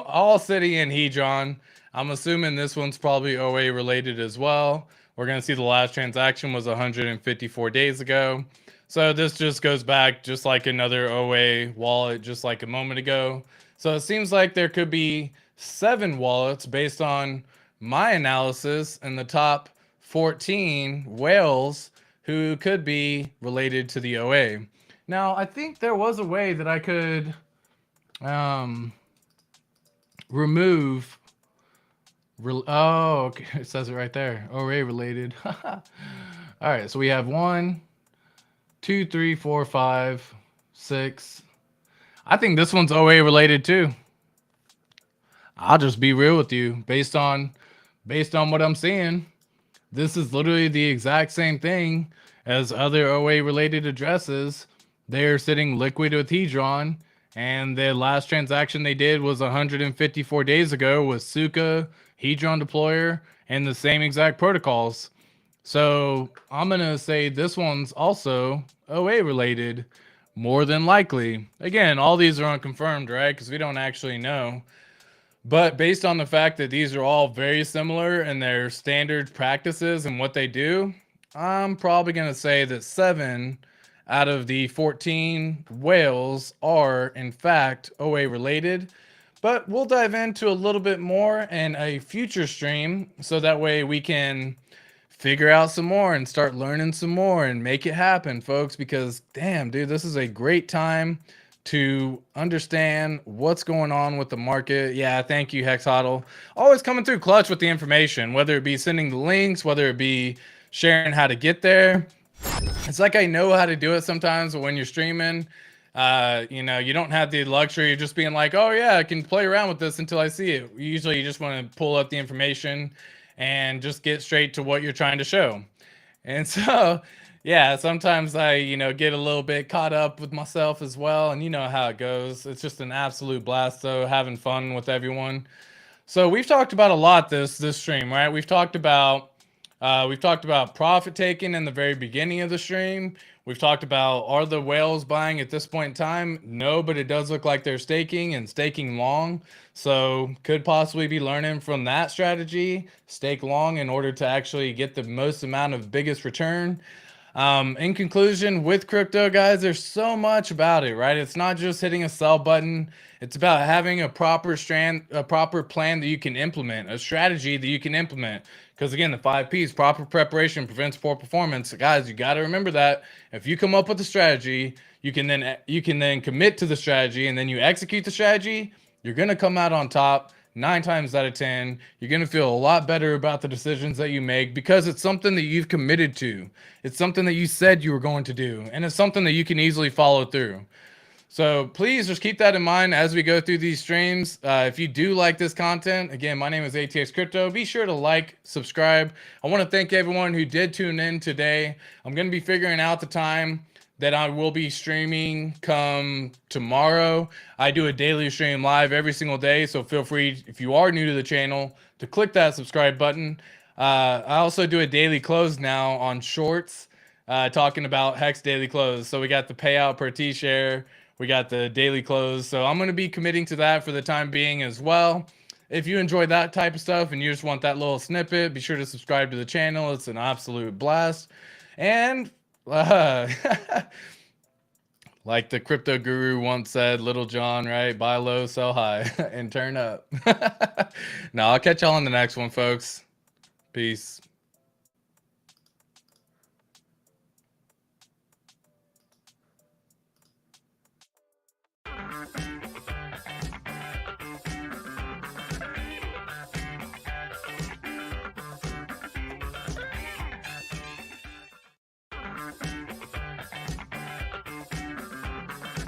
all sitting in Hedron. I'm assuming this one's probably OA related as well. We're going to see the last transaction was 154 days ago. So this just goes back just like another OA wallet just like a moment ago. So it seems like there could be 7 wallets based on my analysis in the top 14 whales who could be related to the OA. Now, I think there was a way that I could remove. Oh, okay. It says it right there. OA related. All right, so we have 1, 2, 3, 4, 5, 6. I think this one's OA related too. I'll just be real with you. Based on what I'm seeing, this is literally the exact same thing as other OA related addresses. They're sitting liquid with Hedron, and the last transaction they did was 154 days ago with Suka, Hedron deployer, and the same exact protocols. So I'm gonna say this one's also OA related, more than likely. Again, all these are unconfirmed, right? Because we don't actually know. But based on the fact that these are all very similar in their standard practices and what they do, I'm probably going to say that 7 out of the 14 whales are in fact OA related. But we'll dive into a little bit more in a future stream, so that way we can figure out some more and start learning some more and make it happen, folks, because damn, dude, this is a great time to understand what's going on with the market. Yeah, thank you, Hex Huddle. Always coming through clutch with the information, whether it be sending the links, whether it be sharing how to get there. It's like I know how to do it sometimes, but when you're streaming, you know, you don't have the luxury of just being like, oh yeah, I can play around with this until I see it. Usually you just want to pull up the information and just get straight to what you're trying to show. And so, yeah, sometimes I, you know, get a little bit caught up with myself as well. And you know how it goes. It's just an absolute blast though, having fun with everyone. So we've talked about a lot this stream, right? We've talked about profit taking in the very beginning of the stream. We've talked about, are the whales buying at this point in time? No, but it does look like they're staking and staking long. So could possibly be learning from that strategy, stake long in order to actually get the most amount of biggest return. In conclusion, with crypto, guys, there's so much about it, right? It's not just hitting a sell button. It's about having a proper plan that you can implement, a strategy that you can implement. Because again, the 5 P's, proper preparation prevents poor performance. Guys, you got to remember that. If you come up with a strategy, you can then commit to the strategy, and then you execute the strategy, you're gonna come out on top. 9 times out of 10, you're going to feel a lot better about the decisions that you make because it's something that you've committed to. It's something that you said you were going to do, and it's something that you can easily follow through. So please just keep that in mind as we go through these streams. If you do like this content, again, my name is ATX Crypto. Be sure to like, subscribe. I want to thank everyone who did tune in today. I'm going to be figuring out the time that I will be streaming come tomorrow. I do a daily stream live every single day, so feel free, if you are new to the channel, to click that subscribe button. I also do a daily close now on shorts, talking about Hex daily close. So we got the payout per T-share, we got the daily close. So I'm going to be committing to that for the time being as well. If you enjoy that type of stuff and you just want that little snippet, be sure to subscribe to the channel. It's an absolute blast. And like the crypto guru once said, Little John, right? Buy low, sell high, and turn up. Now, I'll catch y'all on the next one, folks. Peace.